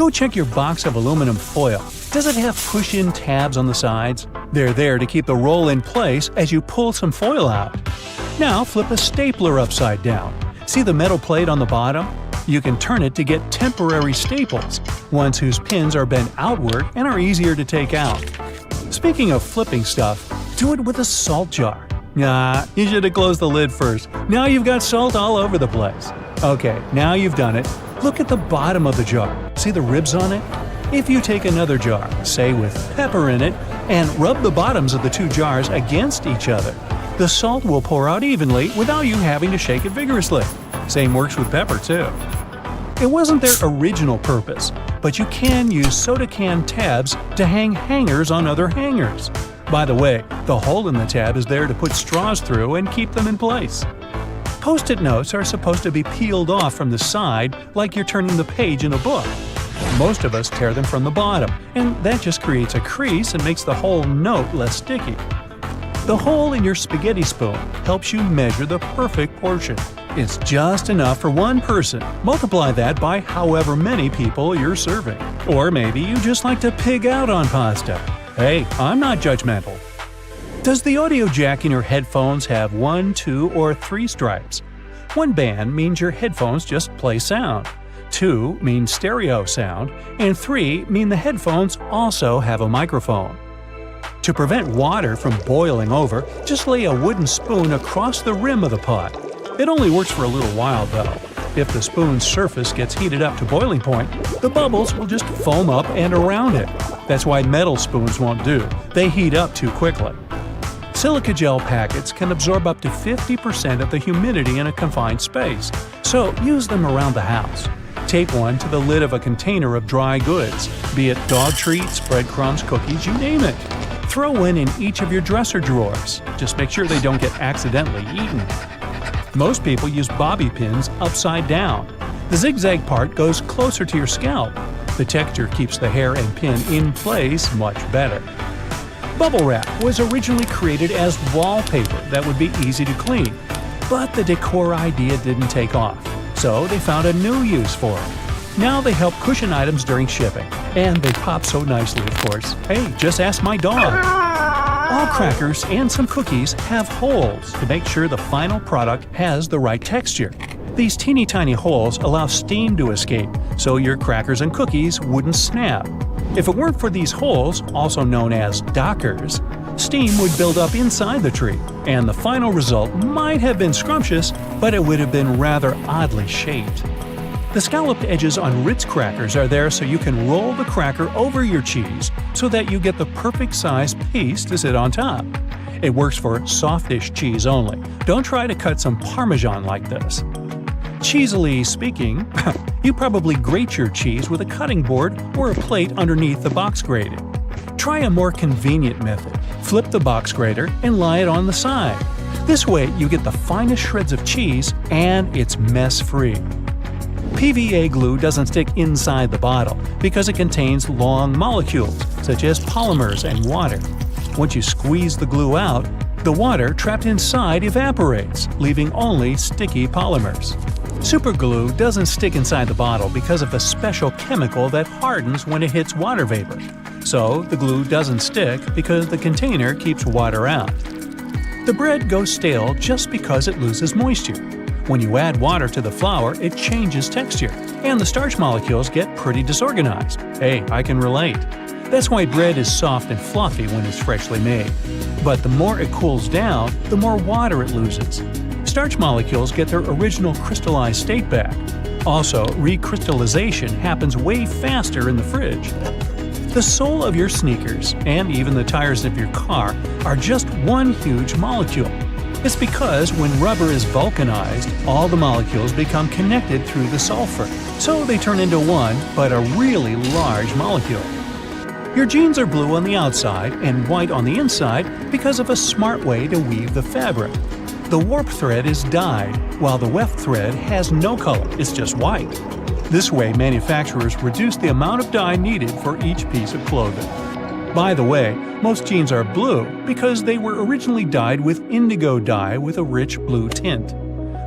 Go check your box of aluminum foil. Does it have push-in tabs on the sides? They're there to keep the roll in place as you pull some foil out. Now flip a stapler upside down. See the metal plate on the bottom? You can turn it to get temporary staples, ones whose pins are bent outward and are easier to take out. Speaking of flipping stuff, do it with a salt jar. Nah, you should have closed the lid first. Now you've got salt all over the place. Okay, now you've done it. Look at the bottom of the jar. See the ribs on it? If you take another jar, say with pepper in it, and rub the bottoms of the two jars against each other, the salt will pour out evenly without you having to shake it vigorously. Same works with pepper, too. It wasn't their original purpose, but you can use soda can tabs to hang hangers on other hangers. By the way, the hole in the tab is there to put straws through and keep them in place. Post-it notes are supposed to be peeled off from the side like you're turning the page in a book. Most of us tear them from the bottom, and that just creates a crease and makes the whole note less sticky. The hole in your spaghetti spoon helps you measure the perfect portion. It's just enough for one person. Multiply that by however many people you're serving. Or maybe you just like to pig out on pasta. Hey, I'm not judgmental. Does the audio jack in your headphones have 1, 2, or 3 stripes? 1 band means your headphones just play sound. 2 means stereo sound, and 3 mean the headphones also have a microphone. To prevent water from boiling over, just lay a wooden spoon across the rim of the pot. It only works for a little while though. If the spoon's surface gets heated up to boiling point, the bubbles will just foam up and around it. That's why metal spoons won't do. They heat up too quickly. Silica gel packets can absorb up to 50% of the humidity in a confined space, so use them around the house. Tape one to the lid of a container of dry goods, be it dog treats, breadcrumbs, cookies, you name it. Throw one in each of your dresser drawers. Just make sure they don't get accidentally eaten. Most people use bobby pins upside down. The zigzag part goes closer to your scalp. The texture keeps the hair and pin in place much better. Bubble wrap was originally created as wallpaper that would be easy to clean, but the decor idea didn't take off, so they found a new use for it. Now they help cushion items during shipping, and they pop so nicely, of course. Hey, just ask my dog. All crackers and some cookies have holes to make sure the final product has the right texture. These teeny tiny holes allow steam to escape, so your crackers and cookies wouldn't snap. If it weren't for these holes, also known as dockers, steam would build up inside the treat, and the final result might have been scrumptious, but it would have been rather oddly shaped. The scalloped edges on Ritz crackers are there so you can roll the cracker over your cheese so that you get the perfect size piece to sit on top. It works for softish cheese only. Don't try to cut some Parmesan like this. Cheesily speaking, you probably grate your cheese with a cutting board or a plate underneath the box grater. Try a more convenient method. Flip the box grater and lie it on the side. This way you get the finest shreds of cheese and it's mess-free. PVA glue doesn't stick inside the bottle because it contains long molecules, such as polymers and water. Once you squeeze the glue out, the water trapped inside evaporates, leaving only sticky polymers. Superglue doesn't stick inside the bottle because of a special chemical that hardens when it hits water vapor. So the glue doesn't stick because the container keeps water out. The bread goes stale just because it loses moisture. When you add water to the flour, it changes texture, and the starch molecules get pretty disorganized. Hey, I can relate. That's why bread is soft and fluffy when it's freshly made. But the more it cools down, the more water it loses. Starch molecules get their original crystallized state back. Also, recrystallization happens way faster in the fridge. The sole of your sneakers, and even the tires of your car, are just one huge molecule. It's because when rubber is vulcanized, all the molecules become connected through the sulfur, so they turn into one, but a really large molecule. Your jeans are blue on the outside and white on the inside because of a smart way to weave the fabric. The warp thread is dyed, while the weft thread has no color, it's just white. This way, manufacturers reduce the amount of dye needed for each piece of clothing. By the way, most jeans are blue because they were originally dyed with indigo dye with a rich blue tint.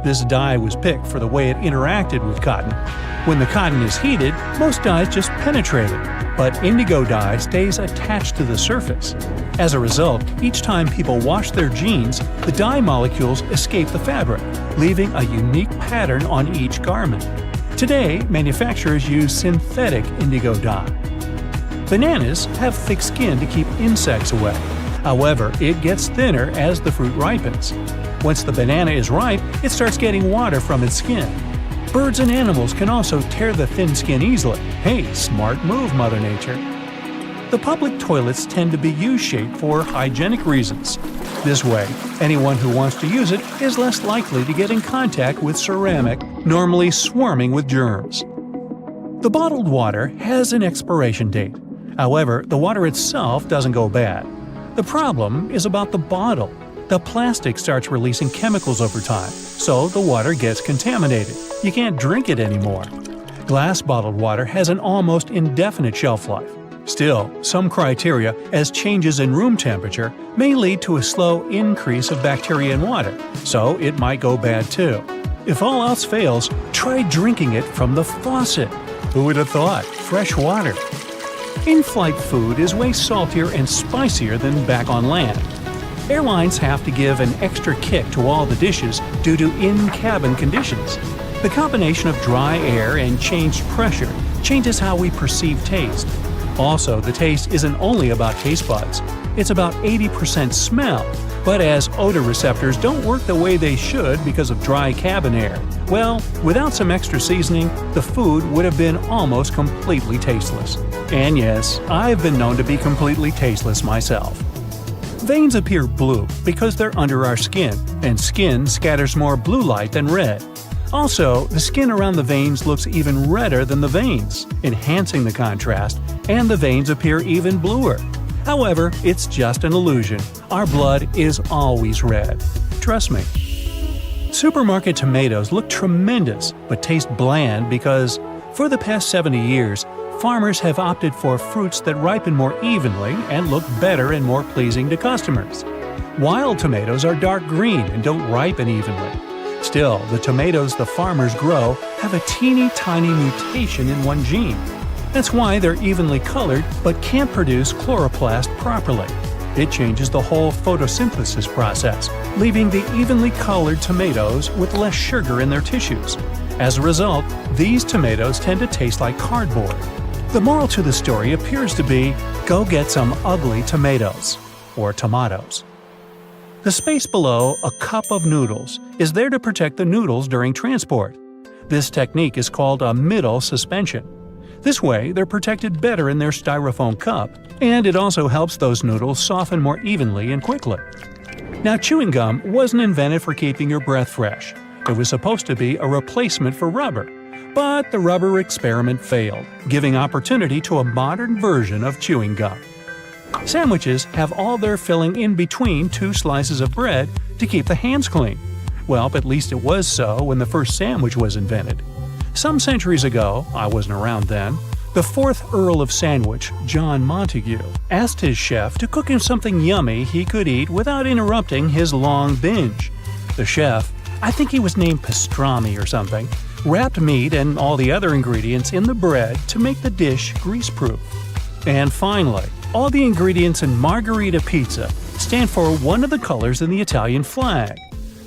This dye was picked for the way it interacted with cotton. When the cotton is heated, most dyes just penetrate it, but indigo dye stays attached to the surface. As a result, each time people wash their jeans, the dye molecules escape the fabric, leaving a unique pattern on each garment. Today, manufacturers use synthetic indigo dye. Bananas have thick skin to keep insects away. However, it gets thinner as the fruit ripens. Once the banana is ripe, it starts getting water from its skin. Birds and animals can also tear the thin skin easily. Hey, smart move, Mother Nature. The public toilets tend to be U-shaped for hygienic reasons. This way, anyone who wants to use it is less likely to get in contact with ceramic, normally swarming with germs. The bottled water has an expiration date. However, the water itself doesn't go bad. The problem is about the bottle. The plastic starts releasing chemicals over time, so the water gets contaminated. You can't drink it anymore. Glass bottled water has an almost indefinite shelf life. Still, some criteria, as changes in room temperature, may lead to a slow increase of bacteria in water, so it might go bad too. If all else fails, try drinking it from the faucet. Who would have thought? Fresh water. In-flight food is way saltier and spicier than back on land. Airlines have to give an extra kick to all the dishes due to in-cabin conditions. The combination of dry air and changed pressure changes how we perceive taste. Also, the taste isn't only about taste buds. It's about 80% smell. But as odor receptors don't work the way they should because of dry cabin air, well, without some extra seasoning, the food would have been almost completely tasteless. And yes, I've been known to be completely tasteless myself. Veins appear blue because they're under our skin, and skin scatters more blue light than red. Also, the skin around the veins looks even redder than the veins, enhancing the contrast, and the veins appear even bluer. However, it's just an illusion. Our blood is always red. Trust me. Supermarket tomatoes look tremendous, but taste bland because, for the past 70 years, farmers have opted for fruits that ripen more evenly and look better and more pleasing to customers. Wild tomatoes are dark green and don't ripen evenly. Still, the tomatoes the farmers grow have a teeny tiny mutation in one gene. That's why they're evenly colored but can't produce chloroplast properly. It changes the whole photosynthesis process, leaving the evenly colored tomatoes with less sugar in their tissues. As a result, these tomatoes tend to taste like cardboard. The moral to the story appears to be, go get some ugly tomatoes, or tomatoes. The space below a cup of noodles is there to protect the noodles during transport. This technique is called a middle suspension. This way, they're protected better in their styrofoam cup, and it also helps those noodles soften more evenly and quickly. Now, chewing gum wasn't invented for keeping your breath fresh. It was supposed to be a replacement for rubber. But the rubber experiment failed, giving opportunity to a modern version of chewing gum. Sandwiches have all their filling in between two slices of bread to keep the hands clean. Well, at least it was so when the first sandwich was invented. Some centuries ago, I wasn't around then, the 4th Earl of Sandwich, John Montagu, asked his chef to cook him something yummy he could eat without interrupting his long binge. The chef, I think he was named Pastrami or something, wrapped meat and all the other ingredients in the bread to make the dish grease-proof. And finally, all the ingredients in margherita pizza stand for one of the colors in the Italian flag.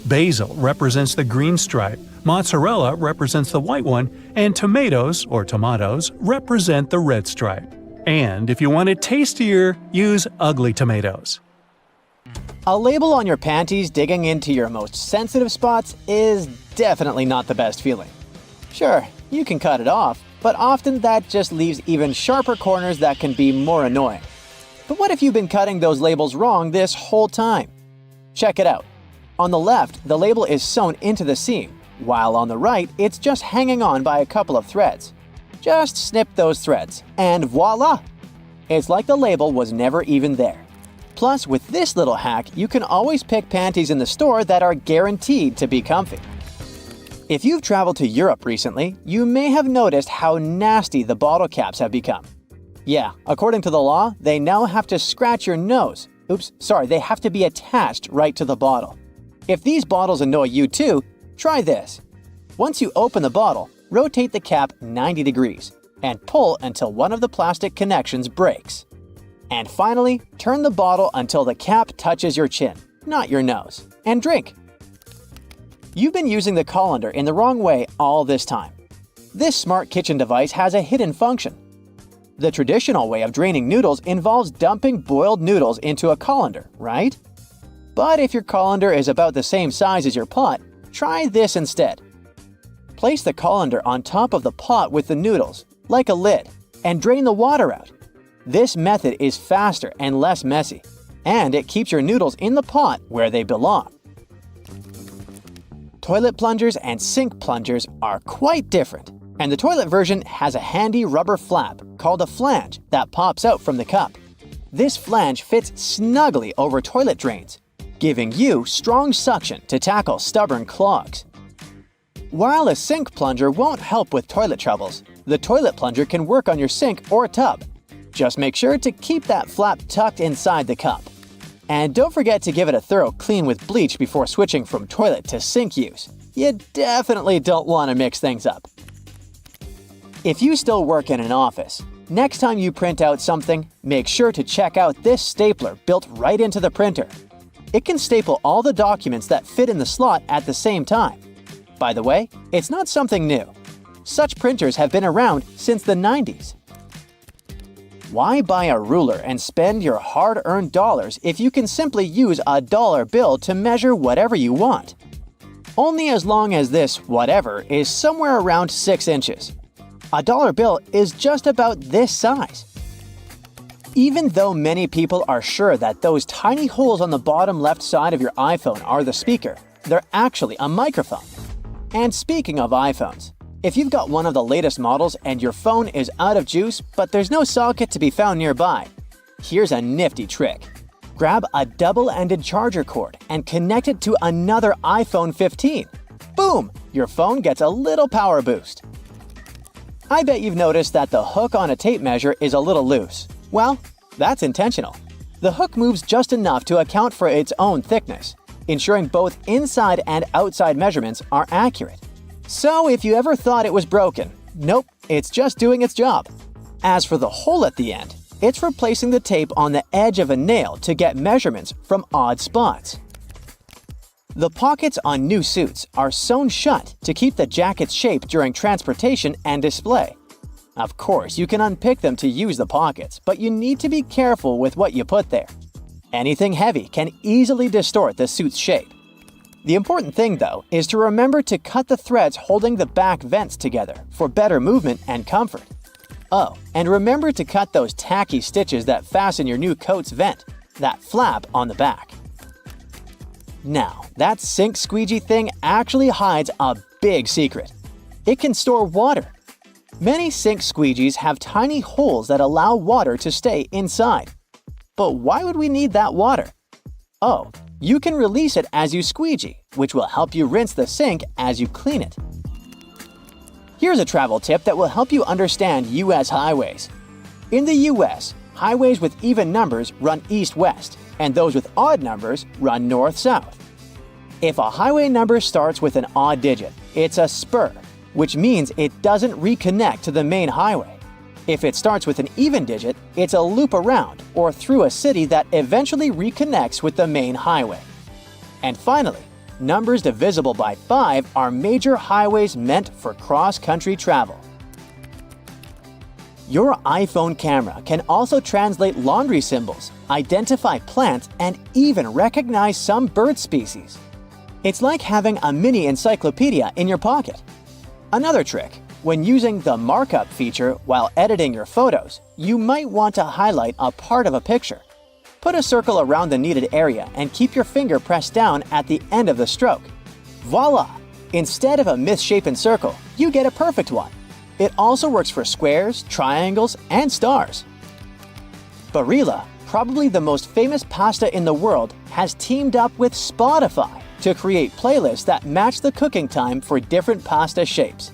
Basil represents the green stripe, mozzarella represents the white one, and tomatoes, or tomatoes, represent the red stripe. And if you want it tastier, use ugly tomatoes. A label on your panties digging into your most sensitive spots is definitely not the best feeling. Sure, you can cut it off, but often that just leaves even sharper corners that can be more annoying. But what if you've been cutting those labels wrong this whole time? Check it out. On the left, the label is sewn into the seam, while on the right, it's just hanging on by a couple of threads. Just snip those threads, and voila! It's like the label was never even there. Plus, with this little hack, you can always pick panties in the store that are guaranteed to be comfy. If you've traveled to Europe recently, you may have noticed how nasty the bottle caps have become. Yeah, according to the law, they now have to scratch your nose. They have to be attached right to the bottle. If these bottles annoy you too, Try this. Once you open the bottle, rotate the cap 90 degrees and pull until one of the plastic connections breaks. And finally, turn the bottle until the cap touches your chin, not your nose, and drink. You've been using the colander in the wrong way all this time. This smart kitchen device has a hidden function. The traditional way of draining noodles involves dumping boiled noodles into a colander, right? But if your colander is about the same size as your pot, try this instead. Place the colander on top of the pot with the noodles, like a lid, and drain the water out. This method is faster and less messy, and it keeps your noodles in the pot where they belong. Toilet plungers and sink plungers are quite different, and the toilet version has a handy rubber flap called a flange that pops out from the cup. This flange fits snugly over toilet drains, giving you strong suction to tackle stubborn clogs. While a sink plunger won't help with toilet troubles, the toilet plunger can work on your sink or tub. Just make sure to keep that flap tucked inside the cup. And don't forget to give it a thorough clean with bleach before switching from toilet to sink use. You definitely don't want to mix things up. If you still work in an office, next time you print out something, make sure to check out this stapler built right into the printer. It can staple all the documents that fit in the slot at the same time. By the way, it's not something new. Such printers have been around since the 90s. Why buy a ruler and spend your hard-earned dollars if you can simply use a dollar bill to measure whatever you want? Only as long as this whatever is somewhere around 6 inches. A dollar bill is just about this size. Even though many people are sure that those tiny holes on the bottom left side of your iPhone are the speaker, they're actually a microphone. And speaking of iPhones, if you've got one of the latest models and your phone is out of juice but there's no socket to be found nearby, here's a nifty trick. Grab a double-ended charger cord and connect it to another iPhone 15. Boom! Your phone gets a little power boost. I bet you've noticed that the hook on a tape measure is a little loose. Well, that's intentional. The hook moves just enough to account for its own thickness, ensuring both inside and outside measurements are accurate. So if you ever thought it was broken, nope, it's just doing its job. As for the hole at the end, it's replacing the tape on the edge of a nail to get measurements from odd spots. The pockets on new suits are sewn shut to keep the jacket's shape during transportation and display. Of course, you can unpick them to use the pockets, but you need to be careful with what you put there. Anything heavy can easily distort the suit's shape. The important thing, though, is to remember to cut the threads holding the back vents together for better movement and comfort. Oh, and remember to cut those tacky stitches that fasten your new coat's vent, that flap on the back. Now, that sink squeegee thing actually hides a big secret. It can store water. Many sink squeegees have tiny holes that allow water to stay inside. But why would we need that water? Oh, you can release it as you squeegee, which will help you rinse the sink as you clean it. Here's a travel tip that will help you understand U.S. highways. In the U.S., highways with even numbers run east-west, and those with odd numbers run north-south. If a highway number starts with an odd digit, it's a spur, which means it doesn't reconnect to the main highway. If it starts with an even digit, it's a loop around or through a city that eventually reconnects with the main highway. And finally, numbers divisible by 5 are major highways meant for cross-country travel. Your iPhone camera can also translate laundry symbols, identify plants, and even recognize some bird species. It's like having a mini encyclopedia in your pocket. Another trick, when using the markup feature while editing your photos, you might want to highlight a part of a picture. Put a circle around the needed area and keep your finger pressed down at the end of the stroke. Voila! Instead of a misshapen circle, you get a perfect one. It also works for squares, triangles, and stars. Barilla, probably the most famous pasta in the world, has teamed up with Spotify to create playlists that match the cooking time for different pasta shapes.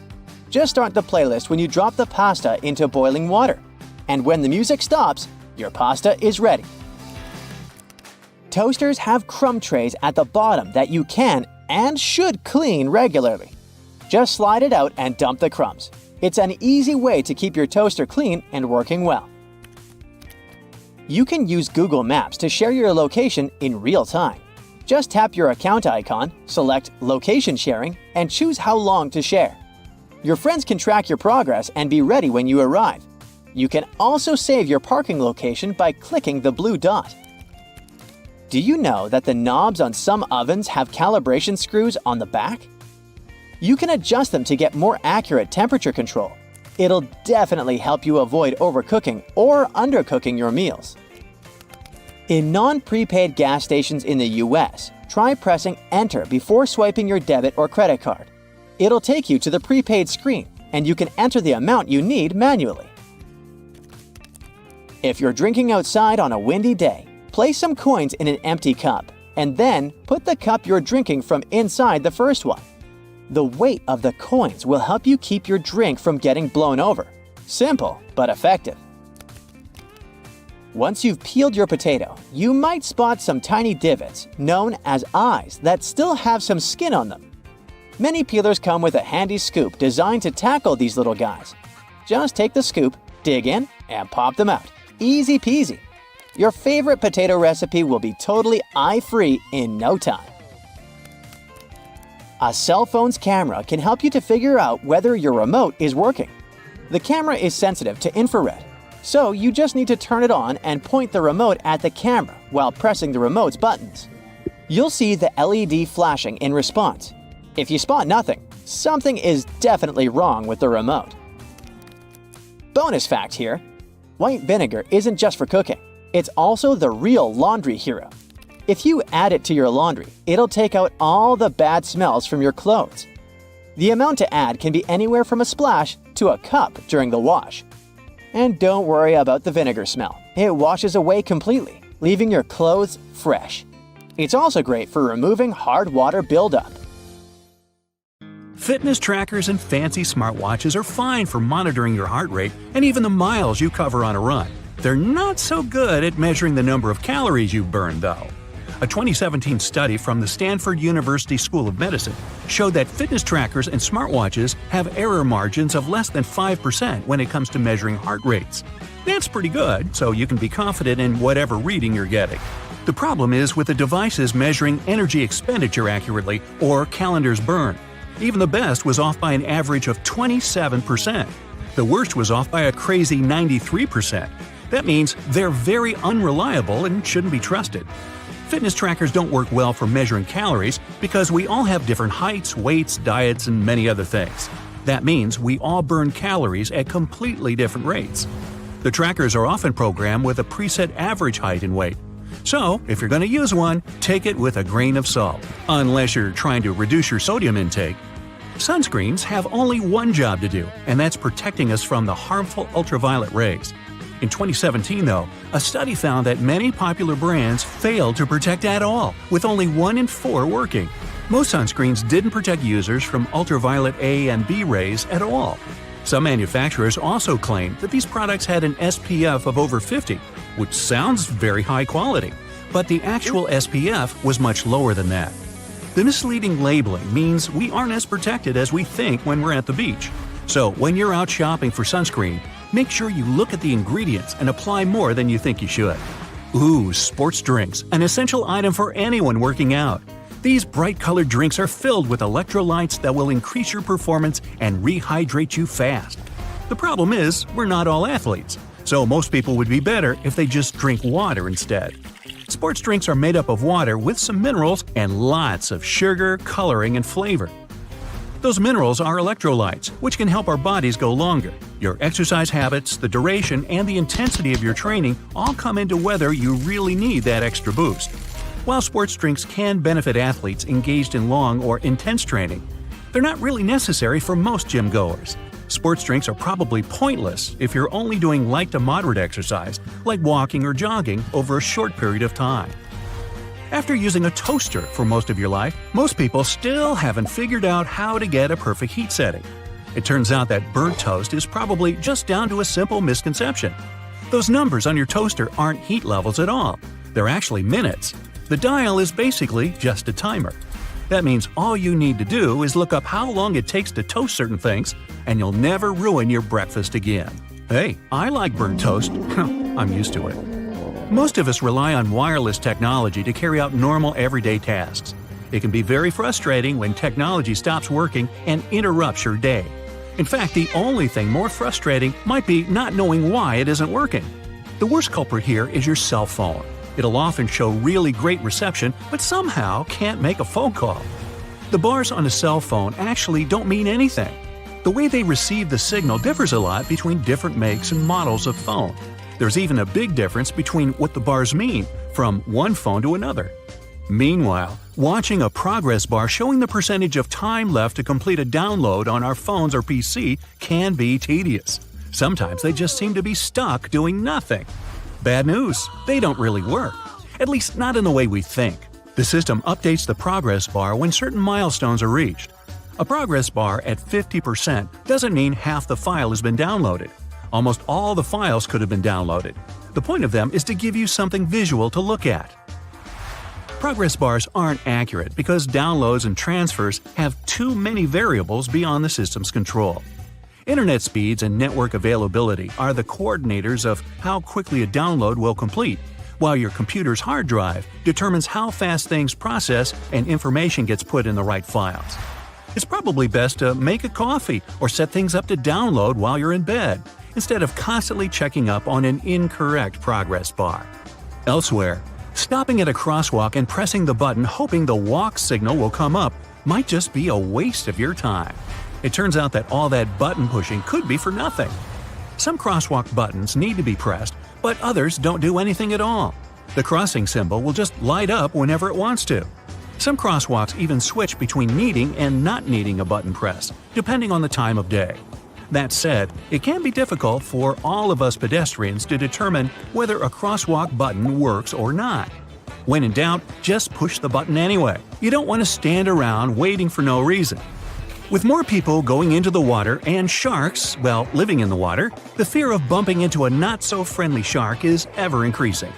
Just start the playlist when you drop the pasta into boiling water. And when the music stops, your pasta is ready. Toasters have crumb trays at the bottom that you can and should clean regularly. Just slide it out and dump the crumbs. It's an easy way to keep your toaster clean and working well. You can use Google Maps to share your location in real time. Just tap your account icon, select Location Sharing, and choose how long to share. Your friends can track your progress and be ready when you arrive. You can also save your parking location by clicking the blue dot. Do you know that the knobs on some ovens have calibration screws on the back? You can adjust them to get more accurate temperature control. It'll definitely help you avoid overcooking or undercooking your meals. In non-prepaid gas stations in the US, try pressing Enter before swiping your debit or credit card. It'll take you to the prepaid screen, and you can enter the amount you need manually. If you're drinking outside on a windy day, place some coins in an empty cup, and then put the cup you're drinking from inside the first one. The weight of the coins will help you keep your drink from getting blown over. Simple, but effective. Once you've peeled your potato, you might spot some tiny divots, known as eyes, that still have some skin on them. Many peelers come with a handy scoop designed to tackle these little guys. Just take the scoop, dig in, and pop them out. Easy peasy. Your favorite potato recipe will be totally eye-free in no time. A cell phone's camera can help you to figure out whether your remote is working. The camera is sensitive to infrared, so you just need to turn it on and point the remote at the camera while pressing the remote's buttons. You'll see the LED flashing in response. If you spot nothing, something is definitely wrong with the remote. Bonus fact here: white vinegar isn't just for cooking, it's also the real laundry hero. If you add it to your laundry, it'll take out all the bad smells from your clothes. The amount to add can be anywhere from a splash to a cup during the wash. And don't worry about the vinegar smell. It washes away completely, leaving your clothes fresh. It's also great for removing hard water buildup. Fitness trackers and fancy smartwatches are fine for monitoring your heart rate and even the miles you cover on a run. They're not so good at measuring the number of calories you've burned, though. A 2017 study from the Stanford University School of Medicine showed that fitness trackers and smartwatches have error margins of less than 5% when it comes to measuring heart rates. That's pretty good, so you can be confident in whatever reading you're getting. The problem is with the devices measuring energy expenditure accurately or calendars burned. Even the best was off by an average of 27%. The worst was off by a crazy 93%. That means they're very unreliable and shouldn't be trusted. Fitness trackers don't work well for measuring calories because we all have different heights, weights, diets, and many other things. That means we all burn calories at completely different rates. The trackers are often programmed with a preset average height and weight. So, if you're going to use one, take it with a grain of salt, unless you're trying to reduce your sodium intake. Sunscreens have only one job to do, and that's protecting us from the harmful ultraviolet rays. In 2017, though, a study found that many popular brands failed to protect at all, with only 1 in 4 working. Most sunscreens didn't protect users from ultraviolet A and B rays at all. Some manufacturers also claimed that these products had an SPF of over 50, which sounds very high quality, but the actual SPF was much lower than that. The misleading labeling means we aren't as protected as we think when we're at the beach. So when you're out shopping for sunscreen, make sure you look at the ingredients and apply more than you think you should. Ooh, sports drinks, an essential item for anyone working out. These bright-colored drinks are filled with electrolytes that will increase your performance and rehydrate you fast. The problem is, we're not all athletes, so most people would be better if they just drink water instead. Sports drinks are made up of water with some minerals and lots of sugar, coloring, and flavor. Those minerals are electrolytes, which can help our bodies go longer. Your exercise habits, the duration, and the intensity of your training all come into whether you really need that extra boost. While sports drinks can benefit athletes engaged in long or intense training, they're not really necessary for most gym goers. Sports drinks are probably pointless if you're only doing light to moderate exercise, like walking or jogging, over a short period of time. After using a toaster for most of your life, most people still haven't figured out how to get a perfect heat setting. It turns out that burnt toast is probably just down to a simple misconception. Those numbers on your toaster aren't heat levels at all. They're actually minutes. The dial is basically just a timer. That means all you need to do is look up how long it takes to toast certain things, and you'll never ruin your breakfast again. Hey, I like burnt toast. I'm used to it. Most of us rely on wireless technology to carry out normal everyday tasks. It can be very frustrating when technology stops working and interrupts your day. In fact, the only thing more frustrating might be not knowing why it isn't working. The worst culprit here is your cell phone. It'll often show really great reception, but somehow can't make a phone call. The bars on a cell phone actually don't mean anything. The way they receive the signal differs a lot between different makes and models of phone. There's even a big difference between what the bars mean from one phone to another. Meanwhile, watching a progress bar showing the percentage of time left to complete a download on our phones or PC can be tedious. Sometimes they just seem to be stuck doing nothing. Bad news, they don't really work. At least not in the way we think. The system updates the progress bar when certain milestones are reached. A progress bar at 50% doesn't mean half the file has been downloaded. Almost all the files could have been downloaded. The point of them is to give you something visual to look at. Progress bars aren't accurate because downloads and transfers have too many variables beyond the system's control. Internet speeds and network availability are the coordinators of how quickly a download will complete, while your computer's hard drive determines how fast things process and information gets put in the right files. It's probably best to make a coffee or set things up to download while you're in bed, instead of constantly checking up on an incorrect progress bar. Elsewhere, stopping at a crosswalk and pressing the button hoping the walk signal will come up might just be a waste of your time. It turns out that all that button pushing could be for nothing. Some crosswalk buttons need to be pressed, but others don't do anything at all. The crossing symbol will just light up whenever it wants to. Some crosswalks even switch between needing and not needing a button press, depending on the time of day. That said, it can be difficult for all of us pedestrians to determine whether a crosswalk button works or not. When in doubt, just push the button anyway. You don't want to stand around waiting for no reason. With more people going into the water and sharks, well, living in the water, the fear of bumping into a not-so-friendly shark is ever increasing.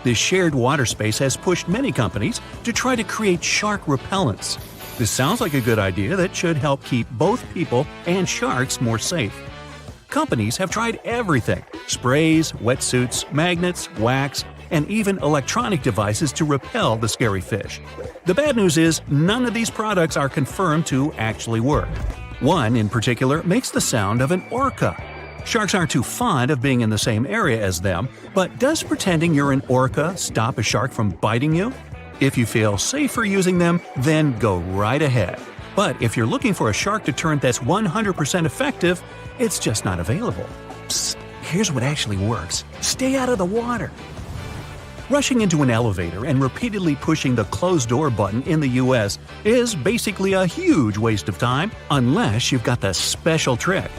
This shared water space has pushed many companies to try to create shark repellents. This sounds like a good idea that should help keep both people and sharks more safe. Companies have tried everything – sprays, wetsuits, magnets, wax, and even electronic devices to repel the scary fish. The bad news is none of these products are confirmed to actually work. One, in particular, makes the sound of an orca. Sharks aren't too fond of being in the same area as them, but does pretending you're an orca stop a shark from biting you? If you feel safer using them, then go right ahead. But if you're looking for a shark deterrent that's 100% effective, it's just not available. Psst, here's what actually works. Stay out of the water. Rushing into an elevator and repeatedly pushing the closed door button in the US is basically a huge waste of time unless you've got the special trick.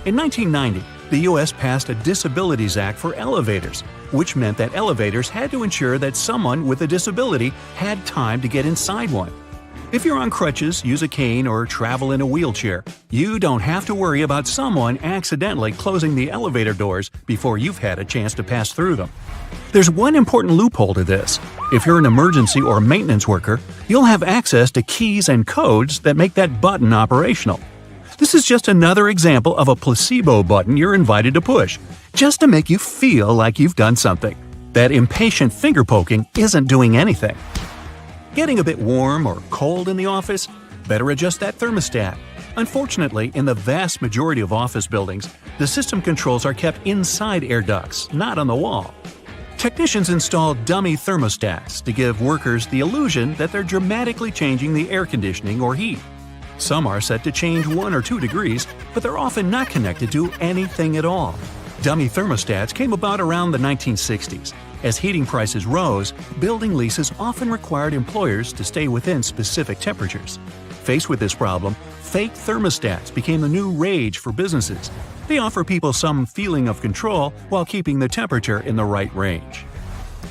In 1990, the US passed a Disabilities Act for elevators, which meant that elevators had to ensure that someone with a disability had time to get inside one. If you're on crutches, use a cane, or travel in a wheelchair, you don't have to worry about someone accidentally closing the elevator doors before you've had a chance to pass through them. There's one important loophole to this. If you're an emergency or maintenance worker, you'll have access to keys and codes that make that button operational. This is just another example of a placebo button you're invited to push, just to make you feel like you've done something. That impatient finger poking isn't doing anything. Getting a bit warm or cold in the office? Better adjust that thermostat. Unfortunately, in the vast majority of office buildings, the system controls are kept inside air ducts, not on the wall. Technicians install dummy thermostats to give workers the illusion that they're dramatically changing the air conditioning or heat. Some are set to change 1 or 2 degrees, but they're often not connected to anything at all. Dummy thermostats came about around the 1960s. As heating prices rose, building leases often required employers to stay within specific temperatures. Faced with this problem, fake thermostats became the new rage for businesses. They offer people some feeling of control while keeping the temperature in the right range.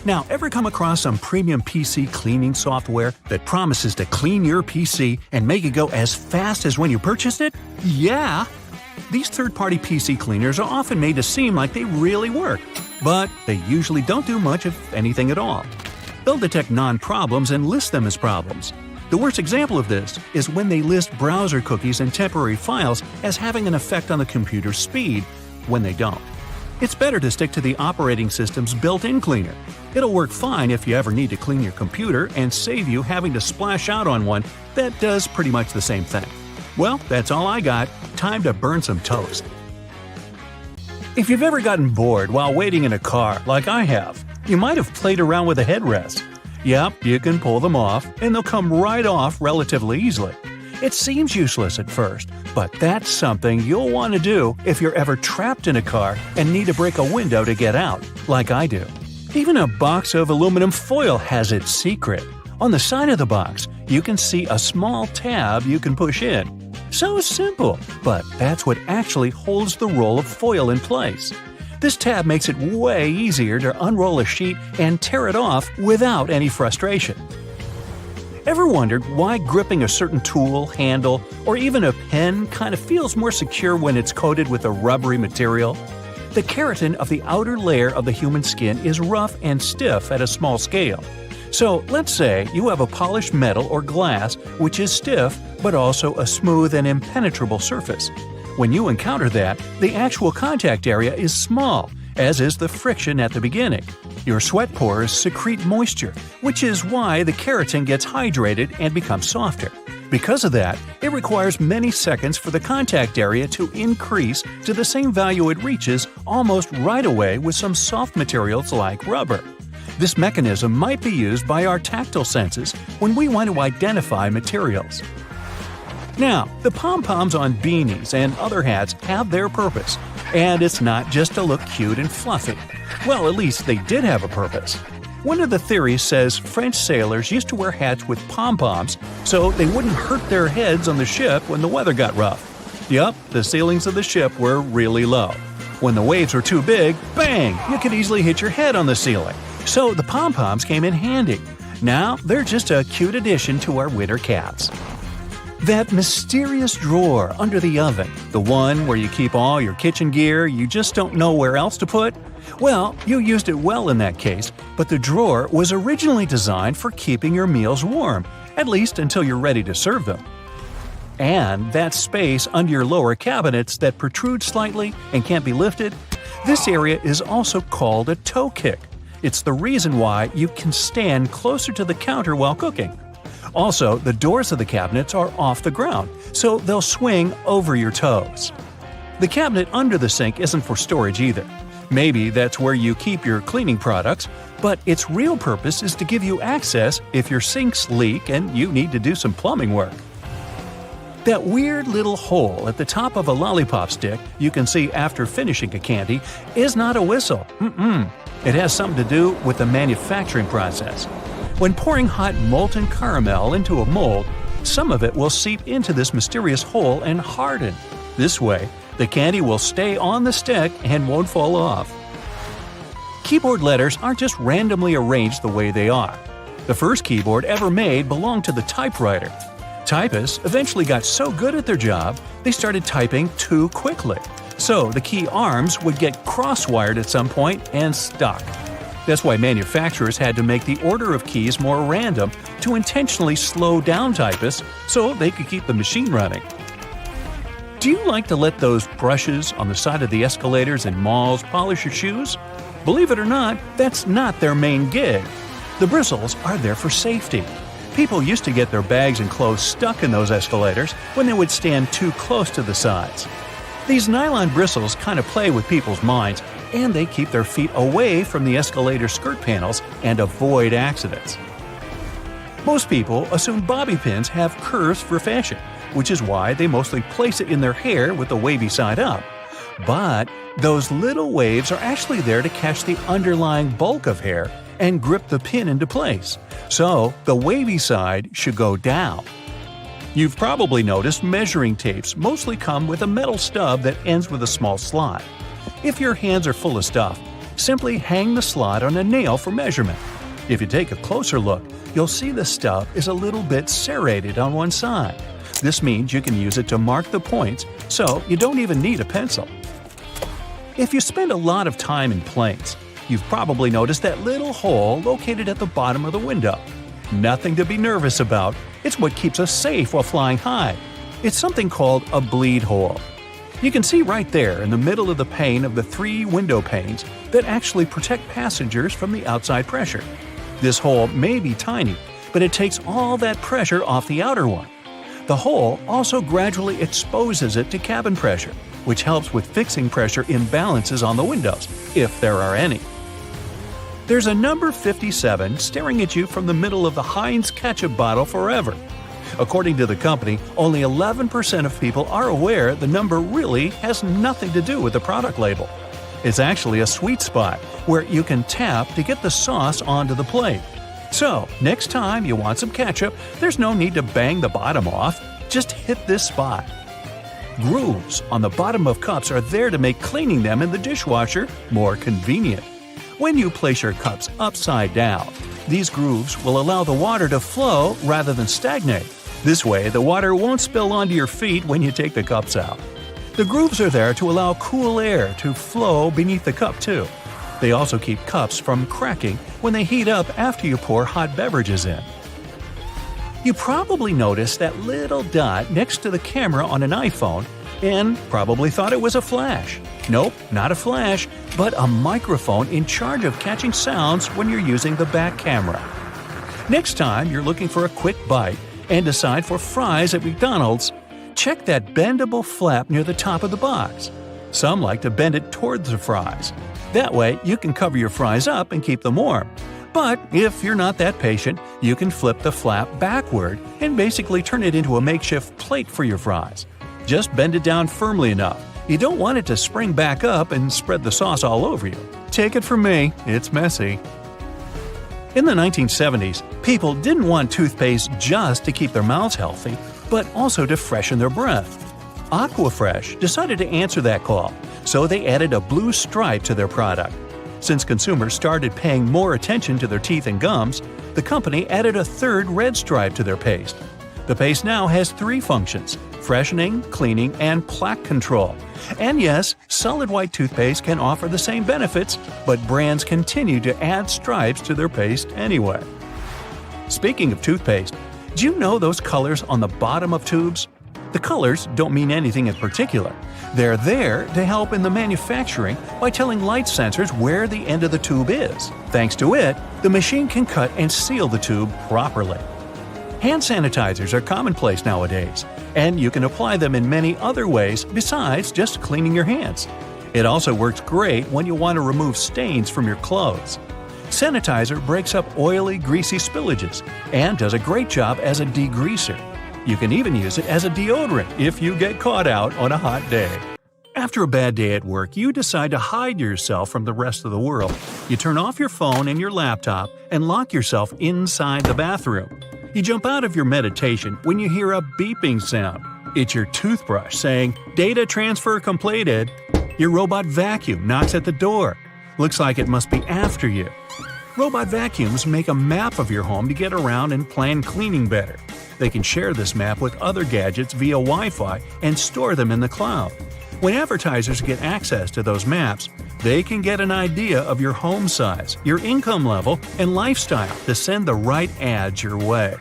Now, ever come across some premium PC cleaning software that promises to clean your PC and make it go as fast as when you purchased it? Yeah! These third-party PC cleaners are often made to seem like they really work, but they usually don't do much of anything at all. They'll detect non-problems and list them as problems. The worst example of this is when they list browser cookies and temporary files as having an effect on the computer's speed, when they don't. It's better to stick to the operating system's built-in cleaner. It'll work fine if you ever need to clean your computer and save you having to splash out on one that does pretty much the same thing. Well, that's all I got. Time to burn some toast. If you've ever gotten bored while waiting in a car, like I have, you might have played around with a headrest. Yep, you can pull them off, and they'll come right off relatively easily. It seems useless at first, but that's something you'll want to do if you're ever trapped in a car and need to break a window to get out, like I do. Even a box of aluminum foil has its secret. On the side of the box, you can see a small tab you can push in. So simple, but that's what actually holds the roll of foil in place. This tab makes it way easier to unroll a sheet and tear it off without any frustration. Ever wondered why gripping a certain tool, handle, or even a pen kind of feels more secure when it's coated with a rubbery material? The keratin of the outer layer of the human skin is rough and stiff at a small scale. So let's say you have a polished metal or glass which is stiff but also a smooth and impenetrable surface. When you encounter that, the actual contact area is small, as is the friction at the beginning. Your sweat pores secrete moisture, which is why the keratin gets hydrated and becomes softer. Because of that, it requires many seconds for the contact area to increase to the same value it reaches almost right away with some soft materials like rubber. This mechanism might be used by our tactile senses when we want to identify materials. Now, the pom-poms on beanies and other hats have their purpose, and it's not just to look cute and fluffy. Well, at least they did have a purpose. One of the theories says French sailors used to wear hats with pom-poms so they wouldn't hurt their heads on the ship when the weather got rough. Yup, the ceilings of the ship were really low. When the waves were too big, bang, you could easily hit your head on the ceiling. So the pom-poms came in handy. Now they're just a cute addition to our winter caps. That mysterious drawer under the oven, the one where you keep all your kitchen gear you just don't know where else to put? Well, you used it well in that case, but the drawer was originally designed for keeping your meals warm, at least until you're ready to serve them. And that space under your lower cabinets that protrudes slightly and can't be lifted, this area is also called a toe kick. It's the reason why you can stand closer to the counter while cooking. Also, the doors of the cabinets are off the ground, so they'll swing over your toes. The cabinet under the sink isn't for storage either. Maybe that's where you keep your cleaning products, but its real purpose is to give you access if your sinks leak and you need to do some plumbing work. That weird little hole at the top of a lollipop stick you can see after finishing a candy is not a whistle. It has something to do with the manufacturing process. When pouring hot molten caramel into a mold, some of it will seep into this mysterious hole and harden. This way, the candy will stay on the stick and won't fall off. Keyboard letters aren't just randomly arranged the way they are. The first keyboard ever made belonged to the typewriter. Typists eventually got so good at their job, they started typing too quickly. So the key arms would get cross-wired at some point and stuck. That's why manufacturers had to make the order of keys more random to intentionally slow down typists so they could keep the machine running. Do you like to let those brushes on the side of the escalators in malls polish your shoes? Believe it or not, that's not their main gig. The bristles are there for safety. People used to get their bags and clothes stuck in those escalators when they would stand too close to the sides. These nylon bristles kind of play with people's minds, and they keep their feet away from the escalator skirt panels and avoid accidents. Most people assume bobby pins have curves for fashion, which is why they mostly place it in their hair with the wavy side up. But those little waves are actually there to catch the underlying bulk of hair and grip the pin into place. So the wavy side should go down. You've probably noticed measuring tapes mostly come with a metal stub that ends with a small slot. If your hands are full of stuff, simply hang the slot on a nail for measurement. If you take a closer look, you'll see the stub is a little bit serrated on one side. This means you can use it to mark the points, so you don't even need a pencil. If you spend a lot of time in planes, you've probably noticed that little hole located at the bottom of the window. Nothing to be nervous about, It's what keeps us safe while flying high. It's something called a bleed hole. You can see right there in the middle of the pane of the 3 window panes that actually protect passengers from the outside pressure. This hole may be tiny, but it takes all that pressure off the outer one. The hole also gradually exposes it to cabin pressure, which helps with fixing pressure imbalances on the windows, if there are any. There's a number 57 staring at you from the middle of the Heinz ketchup bottle forever. According to the company, only 11% of people are aware the number really has nothing to do with the product label. It's actually a sweet spot where you can tap to get the sauce onto the plate. So, next time you want some ketchup, there's no need to bang the bottom off. Just hit this spot. Grooves on the bottom of cups are there to make cleaning them in the dishwasher more convenient. When you place your cups upside down, these grooves will allow the water to flow rather than stagnate. This way, the water won't spill onto your feet when you take the cups out. The grooves are there to allow cool air to flow beneath the cup too. They also keep cups from cracking when they heat up after you pour hot beverages in. You probably noticed that little dot next to the camera on an iPhone and probably thought it was a flash. Nope, not a flash, but a microphone in charge of catching sounds when you're using the back camera. Next time you're looking for a quick bite and decide for fries at McDonald's, check that bendable flap near the top of the box. Some like to bend it towards the fries. That way, you can cover your fries up and keep them warm. But if you're not that patient, you can flip the flap backward and basically turn it into a makeshift plate for your fries. Just bend it down firmly enough. You don't want it to spring back up and spread the sauce all over you. Take it from me, it's messy. In the 1970s, people didn't want toothpaste just to keep their mouths healthy, but also to freshen their breath. Aquafresh decided to answer that call, so they added a blue stripe to their product. Since consumers started paying more attention to their teeth and gums, the company added a third red stripe to their paste. The paste now has 3 functions: freshening, cleaning, and plaque control. And yes, solid white toothpaste can offer the same benefits, but brands continue to add stripes to their paste anyway. Speaking of toothpaste, do you know those colors on the bottom of tubes? The colors don't mean anything in particular. They're there to help in the manufacturing by telling light sensors where the end of the tube is. Thanks to it, the machine can cut and seal the tube properly. Hand sanitizers are commonplace nowadays, and you can apply them in many other ways besides just cleaning your hands. It also works great when you want to remove stains from your clothes. Sanitizer breaks up oily, greasy spillages and does a great job as a degreaser. You can even use it as a deodorant if you get caught out on a hot day. After a bad day at work, you decide to hide yourself from the rest of the world. You turn off your phone and your laptop and lock yourself inside the bathroom. You jump out of your meditation when you hear a beeping sound. It's your toothbrush saying, "Data transfer completed." Your robot vacuum knocks at the door. Looks like it must be after you. Robot vacuums make a map of your home to get around and plan cleaning better. They can share this map with other gadgets via Wi-Fi and store them in the cloud. When advertisers get access to those maps, they can get an idea of your home size, your income level, and lifestyle to send the right ads your way.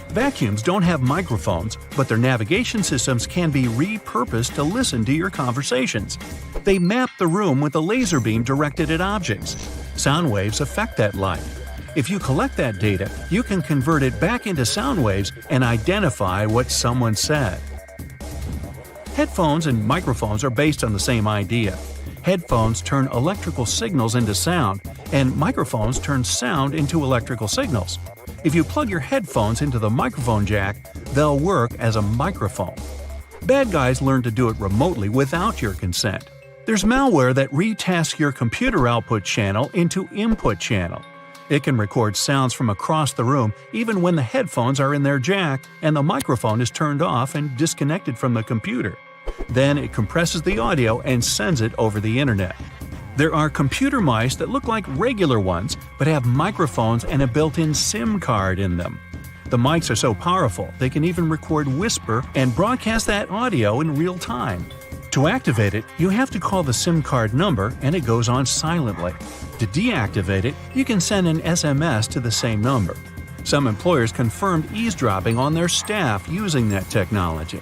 Vacuums don't have microphones, but their navigation systems can be repurposed to listen to your conversations. They map the room with a laser beam directed at objects. Sound waves affect that light. If you collect that data, you can convert it back into sound waves and identify what someone said. Headphones and microphones are based on the same idea. Headphones turn electrical signals into sound, and microphones turn sound into electrical signals. If you plug your headphones into the microphone jack, they'll work as a microphone. Bad guys learn to do it remotely without your consent. There's malware that retasks your computer output channel into input channel. It can record sounds from across the room even when the headphones are in their jack and the microphone is turned off and disconnected from the computer. Then it compresses the audio and sends it over the internet. There are computer mice that look like regular ones but have microphones and a built-in SIM card in them. The mics are so powerful they can even record whisper and broadcast that audio in real time. To activate it, you have to call the SIM card number and it goes on silently. To deactivate it, you can send an SMS to the same number. Some employers confirmed eavesdropping on their staff using that technology.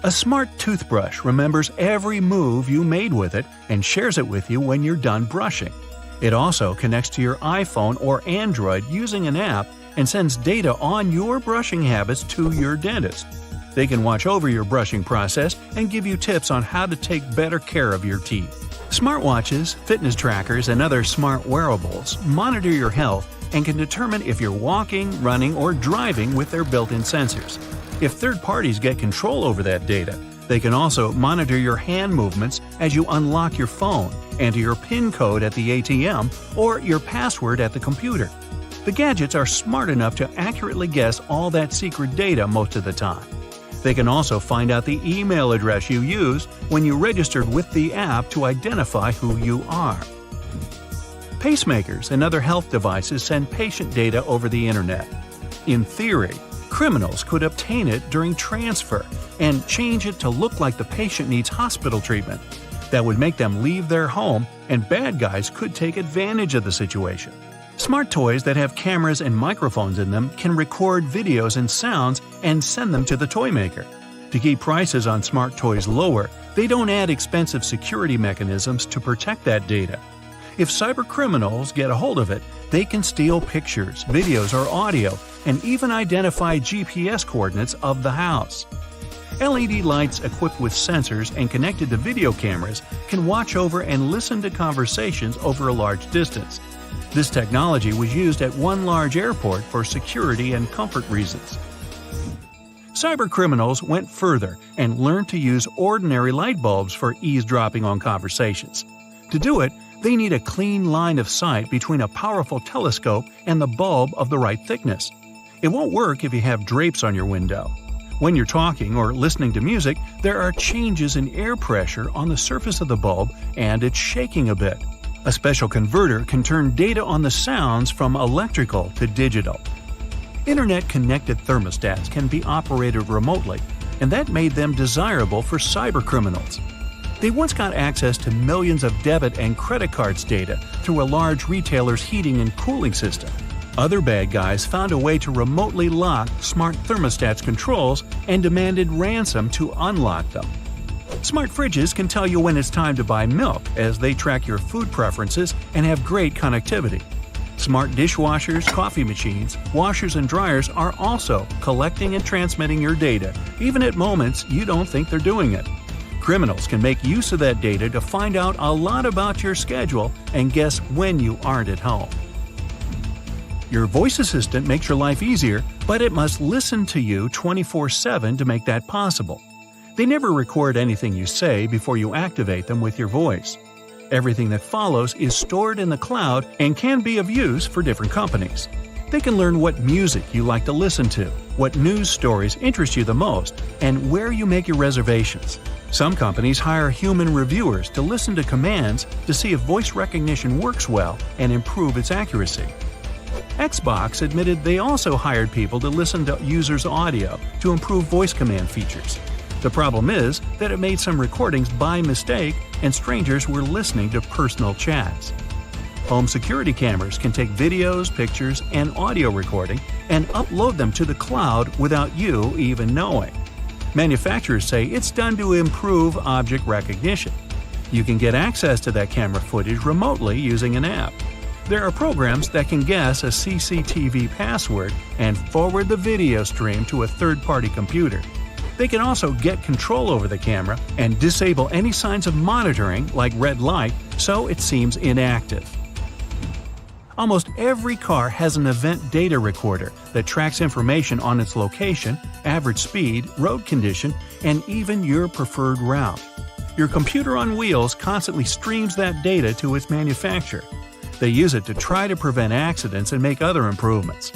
A smart toothbrush remembers every move you made with it and shares it with you when you're done brushing. It also connects to your iPhone or Android using an app and sends data on your brushing habits to your dentist. They can watch over your brushing process and give you tips on how to take better care of your teeth. Smartwatches, fitness trackers, and other smart wearables monitor your health and can determine if you're walking, running, or driving with their built-in sensors. If third parties get control over that data, they can also monitor your hand movements as you unlock your phone, enter your PIN code at the ATM, or your password at the computer. The gadgets are smart enough to accurately guess all that secret data most of the time. They can also find out the email address you used when you registered with the app to identify who you are. Pacemakers and other health devices send patient data over the internet. In theory, criminals could obtain it during transfer and change it to look like the patient needs hospital treatment. That would make them leave their home, and bad guys could take advantage of the situation. Smart toys that have cameras and microphones in them can record videos and sounds and send them to the toy maker. To keep prices on smart toys lower, they don't add expensive security mechanisms to protect that data. If cybercriminals get a hold of it, they can steal pictures, videos, or audio, and even identify GPS coordinates of the house. LED lights equipped with sensors and connected to video cameras can watch over and listen to conversations over a large distance. This technology was used at one large airport for security and comfort reasons. Cybercriminals went further and learned to use ordinary light bulbs for eavesdropping on conversations. To do it, they need a clean line of sight between a powerful telescope and the bulb of the right thickness. It won't work if you have drapes on your window. When you're talking or listening to music, there are changes in air pressure on the surface of the bulb and it's shaking a bit. A special converter can turn data on the sounds from electrical to digital. Internet-connected thermostats can be operated remotely, and that made them desirable for cybercriminals. They once got access to millions of debit and credit cards data through a large retailer's heating and cooling system. Other bad guys found a way to remotely lock smart thermostats' controls and demanded ransom to unlock them. Smart fridges can tell you when it's time to buy milk as they track your food preferences and have great connectivity. Smart dishwashers, coffee machines, washers, and dryers are also collecting and transmitting your data, even at moments you don't think they're doing it. Criminals can make use of that data to find out a lot about your schedule and guess when you aren't at home. Your voice assistant makes your life easier, but it must listen to you 24/7 to make that possible. They never record anything you say before you activate them with your voice. Everything that follows is stored in the cloud and can be of use for different companies. They can learn what music you like to listen to, what news stories interest you the most, and where you make your reservations. Some companies hire human reviewers to listen to commands to see if voice recognition works well and improve its accuracy. Xbox admitted they also hired people to listen to users' audio to improve voice command features. The problem is that it made some recordings by mistake and strangers were listening to personal chats. Home security cameras can take videos, pictures, and audio recording and upload them to the cloud without you even knowing. Manufacturers say it's done to improve object recognition. You can get access to that camera footage remotely using an app. There are programs that can guess a CCTV password and forward the video stream to a third-party computer. They can also get control over the camera and disable any signs of monitoring, like red light, so it seems inactive. Almost every car has an event data recorder that tracks information on its location, average speed, road condition, and even your preferred route. Your computer on wheels constantly streams that data to its manufacturer. They use it to try to prevent accidents and make other improvements.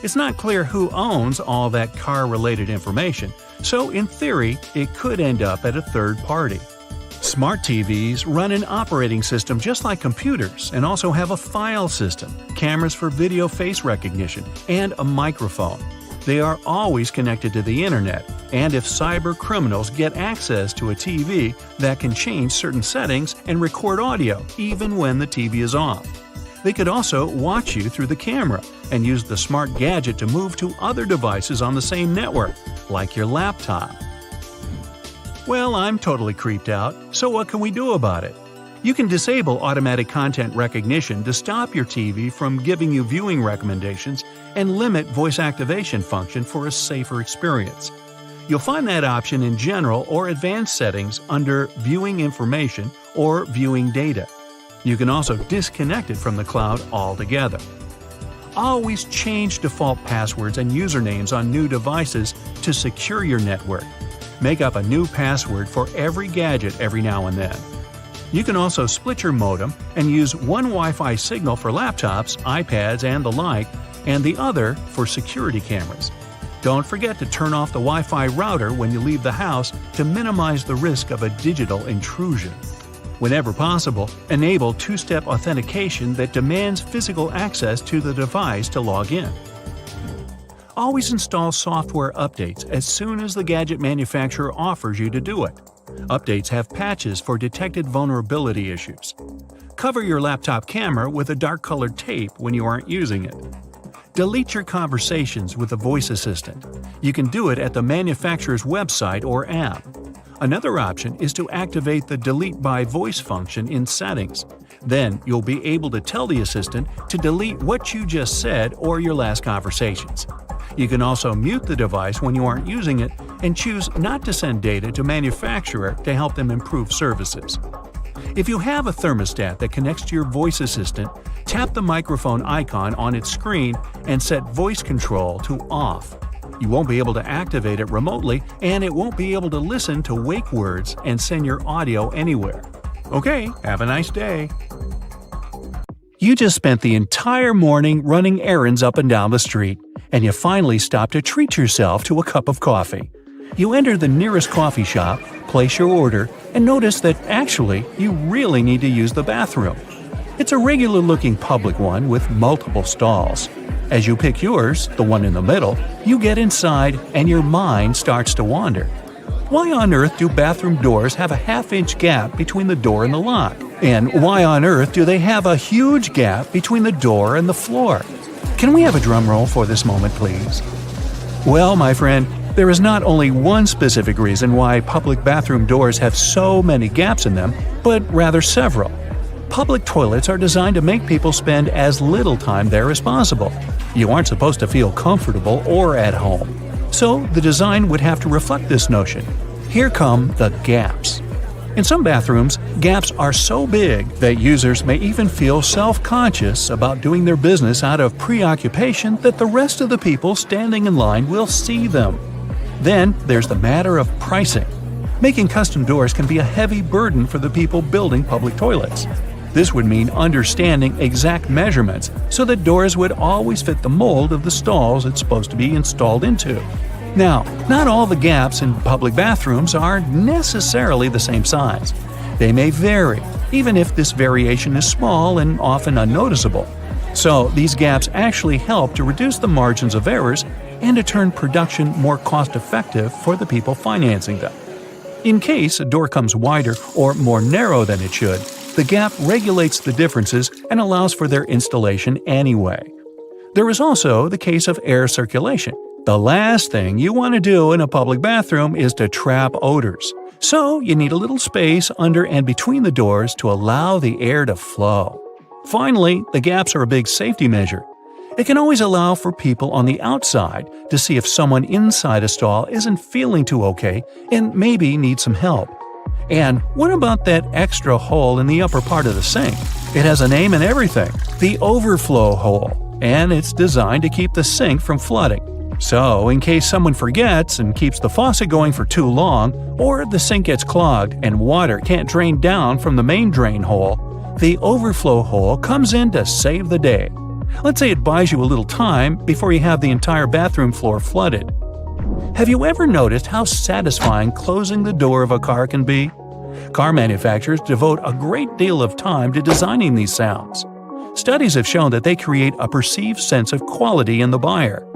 It's not clear who owns all that car-related information, so in theory, it could end up at a third party. Smart TVs run an operating system just like computers and also have a file system, cameras for video face recognition, and a microphone. They are always connected to the internet, and if cyber criminals get access to a TV, that can change certain settings and record audio even when the TV is off. They could also watch you through the camera and use the smart gadget to move to other devices on the same network, like your laptop. Well, I'm totally creeped out, so what can we do about it? You can disable automatic content recognition to stop your TV from giving you viewing recommendations and limit voice activation function for a safer experience. You'll find that option in General or Advanced Settings under Viewing Information or Viewing Data. You can also disconnect it from the cloud altogether. Always change default passwords and usernames on new devices to secure your network. Make up a new password for every gadget every now and then. You can also split your modem and use one Wi-Fi signal for laptops, iPads, and the like, and the other for security cameras. Don't forget to turn off the Wi-Fi router when you leave the house to minimize the risk of a digital intrusion. Whenever possible, enable two-step authentication that demands physical access to the device to log in. Always install software updates as soon as the gadget manufacturer offers you to do it. Updates have patches for detected vulnerability issues. Cover your laptop camera with a dark-colored tape when you aren't using it. Delete your conversations with a voice assistant. You can do it at the manufacturer's website or app. Another option is to activate the Delete by Voice function in Settings. Then you'll be able to tell the assistant to delete what you just said or your last conversations. You can also mute the device when you aren't using it and choose not to send data to manufacturer to help them improve services. If you have a thermostat that connects to your voice assistant, tap the microphone icon on its screen and set voice control to off. You won't be able to activate it remotely, and it won't be able to listen to wake words and send your audio anywhere. Okay, have a nice day. You just spent the entire morning running errands up and down the street, and you finally stop to treat yourself to a cup of coffee. You enter the nearest coffee shop, place your order, and notice that actually you really need to use the bathroom. It's a regular-looking public one with multiple stalls. As you pick yours, the one in the middle, you get inside and your mind starts to wander. Why on earth do bathroom doors have a half-inch gap between the door and the lock? And why on earth do they have a huge gap between the door and the floor? Can we have a drum roll for this moment, please? Well, my friend, there is not only one specific reason why public bathroom doors have so many gaps in them, but rather several. Public toilets are designed to make people spend as little time there as possible. You aren't supposed to feel comfortable or at home. So the design would have to reflect this notion. Here come the gaps. In some bathrooms, gaps are so big that users may even feel self-conscious about doing their business out of preoccupation that the rest of the people standing in line will see them. Then there's the matter of pricing. Making custom doors can be a heavy burden for the people building public toilets. This would mean understanding exact measurements so that doors would always fit the mold of the stalls it's supposed to be installed into. Now, not all the gaps in public bathrooms are necessarily the same size. They may vary, even if this variation is small and often unnoticeable. So, these gaps actually help to reduce the margins of errors and to turn production more cost-effective for the people financing them. In case a door comes wider or more narrow than it should, the gap regulates the differences and allows for their installation anyway. There is also the case of air circulation. The last thing you want to do in a public bathroom is to trap odors. So you need a little space under and between the doors to allow the air to flow. Finally, the gaps are a big safety measure. It can always allow for people on the outside to see if someone inside a stall isn't feeling too okay and maybe needs some help. And what about that extra hole in the upper part of the sink? It has a name and everything, the overflow hole, and it's designed to keep the sink from flooding. So, in case someone forgets and keeps the faucet going for too long, or the sink gets clogged and water can't drain down from the main drain hole, the overflow hole comes in to save the day. Let's say it buys you a little time before you have the entire bathroom floor flooded. Have you ever noticed how satisfying closing the door of a car can be? Car manufacturers devote a great deal of time to designing these sounds. Studies have shown that they create a perceived sense of quality in the buyer.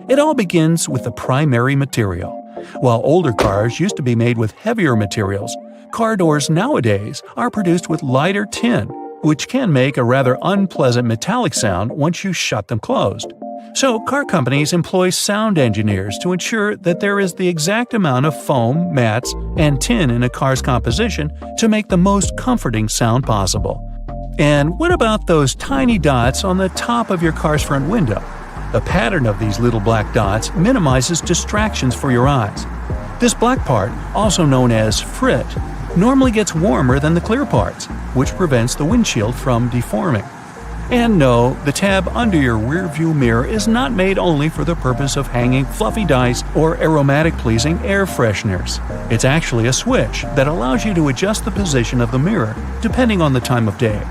It all begins with the primary material. While older cars used to be made with heavier materials, car doors nowadays are produced with lighter tin, which can make a rather unpleasant metallic sound once you shut them closed. So, car companies employ sound engineers to ensure that there is the exact amount of foam, mats, and tin in a car's composition to make the most comforting sound possible. And what about those tiny dots on the top of your car's front window? The pattern of these little black dots minimizes distractions for your eyes. This black part, also known as frit, normally gets warmer than the clear parts, which prevents the windshield from deforming. And no, the tab under your rearview mirror is not made only for the purpose of hanging fluffy dice or aromatic-pleasing air fresheners. It's actually a switch that allows you to adjust the position of the mirror depending on the time of day.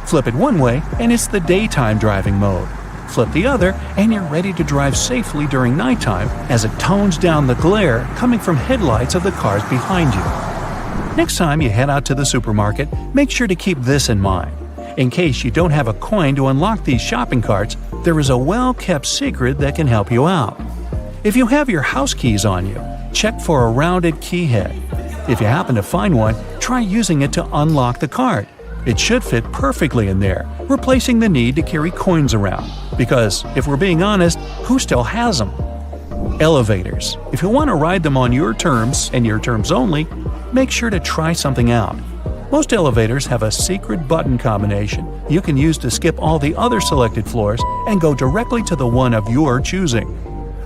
Flip it one way and it's the daytime driving mode. Flip the other and you're ready to drive safely during nighttime as it tones down the glare coming from headlights of the cars behind you. Next time you head out to the supermarket, make sure to keep this in mind. In case you don't have a coin to unlock these shopping carts, there is a well-kept secret that can help you out. If you have your house keys on you, check for a rounded key head. If you happen to find one, try using it to unlock the cart. It should fit perfectly in there, replacing the need to carry coins around. Because, if we're being honest, who still has them? Elevators. If you want to ride them on your terms, and your terms only, make sure to try something out. Most elevators have a secret button combination you can use to skip all the other selected floors and go directly to the one of your choosing.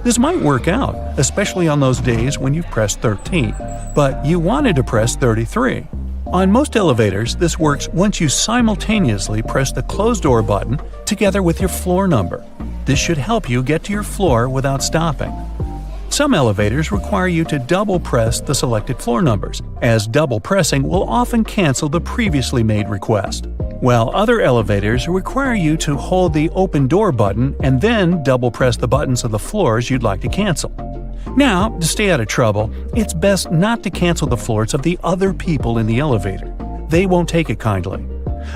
This might work out, especially on those days when you've pressed 13, but you wanted to press 33. On most elevators, this works once you simultaneously press the close door button together with your floor number. This should help you get to your floor without stopping. Some elevators require you to double press the selected floor numbers, as double pressing will often cancel the previously made request. While other elevators require you to hold the open door button and then double press the buttons of the floors you'd like to cancel. Now, to stay out of trouble, it's best not to cancel the floors of the other people in the elevator. They won't take it kindly.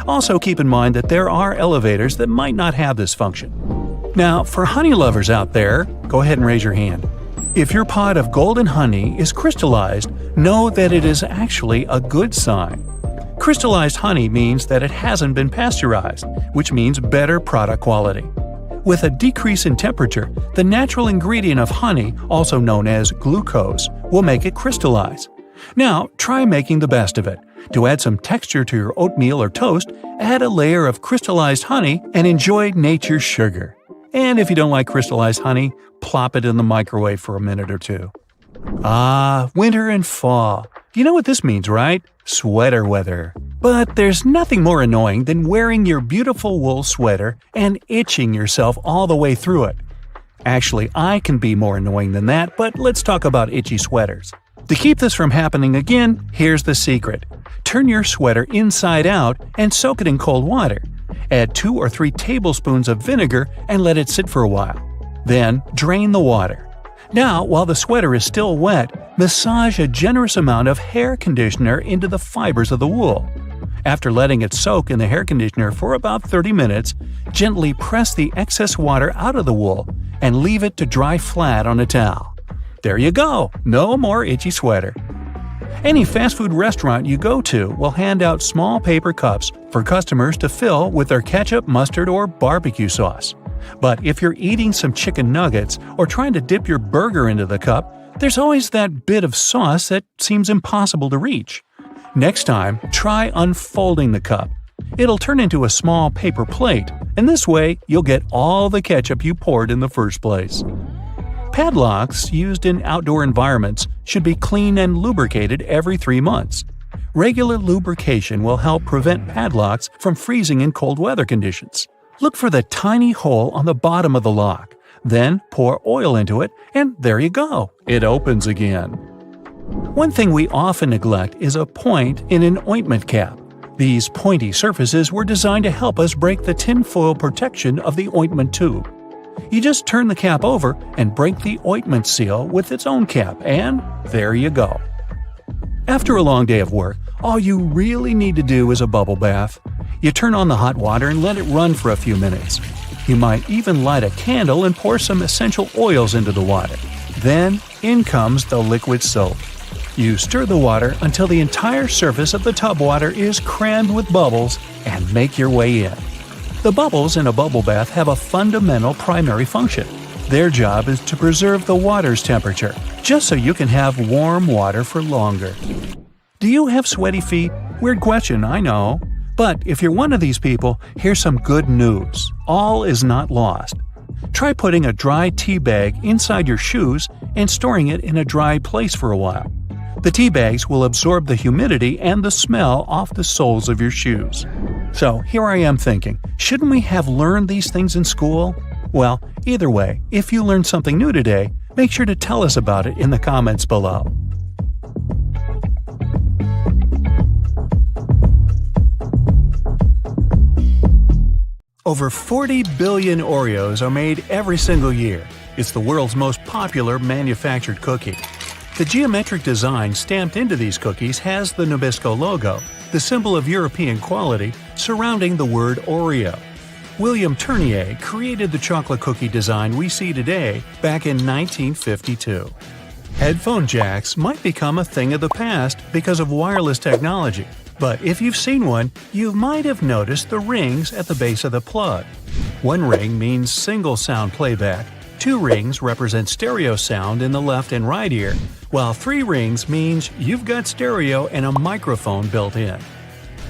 Also keep in mind that there are elevators that might not have this function. Now, for honey lovers out there, go ahead and raise your hand. If your pot of golden honey is crystallized, know that it is actually a good sign. Crystallized honey means that it hasn't been pasteurized, which means better product quality. With a decrease in temperature, the natural ingredient of honey, also known as glucose, will make it crystallize. Now, try making the best of it. To add some texture to your oatmeal or toast, add a layer of crystallized honey and enjoy nature's sugar. And if you don't like crystallized honey, plop it in the microwave for a minute or two. Ah, winter and fall. You know what this means, right? Sweater weather. But there's nothing more annoying than wearing your beautiful wool sweater and itching yourself all the way through it. Actually, I can be more annoying than that, but let's talk about itchy sweaters. To keep this from happening again, here's the secret. Turn your sweater inside out and soak it in cold water. Add 2 or 3 tablespoons of vinegar and let it sit for a while. Then, drain the water. Now, while the sweater is still wet, massage a generous amount of hair conditioner into the fibers of the wool. After letting it soak in the hair conditioner for about 30 minutes, gently press the excess water out of the wool and leave it to dry flat on a towel. There you go! No more itchy sweater. Any fast food restaurant you go to will hand out small paper cups for customers to fill with their ketchup, mustard, or barbecue sauce. But if you're eating some chicken nuggets or trying to dip your burger into the cup, there's always that bit of sauce that seems impossible to reach. Next time, try unfolding the cup. It'll turn into a small paper plate, and this way you'll get all the ketchup you poured in the first place. Padlocks used in outdoor environments should be cleaned and lubricated every 3 months. Regular lubrication will help prevent padlocks from freezing in cold weather conditions. Look for the tiny hole on the bottom of the lock. Then pour oil into it, and there you go. It opens again. One thing we often neglect is a point in an ointment cap. These pointy surfaces were designed to help us break the tinfoil protection of the ointment tube. You just turn the cap over and break the ointment seal with its own cap, and there you go. After a long day of work, all you really need to do is a bubble bath. You turn on the hot water and let it run for a few minutes. You might even light a candle and pour some essential oils into the water. Then, in comes the liquid soap. You stir the water until the entire surface of the tub water is crammed with bubbles, and make your way in. The bubbles in a bubble bath have a fundamental primary function. Their job is to preserve the water's temperature, just so you can have warm water for longer. Do you have sweaty feet? Weird question, I know. But if you're one of these people, here's some good news. All is not lost. Try putting a dry tea bag inside your shoes and storing it in a dry place for a while. The tea bags will absorb the humidity and the smell off the soles of your shoes. So here I am thinking, shouldn't we have learned these things in school? Well, either way, if you learned something new today, make sure to tell us about it in the comments below. Over 40 billion Oreos are made every single year. It's the world's most popular manufactured cookie. The geometric design stamped into these cookies has the Nabisco logo, the symbol of European quality, surrounding the word Oreo. William Tournier created the chocolate cookie design we see today back in 1952. Headphone jacks might become a thing of the past because of wireless technology. But if you've seen one, you might have noticed the rings at the base of the plug. One ring means single sound playback, 2 rings represent stereo sound in the left and right ear, while 3 rings means you've got stereo and a microphone built in.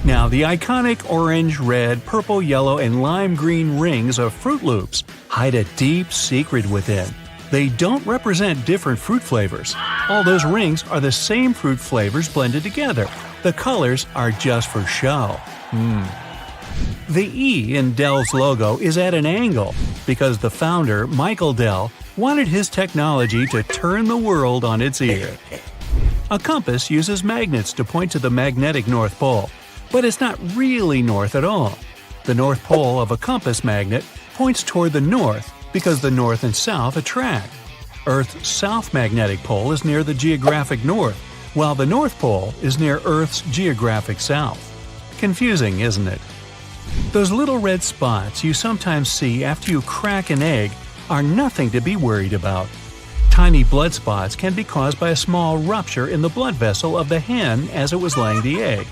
Now, the iconic orange, red, purple, yellow, and lime green rings of Fruit Loops hide a deep secret within. They don't represent different fruit flavors. All those rings are the same fruit flavors blended together. The colors are just for show. The E in Dell's logo is at an angle because the founder, Michael Dell, wanted his technology to turn the world on its ear. A compass uses magnets to point to the magnetic North Pole, but it's not really north at all. The North Pole of a compass magnet points toward the north because the north and south attract. Earth's south magnetic pole is near the geographic north, while the North Pole is near Earth's geographic south. Confusing, isn't it? Those little red spots you sometimes see after you crack an egg are nothing to be worried about. Tiny blood spots can be caused by a small rupture in the blood vessel of the hen as it was laying the egg.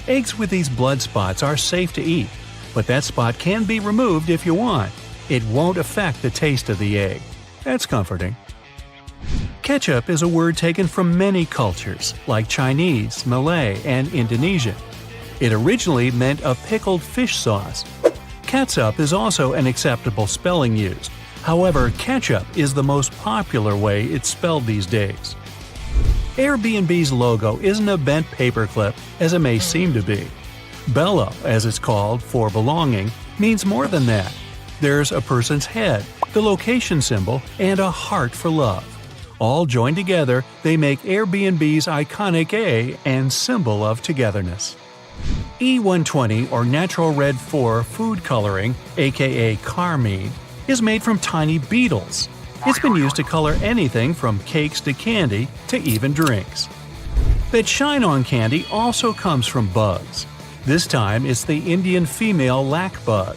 Eggs with these blood spots are safe to eat, but that spot can be removed if you want. It won't affect the taste of the egg. That's comforting. Ketchup is a word taken from many cultures, like Chinese, Malay, and Indonesian. It originally meant a pickled fish sauce. Catsup is also an acceptable spelling used. However, ketchup is the most popular way it's spelled these days. Airbnb's logo isn't a bent paperclip, as it may seem to be. Bello, as it's called for belonging, means more than that. There's a person's head, the location symbol, and a heart for love. All joined together, they make Airbnb's iconic A and symbol of togetherness. E120 or Natural Red 4 food coloring, aka carmine, is made from tiny beetles. It's been used to color anything from cakes to candy to even drinks. That shine on candy also comes from bugs. This time it's the Indian female lac bug.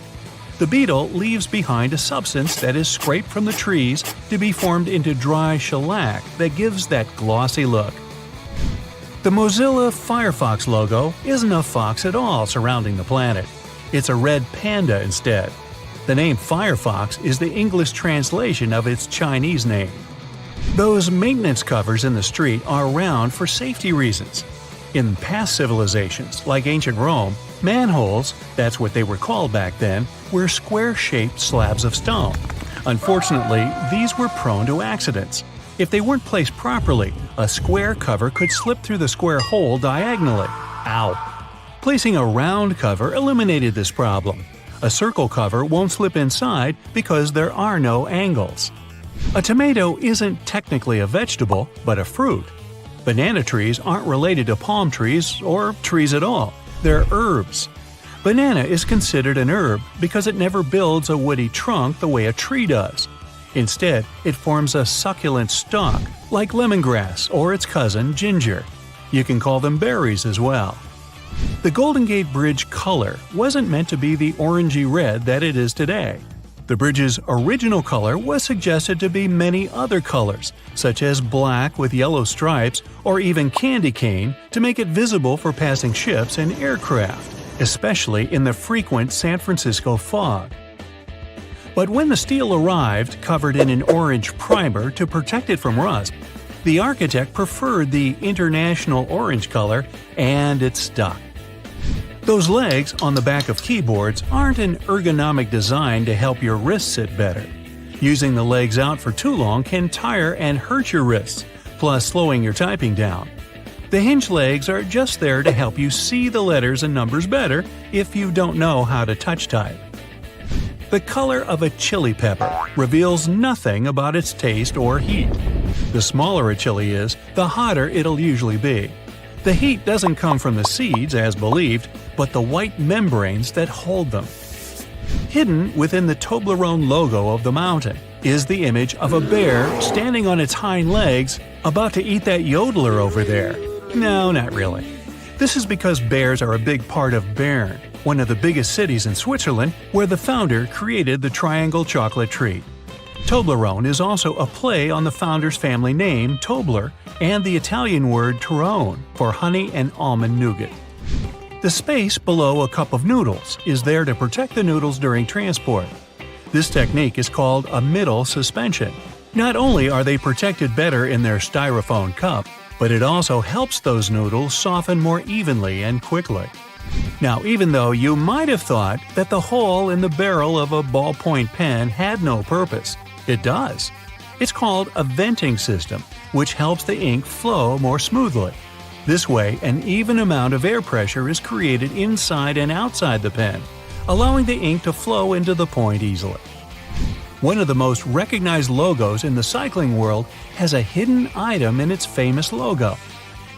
The beetle leaves behind a substance that is scraped from the trees to be formed into dry shellac that gives that glossy look. The Mozilla Firefox logo isn't a fox at all surrounding the planet. It's a red panda instead. The name Firefox is the English translation of its Chinese name. Those maintenance covers in the street are around for safety reasons. In past civilizations, like ancient Rome, manholes, that's what they were called back then, were square-shaped slabs of stone. Unfortunately, these were prone to accidents. If they weren't placed properly, a square cover could slip through the square hole diagonally. Ow! Placing a round cover eliminated this problem. A circle cover won't slip inside because there are no angles. A tomato isn't technically a vegetable, but a fruit. Banana trees aren't related to palm trees or trees at all. They're herbs. Banana is considered an herb because it never builds a woody trunk the way a tree does. Instead, it forms a succulent stalk, like lemongrass or its cousin ginger. You can call them berries as well. The Golden Gate Bridge color wasn't meant to be the orangey red that it is today. The bridge's original color was suggested to be many other colors, such as black with yellow stripes or even candy cane to make it visible for passing ships and aircraft. especially in the frequent San Francisco fog. But when the steel arrived covered in an orange primer to protect it from rust, the architect preferred the international orange color, and it stuck. Those legs on the back of keyboards aren't an ergonomic design to help your wrists sit better. Using the legs out for too long can tire and hurt your wrists, plus slowing your typing down. The hinge legs are just there to help you see the letters and numbers better if you don't know how to touch type. The color of a chili pepper reveals nothing about its taste or heat. The smaller a chili is, the hotter it'll usually be. The heat doesn't come from the seeds, as believed, but the white membranes that hold them. Hidden within the Toblerone logo of the mountain is the image of a bear standing on its hind legs, about to eat that yodeler over there. No, not really. This is because bears are a big part of Bern, one of the biggest cities in Switzerland, where the founder created the triangle chocolate treat. Toblerone is also a play on the founder's family name, Tobler, and the Italian word Torrone for honey and almond nougat. The space below a cup of noodles is there to protect the noodles during transport. This technique is called a middle suspension. Not only are they protected better in their styrofoam cup, but it also helps those noodles soften more evenly and quickly. Now, even though you might have thought that the hole in the barrel of a ballpoint pen had no purpose, it does. It's called a venting system, which helps the ink flow more smoothly. This way, an even amount of air pressure is created inside and outside the pen, allowing the ink to flow into the point easily. One of the most recognized logos in the cycling world has a hidden item in its famous logo.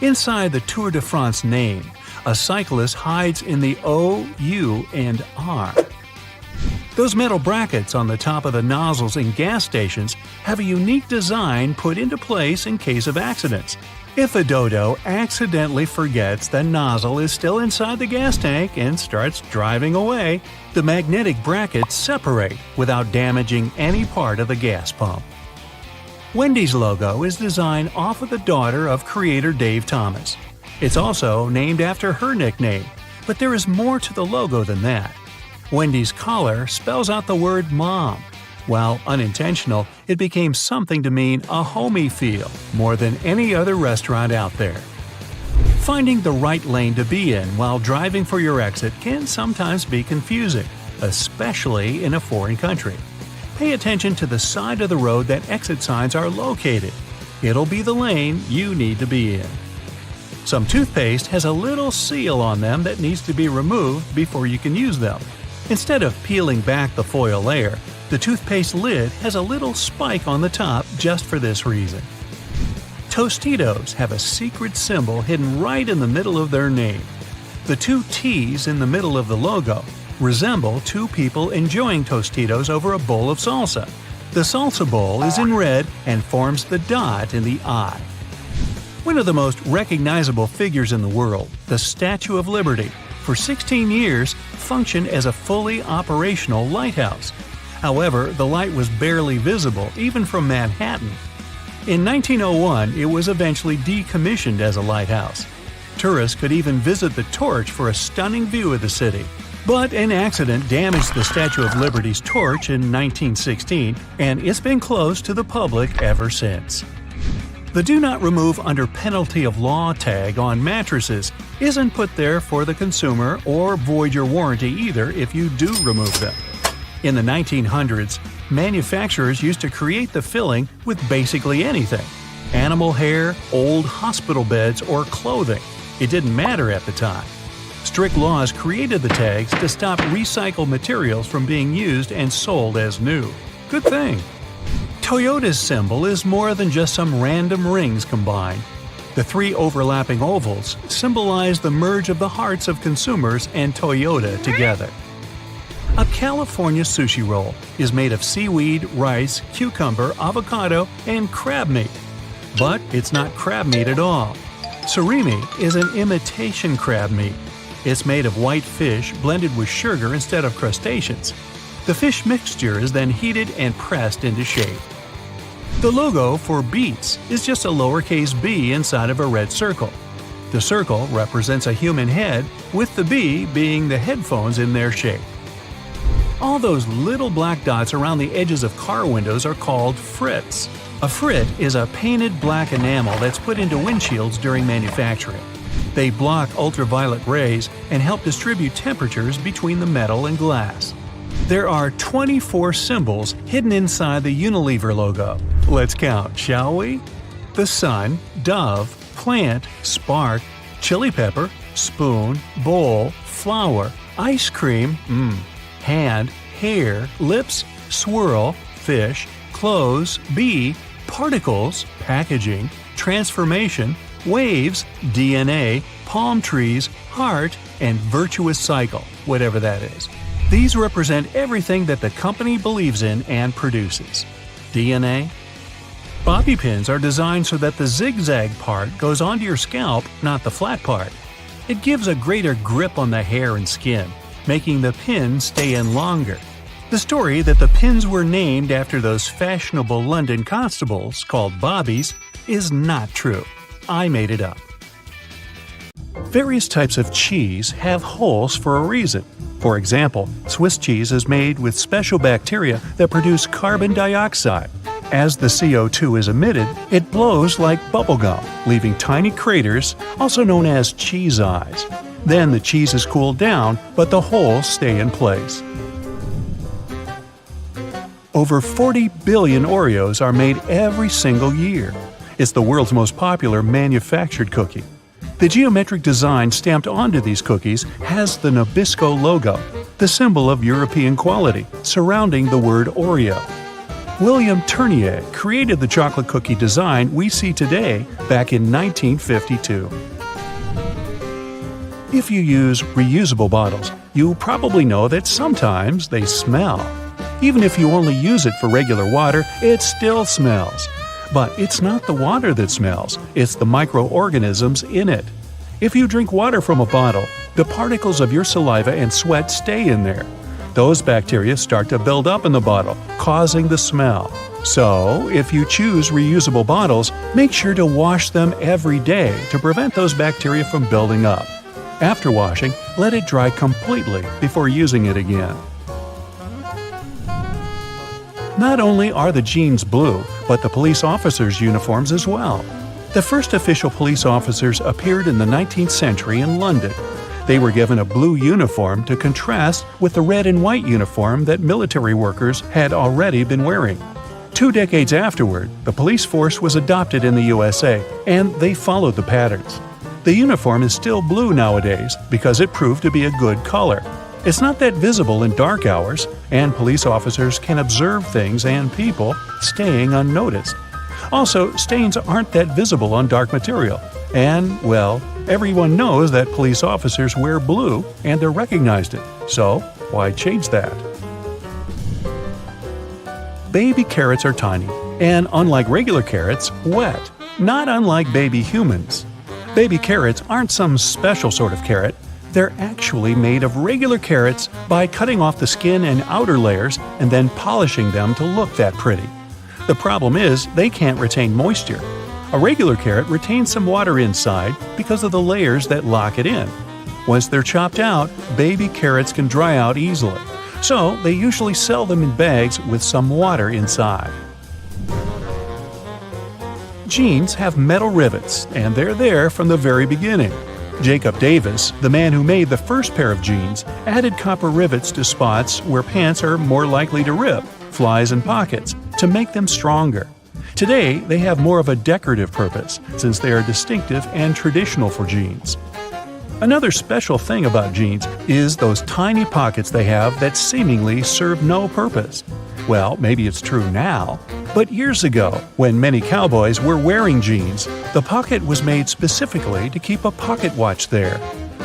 Inside the Tour de France name, a cyclist hides in the O, U, and R. Those metal brackets on the top of the nozzles in gas stations have a unique design put into place in case of accidents. If a dodo accidentally forgets the nozzle is still inside the gas tank and starts driving away, the magnetic brackets separate without damaging any part of the gas pump. Wendy's logo is designed off of the daughter of creator Dave Thomas. It's also named after her nickname, but there is more to the logo than that. Wendy's collar spells out the word mom. While unintentional, it became something to mean a homey feel more than any other restaurant out there. Finding the right lane to be in while driving for your exit can sometimes be confusing, especially in a foreign country. Pay attention to the side of the road that exit signs are located. It'll be the lane you need to be in. Some toothpaste has a little seal on them that needs to be removed before you can use them. Instead of peeling back the foil layer, the toothpaste lid has a little spike on the top just for this reason. Tostitos have a secret symbol hidden right in the middle of their name. The two T's in the middle of the logo resemble two people enjoying Tostitos over a bowl of salsa. The salsa bowl is in red and forms the dot in the eye. One of the most recognizable figures in the world, the Statue of Liberty, for 16 years functioned as a fully operational lighthouse. However, the light was barely visible even from Manhattan. In 1901, it was eventually decommissioned as a lighthouse. Tourists could even visit the torch for a stunning view of the city. But an accident damaged the Statue of Liberty's torch in 1916, and it's been closed to the public ever since. The Do Not Remove Under Penalty of Law tag on mattresses isn't put there for the consumer or void your warranty either if you do remove them. In the 1900s, manufacturers used to create the filling with basically anything: animal hair, old hospital beds, or clothing. It didn't matter at the time. Strict laws created the tags to stop recycled materials from being used and sold as new. Good thing. Toyota's symbol is more than just some random rings combined. The three overlapping ovals symbolize the merge of the hearts of consumers and Toyota together. A California sushi roll is made of seaweed, rice, cucumber, avocado, and crab meat. But it's not crab meat at all. Surimi is an imitation crab meat. It's made of white fish blended with sugar instead of crustaceans. The fish mixture is then heated and pressed into shape. The logo for Beats is just a lowercase b inside of a red circle. The The circle represents a human head, with the B being the headphones in their shape. All those little black dots around the edges of car windows are called frits. A frit is a painted black enamel that's put into windshields during manufacturing. They block ultraviolet rays and help distribute temperatures between the metal and glass. There are 24 symbols hidden inside the Unilever logo. Let's count, shall we? The sun, dove, plant, spark, chili pepper, spoon, bowl, flower, ice cream, hand, hair, lips, swirl, fish, clothes, bee, particles, packaging, transformation, waves, DNA, palm trees, heart, and virtuous cycle, whatever that is. These represent everything that the company believes in and produces. DNA? Bobby pins are designed so that the zigzag part goes onto your scalp, not the flat part. It gives a greater grip on the hair and skin, making the pin stay in longer. The story that the pins were named after those fashionable London constables called bobbies is not true. I made it up. Various types of cheese have holes for a reason. For example, Swiss cheese is made with special bacteria that produce carbon dioxide. As the CO2 is emitted, it blows like bubblegum, leaving tiny craters, also known as cheese eyes. Then the cheese is cooled down, but the holes stay in place. Over 40 billion Oreos are made every single year. It's the world's most popular manufactured cookie. The geometric design stamped onto these cookies has the Nabisco logo, the symbol of European quality, surrounding the word Oreo. William Tournier created the chocolate cookie design we see today back in 1952. If you use reusable bottles, you probably know that sometimes they smell. Even if you only use it for regular water, it still smells. But it's not the water that smells, it's the microorganisms in it. If you drink water from a bottle, the particles of your saliva and sweat stay in there. Those bacteria start to build up in the bottle, causing the smell. So, if you choose reusable bottles, make sure to wash them every day to prevent those bacteria from building up. After washing, let it dry completely before using it again. Not only are the jeans blue, but the police officers' uniforms as well. The first official police officers appeared in the 19th century in London. They were given a blue uniform to contrast with the red and white uniform that military workers had already been wearing. 2 decades afterward, the police force was adopted in the USA, and they followed the patterns. The uniform is still blue nowadays because it proved to be a good color. It's not that visible in dark hours, and police officers can observe things and people staying unnoticed. Also, stains aren't that visible on dark material. And, well, everyone knows that police officers wear blue and they're recognized it. So, why change that? Baby carrots are tiny, and unlike regular carrots, wet, not unlike baby humans. Baby carrots aren't some special sort of carrot. They're actually made of regular carrots by cutting off the skin and outer layers and then polishing them to look that pretty. The problem is they can't retain moisture. A regular carrot retains some water inside because of the layers that lock it in. Once they're chopped out, baby carrots can dry out easily. So they usually sell them in bags with some water inside. Jeans have metal rivets, and they're there from the very beginning. Jacob Davis, the man who made the first pair of jeans, added copper rivets to spots where pants are more likely to rip, flies and pockets, to make them stronger. Today, they have more of a decorative purpose, since they are distinctive and traditional for jeans. Another special thing about jeans is those tiny pockets they have that seemingly serve no purpose. Well, maybe it's true now, but years ago, when many cowboys were wearing jeans, the pocket was made specifically to keep a pocket watch there.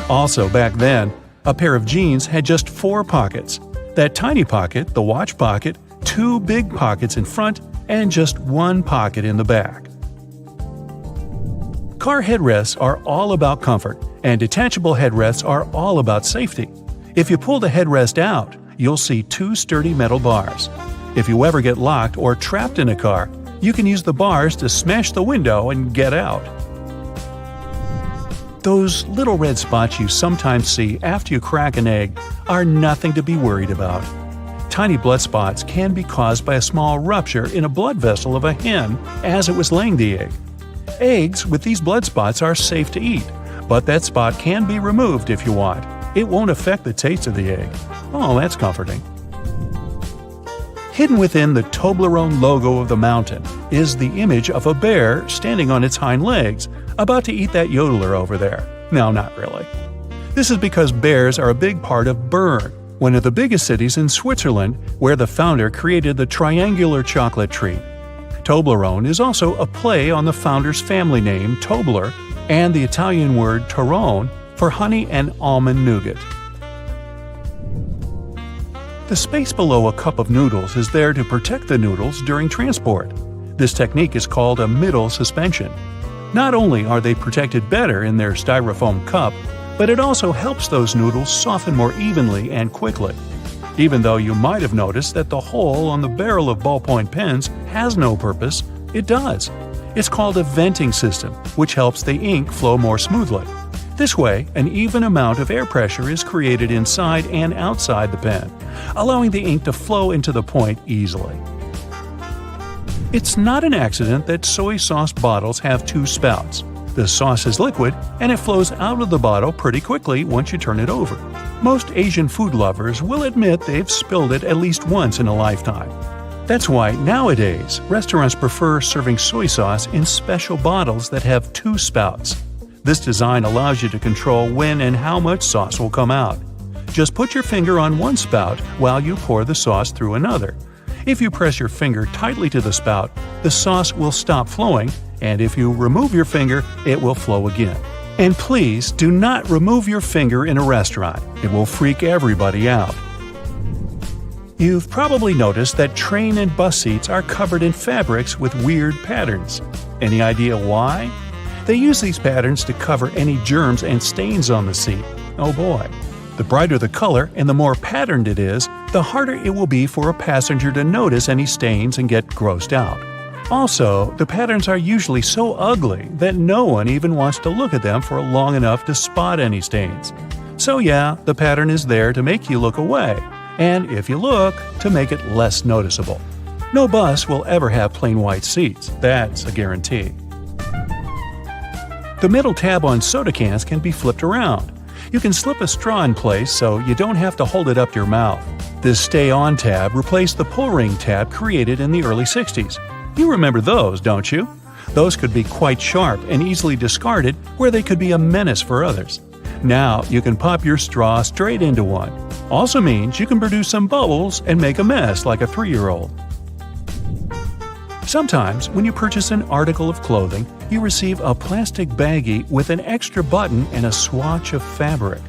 Also, back then, a pair of jeans had just 4 pockets. That tiny pocket, the watch pocket, 2 big pockets in front, and just 1 pocket in the back. Car headrests are all about comfort, and detachable headrests are all about safety. If you pull the headrest out, you'll see 2 sturdy metal bars. If you ever get locked or trapped in a car, you can use the bars to smash the window and get out. Those little red spots you sometimes see after you crack an egg are nothing to be worried about. Tiny blood spots can be caused by a small rupture in a blood vessel of a hen as it was laying the egg. Eggs with these blood spots are safe to eat, but that spot can be removed if you want. It won't affect the taste of the egg. Oh, that's comforting. Hidden within the Toblerone logo of the mountain is the image of a bear standing on its hind legs, about to eat that yodeler over there. No, not really. This is because bears are a big part of Bern, one of the biggest cities in Switzerland, where the founder created the triangular chocolate treat. Toblerone is also a play on the founder's family name, Tobler, and the Italian word Torrone for honey and almond nougat. The space below a cup of noodles is there to protect the noodles during transport. This technique is called a middle suspension. Not only are they protected better in their styrofoam cup, but it also helps those noodles soften more evenly and quickly. Even though you might have noticed that the hole on the barrel of ballpoint pens has no purpose, it does. It's called a venting system, which helps the ink flow more smoothly. This way, an even amount of air pressure is created inside and outside the pen, allowing the ink to flow into the point easily. It's not an accident that soy sauce bottles have two spouts. The sauce is liquid, and it flows out of the bottle pretty quickly once you turn it over. Most Asian food lovers will admit they've spilled it at least once in a lifetime. That's why nowadays, restaurants prefer serving soy sauce in special bottles that have two spouts. This design allows you to control when and how much sauce will come out. Just put your finger on one spout while you pour the sauce through another. If you press your finger tightly to the spout, the sauce will stop flowing, and if you remove your finger, it will flow again. And please do not remove your finger in a restaurant. It will freak everybody out. You've probably noticed that train and bus seats are covered in fabrics with weird patterns. Any idea why? They use these patterns to cover any germs and stains on the seat. Oh boy. The brighter the color and the more patterned it is, the harder it will be for a passenger to notice any stains and get grossed out. Also, the patterns are usually so ugly that no one even wants to look at them for long enough to spot any stains. So yeah, the pattern is there to make you look away, and if you look, to make it less noticeable. No bus will ever have plain white seats, that's a guarantee. The middle tab on soda cans can be flipped around. You can slip a straw in place so you don't have to hold it up your mouth. This Stay On tab replaced the pull ring tab created in the early 60s. You remember those, don't you? Those could be quite sharp and easily discarded where they could be a menace for others. Now you can pop your straw straight into one. Also means you can produce some bubbles and make a mess like a 3-year-old. Sometimes, when you purchase an article of clothing, you receive a plastic baggie with an extra button and a swatch of fabric.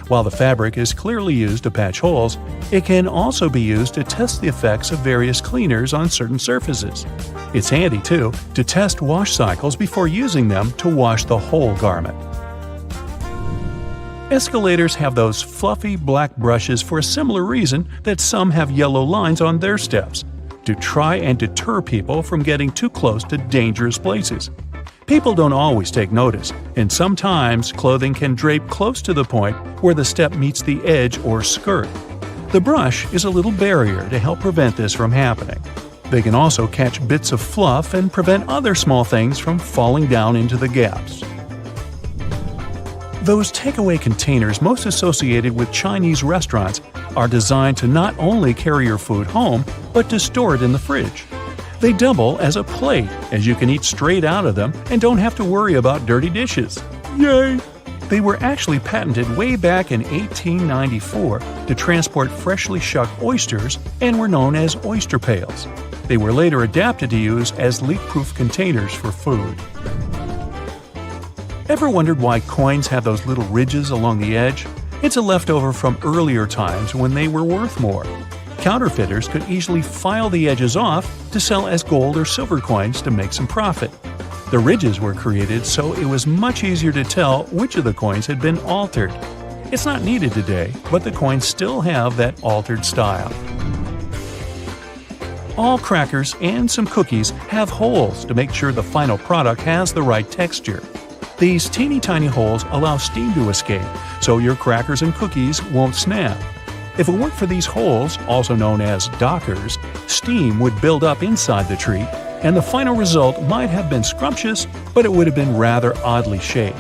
While the fabric is clearly used to patch holes, it can also be used to test the effects of various cleaners on certain surfaces. It's handy, too, to test wash cycles before using them to wash the whole garment. Escalators have those fluffy black brushes for a similar reason that some have yellow lines on their steps, to try and deter people from getting too close to dangerous places. People don't always take notice, and sometimes clothing can drape close to the point where the step meets the edge or skirt. The brush is a little barrier to help prevent this from happening. They can also catch bits of fluff and prevent other small things from falling down into the gaps. Those takeaway containers most associated with Chinese restaurants are designed to not only carry your food home, but to store it in the fridge. They double as a plate, as you can eat straight out of them and don't have to worry about dirty dishes. Yay! They were actually patented way back in 1894 to transport freshly shucked oysters and were known as oyster pails. They were later adapted to use as leak-proof containers for food. Ever wondered why coins have those little ridges along the edge? It's a leftover from earlier times when they were worth more. Counterfeiters could easily file the edges off to sell as gold or silver coins to make some profit. The ridges were created so it was much easier to tell which of the coins had been altered. It's not needed today, but the coins still have that altered style. All crackers and some cookies have holes to make sure the final product has the right texture. These teeny tiny holes allow steam to escape, so your crackers and cookies won't snap. If it weren't for these holes, also known as dockers, steam would build up inside the treat, and the final result might have been scrumptious, but it would have been rather oddly shaped.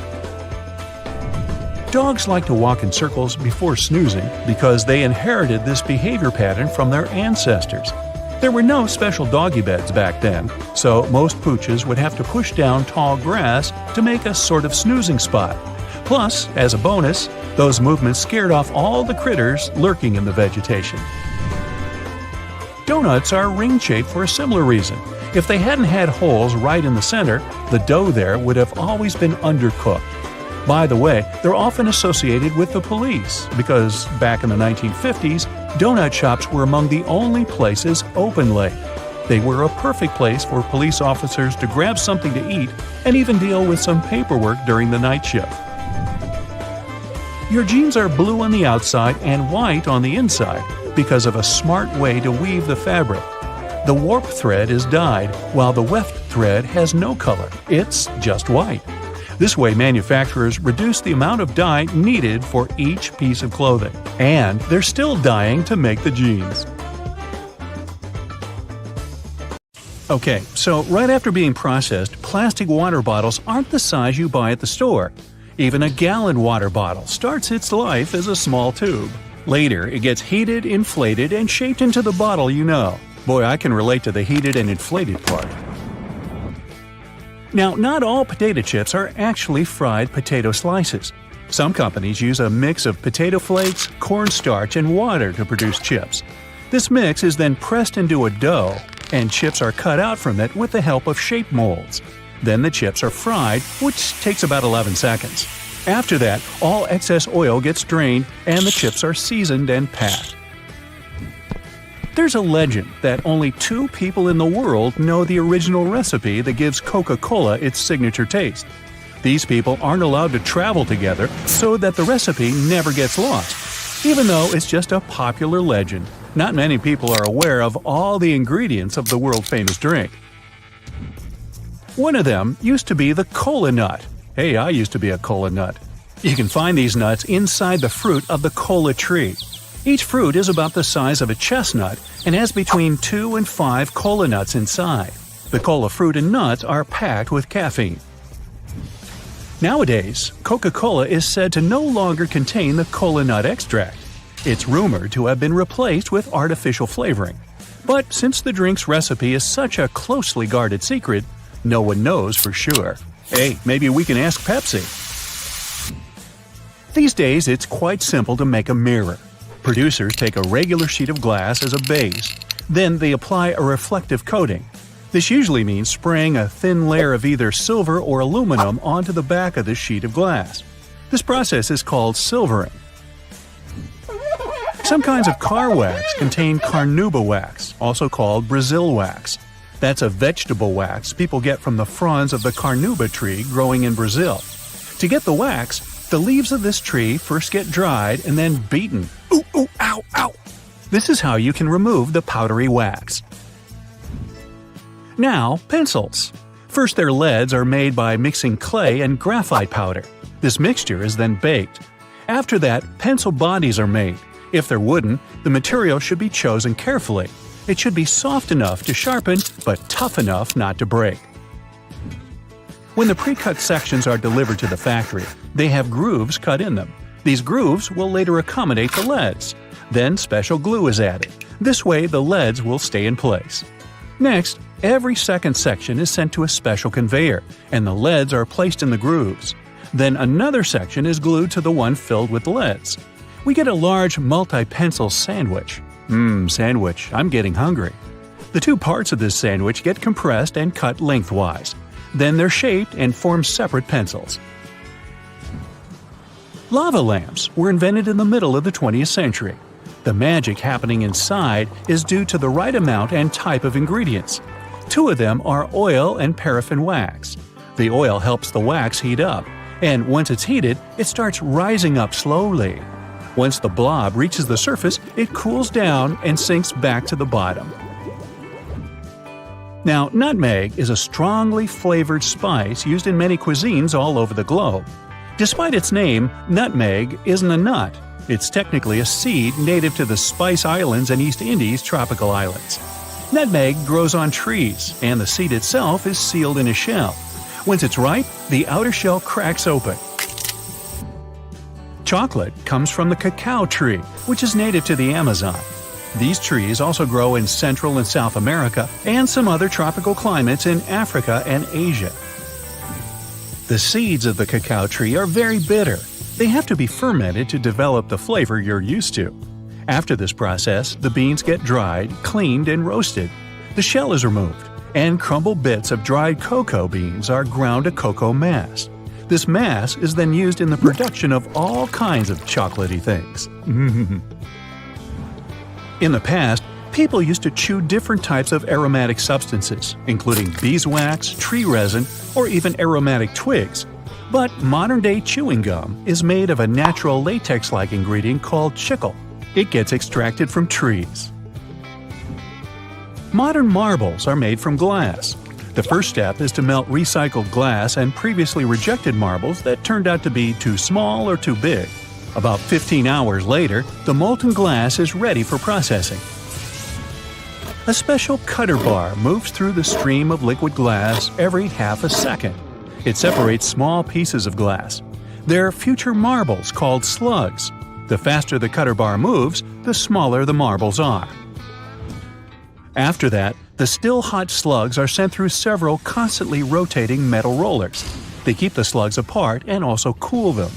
Dogs like to walk in circles before snoozing because they inherited this behavior pattern from their ancestors. There were no special doggy beds back then, so most pooches would have to push down tall grass to make a sort of snoozing spot. Plus, as a bonus, those movements scared off all the critters lurking in the vegetation. Donuts are ring-shaped for a similar reason. If they hadn't had holes right in the center, the dough there would have always been undercooked. By the way, they're often associated with the police because back in the 1950s, donut shops were among the only places open late. They were a perfect place for police officers to grab something to eat and even deal with some paperwork during the night shift. Your jeans are blue on the outside and white on the inside because of a smart way to weave the fabric. The warp thread is dyed, while the weft thread has no color. It's just white. This way, manufacturers reduce the amount of dye needed for each piece of clothing. And they're still dyeing to make the jeans. Okay, so right after being processed, plastic water bottles aren't the size you buy at the store. Even a gallon water bottle starts its life as a small tube. Later, it gets heated, inflated, and shaped into the bottle you know. Boy, I can relate to the heated and inflated part. Now, not all potato chips are actually fried potato slices. Some companies use a mix of potato flakes, cornstarch, and water to produce chips. This mix is then pressed into a dough, and chips are cut out from it with the help of shape molds. Then the chips are fried, which takes about 11 seconds. After that, all excess oil gets drained and the chips are seasoned and packed. There's a legend that only 2 people in the world know the original recipe that gives Coca-Cola its signature taste. These people aren't allowed to travel together so that the recipe never gets lost. Even though it's just a popular legend, not many people are aware of all the ingredients of the world-famous drink. One of them used to be the cola nut. Hey, I used to be a cola nut. You can find these nuts inside the fruit of the cola tree. Each fruit is about the size of a chestnut and has between 2 and 5 cola nuts inside. The cola fruit and nuts are packed with caffeine. Nowadays, Coca-Cola is said to no longer contain the cola nut extract. It's rumored to have been replaced with artificial flavoring. But since the drink's recipe is such a closely guarded secret, no one knows for sure. Hey, maybe we can ask Pepsi. These days, it's quite simple to make a mirror. Producers take a regular sheet of glass as a base. Then they apply a reflective coating. This usually means spraying a thin layer of either silver or aluminum onto the back of the sheet of glass. This process is called silvering. Some kinds of car wax contain carnauba wax, also called Brazil wax. That's a vegetable wax people get from the fronds of the carnauba tree growing in Brazil. To get the wax, the leaves of this tree first get dried and then beaten. Ooh, ooh, ow, ow! This is how you can remove the powdery wax. Now, pencils. First, their leads are made by mixing clay and graphite powder. This mixture is then baked. After that, pencil bodies are made. If they're wooden, the material should be chosen carefully. It should be soft enough to sharpen, but tough enough not to break. When the pre-cut sections are delivered to the factory, they have grooves cut in them. These grooves will later accommodate the leads. Then special glue is added. This way the leads will stay in place. Next, every second section is sent to a special conveyor, and the leads are placed in the grooves. Then another section is glued to the one filled with leads. We get a large multi-pencil sandwich. Sandwich, I'm getting hungry. The 2 parts of this sandwich get compressed and cut lengthwise. Then they're shaped and form separate pencils. Lava lamps were invented in the middle of the 20th century. The magic happening inside is due to the right amount and type of ingredients. 2 of them are oil and paraffin wax. The oil helps the wax heat up, and once it's heated, it starts rising up slowly. Once the blob reaches the surface, it cools down and sinks back to the bottom. Now, nutmeg is a strongly flavored spice used in many cuisines all over the globe. Despite its name, nutmeg isn't a nut. It's technically a seed native to the Spice Islands and East Indies tropical islands. Nutmeg grows on trees, and the seed itself is sealed in a shell. Once it's ripe, the outer shell cracks open. Chocolate comes from the cacao tree, which is native to the Amazon. These trees also grow in Central and South America and some other tropical climates in Africa and Asia. The seeds of the cacao tree are very bitter. They have to be fermented to develop the flavor you're used to. After this process, the beans get dried, cleaned, and roasted. The shell is removed, and crumbled bits of dried cocoa beans are ground to cocoa mass. This mass is then used in the production of all kinds of chocolatey things. In the past, people used to chew different types of aromatic substances, including beeswax, tree resin, or even aromatic twigs. But modern-day chewing gum is made of a natural latex-like ingredient called chicle. It gets extracted from trees. Modern marbles are made from glass. The first step is to melt recycled glass and previously rejected marbles that turned out to be too small or too big. About 15 hours later, the molten glass is ready for processing. A special cutter bar moves through the stream of liquid glass every half a second. It separates small pieces of glass. They're future marbles called slugs. The faster the cutter bar moves, the smaller the marbles are. After that, the still hot slugs are sent through several constantly rotating metal rollers. They keep the slugs apart and also cool them.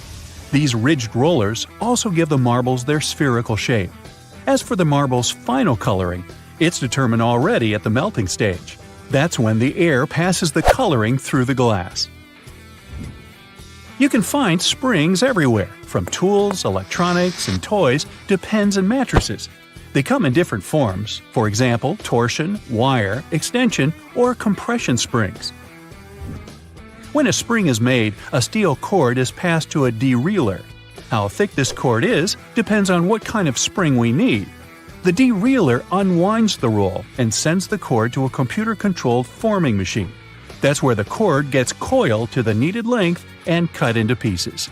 These ridged rollers also give the marbles their spherical shape. As for the marble's final coloring, it's determined already at the melting stage. That's when the air passes the coloring through the glass. You can find springs everywhere, from tools, electronics, and toys to pens and mattresses. They come in different forms, for example, torsion, wire, extension, or compression springs. When a spring is made, a steel cord is passed to a dereeler. How thick this cord is depends on what kind of spring we need. The dereeler unwinds the roll and sends the cord to a computer-controlled forming machine. That's where the cord gets coiled to the needed length and cut into pieces.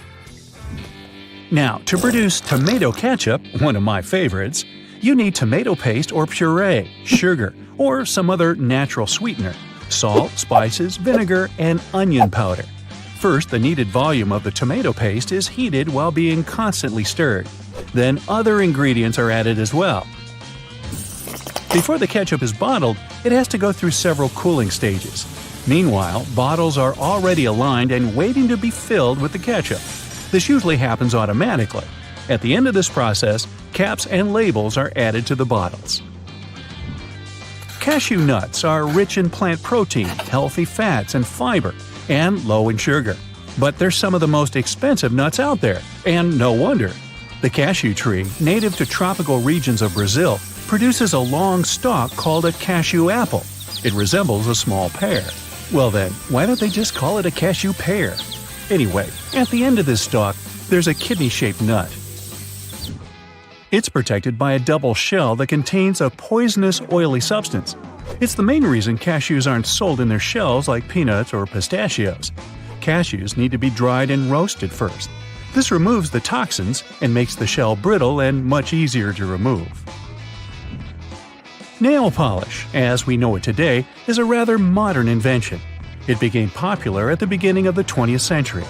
Now, to produce tomato ketchup, one of my favorites, you need tomato paste or puree, sugar, or some other natural sweetener, salt, spices, vinegar, and onion powder. First, the needed volume of the tomato paste is heated while being constantly stirred. Then other ingredients are added as well. Before the ketchup is bottled, it has to go through several cooling stages. Meanwhile, bottles are already aligned and waiting to be filled with the ketchup. This usually happens automatically. At the end of this process, caps and labels are added to the bottles. Cashew nuts are rich in plant protein, healthy fats and fiber, and low in sugar. But they're some of the most expensive nuts out there, and no wonder. The cashew tree, native to tropical regions of Brazil, produces a long stalk called a cashew apple. It resembles a small pear. Well then, why don't they just call it a cashew pear? Anyway, at the end of this stalk, there's a kidney-shaped nut. It's protected by a double shell that contains a poisonous oily substance. It's the main reason cashews aren't sold in their shells like peanuts or pistachios. Cashews need to be dried and roasted first. This removes the toxins and makes the shell brittle and much easier to remove. Nail polish, as we know it today, is a rather modern invention. It became popular at the beginning of the 20th century.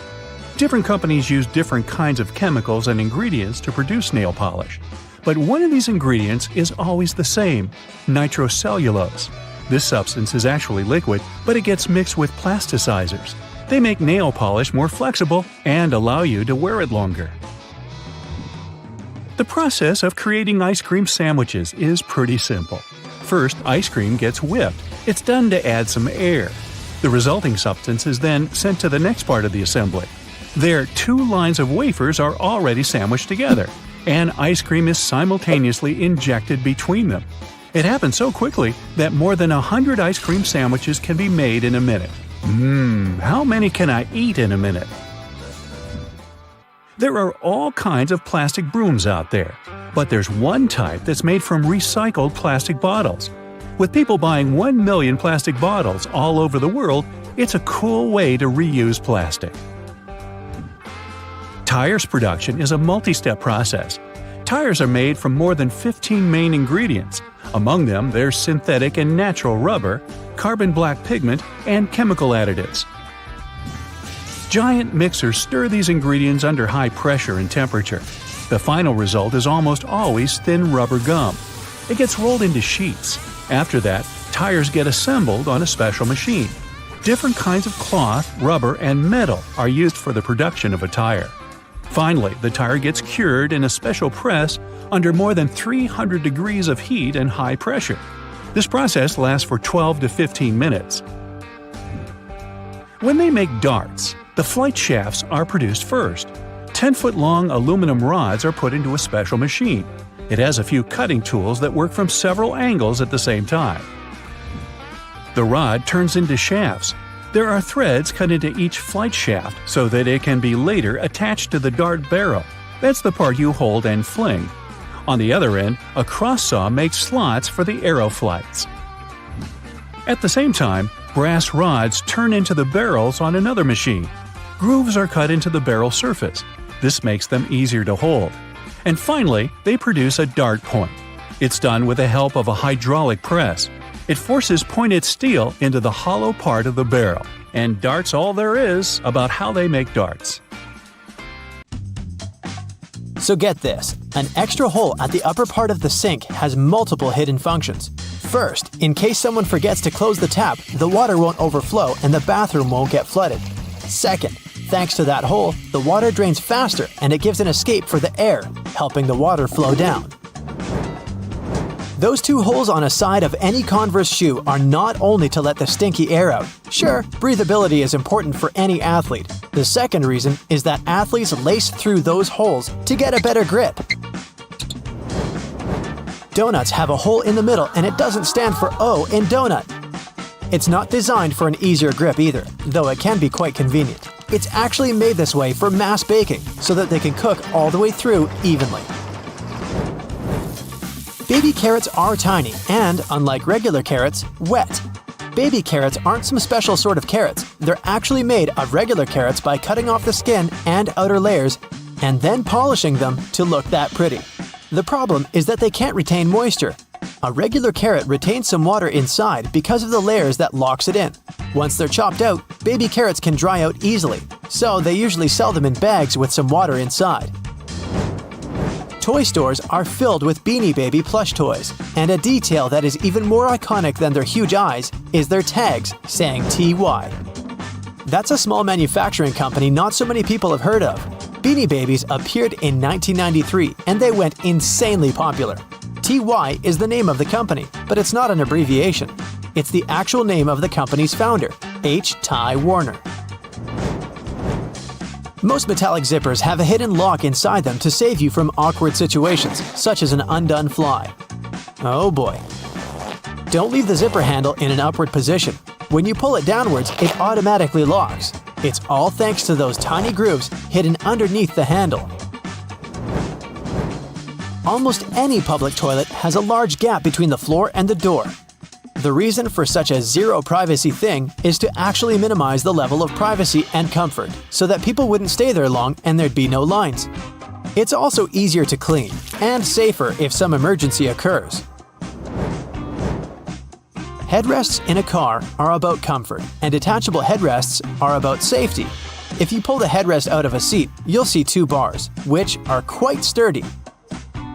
Different companies use different kinds of chemicals and ingredients to produce nail polish. But one of these ingredients is always the same: nitrocellulose. This substance is actually liquid, but it gets mixed with plasticizers. They make nail polish more flexible and allow you to wear it longer. The process of creating ice cream sandwiches is pretty simple. First, ice cream gets whipped. It's done to add some air. The resulting substance is then sent to the next part of the assembly. There, 2 lines of wafers are already sandwiched together, and ice cream is simultaneously injected between them. It happens so quickly that more than 100 ice cream sandwiches can be made in a minute. How many can I eat in a minute? There are all kinds of plastic brooms out there, but there's one type that's made from recycled plastic bottles. With people buying 1 million plastic bottles all over the world, it's a cool way to reuse plastic. Tires production is a multi-step process. Tires are made from more than 15 main ingredients. Among them, there's synthetic and natural rubber, carbon black pigment, and chemical additives. Giant mixers stir these ingredients under high pressure and temperature. The final result is almost always thin rubber gum. It gets rolled into sheets. After that, tires get assembled on a special machine. Different kinds of cloth, rubber, and metal are used for the production of a tire. Finally, the tire gets cured in a special press under more than 300 degrees of heat and high pressure. This process lasts for 12 to 15 minutes. When they make darts, the flight shafts are produced first. 10-foot-long aluminum rods are put into a special machine. It has a few cutting tools that work from several angles at the same time. The rod turns into shafts. There are threads cut into each flight shaft so that it can be later attached to the dart barrel. That's the part you hold and fling. On the other end, a cross saw makes slots for the arrow flights. At the same time, brass rods turn into the barrels on another machine. Grooves are cut into the barrel surface. This makes them easier to hold. And finally, they produce a dart point. It's done with the help of a hydraulic press. It forces pointed steel into the hollow part of the barrel. And dart's all there is about how they make darts. So get this, an extra hole at the upper part of the sink has multiple hidden functions. First, in case someone forgets to close the tap, the water won't overflow and the bathroom won't get flooded. Second, thanks to that hole, the water drains faster and it gives an escape for the air, helping the water flow down. Those two holes on a side of any Converse shoe are not only to let the stinky air out. Sure, breathability is important for any athlete. The second reason is that athletes lace through those holes to get a better grip. Donuts have a hole in the middle and it doesn't stand for O in donut. It's not designed for an easier grip either, though it can be quite convenient. It's actually made this way for mass baking, so that they can cook all the way through evenly. Baby carrots are tiny and, unlike regular carrots, wet. Baby carrots aren't some special sort of carrots. They're actually made of regular carrots by cutting off the skin and outer layers and then polishing them to look that pretty. The problem is that they can't retain moisture. A regular carrot retains some water inside because of the layers that locks it in. Once they're chopped out, baby carrots can dry out easily, so they usually sell them in bags with some water inside. Toy stores are filled with Beanie Baby plush toys, and a detail that is even more iconic than their huge eyes is their tags saying TY. That's a small manufacturing company not so many people have heard of. Beanie Babies appeared in 1993 and they went insanely popular. TY is the name of the company, but it's not an abbreviation. It's the actual name of the company's founder, H. Ty Warner. Most metallic zippers have a hidden lock inside them to save you from awkward situations, such as an undone fly. Oh boy. Don't leave the zipper handle in an upward position. When you pull it downwards, it automatically locks. It's all thanks to those tiny grooves hidden underneath the handle. Almost any public toilet has a large gap between the floor and the door. The reason for such a zero privacy thing is to actually minimize the level of privacy and comfort, so that people wouldn't stay there long and there'd be no lines. It's also easier to clean, and safer if some emergency occurs. Headrests in a car are about comfort, and detachable headrests are about safety. If you pull the headrest out of a seat, you'll see two bars, which are quite sturdy.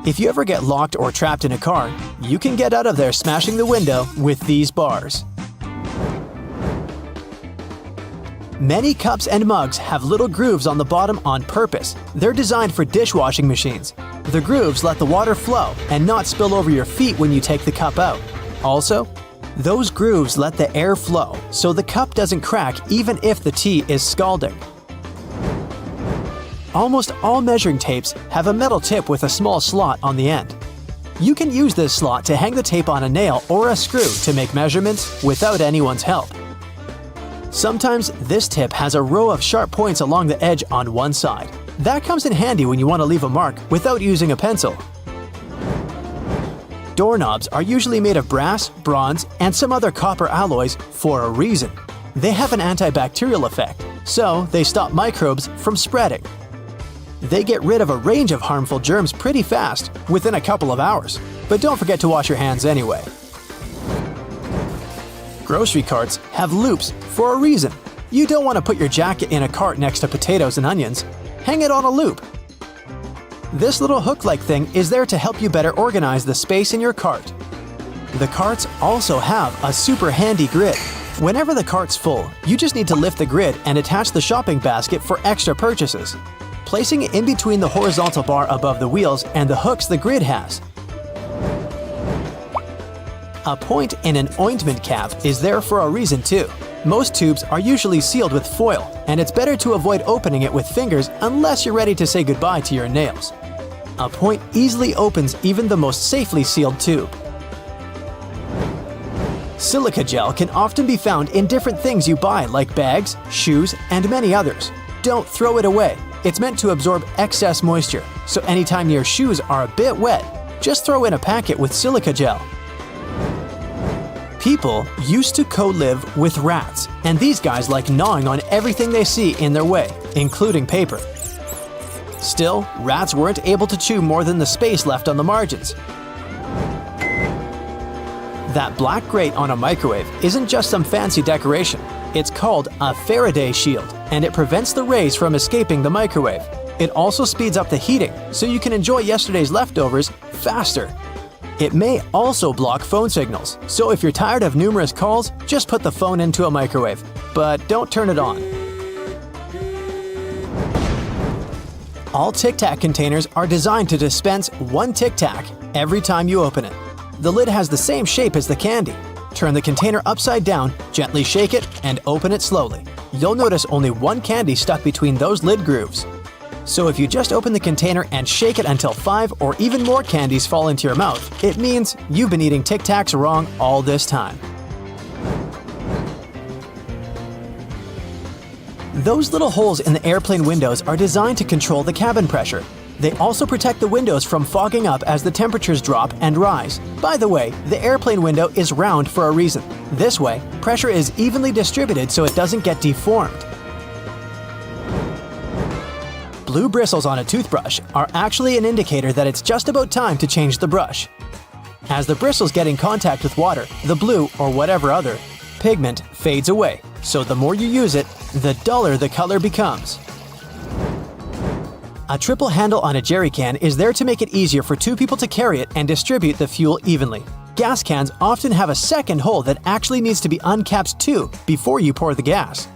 If you ever get locked or trapped in a car, you can get out of there smashing the window with these bars. Many cups and mugs have little grooves on the bottom on purpose. They're designed for dishwashing machines. The grooves let the water flow and not spill over your feet when you take the cup out. Also, those grooves let the air flow, so the cup doesn't crack even if the tea is scalding. Almost all measuring tapes have a metal tip with a small slot on the end. You can use this slot to hang the tape on a nail or a screw to make measurements without anyone's help. Sometimes this tip has a row of sharp points along the edge on one side. That comes in handy when you want to leave a mark without using a pencil. Doorknobs are usually made of brass, bronze, and some other copper alloys for a reason. They have an antibacterial effect, so they stop microbes from spreading. They get rid of a range of harmful germs pretty fast, within a couple of hours. But don't forget to wash your hands anyway. Grocery carts have loops for a reason. You don't want to put your jacket in a cart next to potatoes and onions. Hang it on a loop. This little hook-like thing is there to help you better organize the space in your cart. The carts also have a super handy grid. Whenever the cart's full, you just need to lift the grid and attach the shopping basket for extra purchases, placing it in between the horizontal bar above the wheels and the hooks the grid has. A point in an ointment cap is there for a reason too. Most tubes are usually sealed with foil, and it's better to avoid opening it with fingers unless you're ready to say goodbye to your nails. A point easily opens even the most safely sealed tube. Silica gel can often be found in different things you buy like bags, shoes, and many others. Don't throw it away. It's meant to absorb excess moisture, so anytime your shoes are a bit wet, just throw in a packet with silica gel. People used to co-live with rats, and these guys like gnawing on everything they see in their way, including paper. Still, rats weren't able to chew more than the space left on the margins. That black grate on a microwave isn't just some fancy decoration. It's called a Faraday shield, and it prevents the rays from escaping the microwave. It also speeds up the heating, so you can enjoy yesterday's leftovers faster. It may also block phone signals, so if you're tired of numerous calls, just put the phone into a microwave. But don't turn it on. All Tic Tac containers are designed to dispense one Tic Tac every time you open it. The lid has the same shape as the candy. Turn the container upside down, gently shake it, and open it slowly. You'll notice only one candy stuck between those lid grooves. So if you just open the container and shake it until 5 or even more candies fall into your mouth, it means you've been eating Tic Tacs wrong all this time. Those little holes in the airplane windows are designed to control the cabin pressure. They also protect the windows from fogging up as the temperatures drop and rise. By the way, the airplane window is round for a reason. This way, pressure is evenly distributed so it doesn't get deformed. Blue bristles on a toothbrush are actually an indicator that it's just about time to change the brush. As the bristles get in contact with water, the blue, or whatever other, pigment fades away, so the more you use it, the duller the color becomes. A triple handle on a jerry can is there to make it easier for two people to carry it and distribute the fuel evenly. Gas cans often have a second hole that actually needs to be uncapped too before you pour the gas.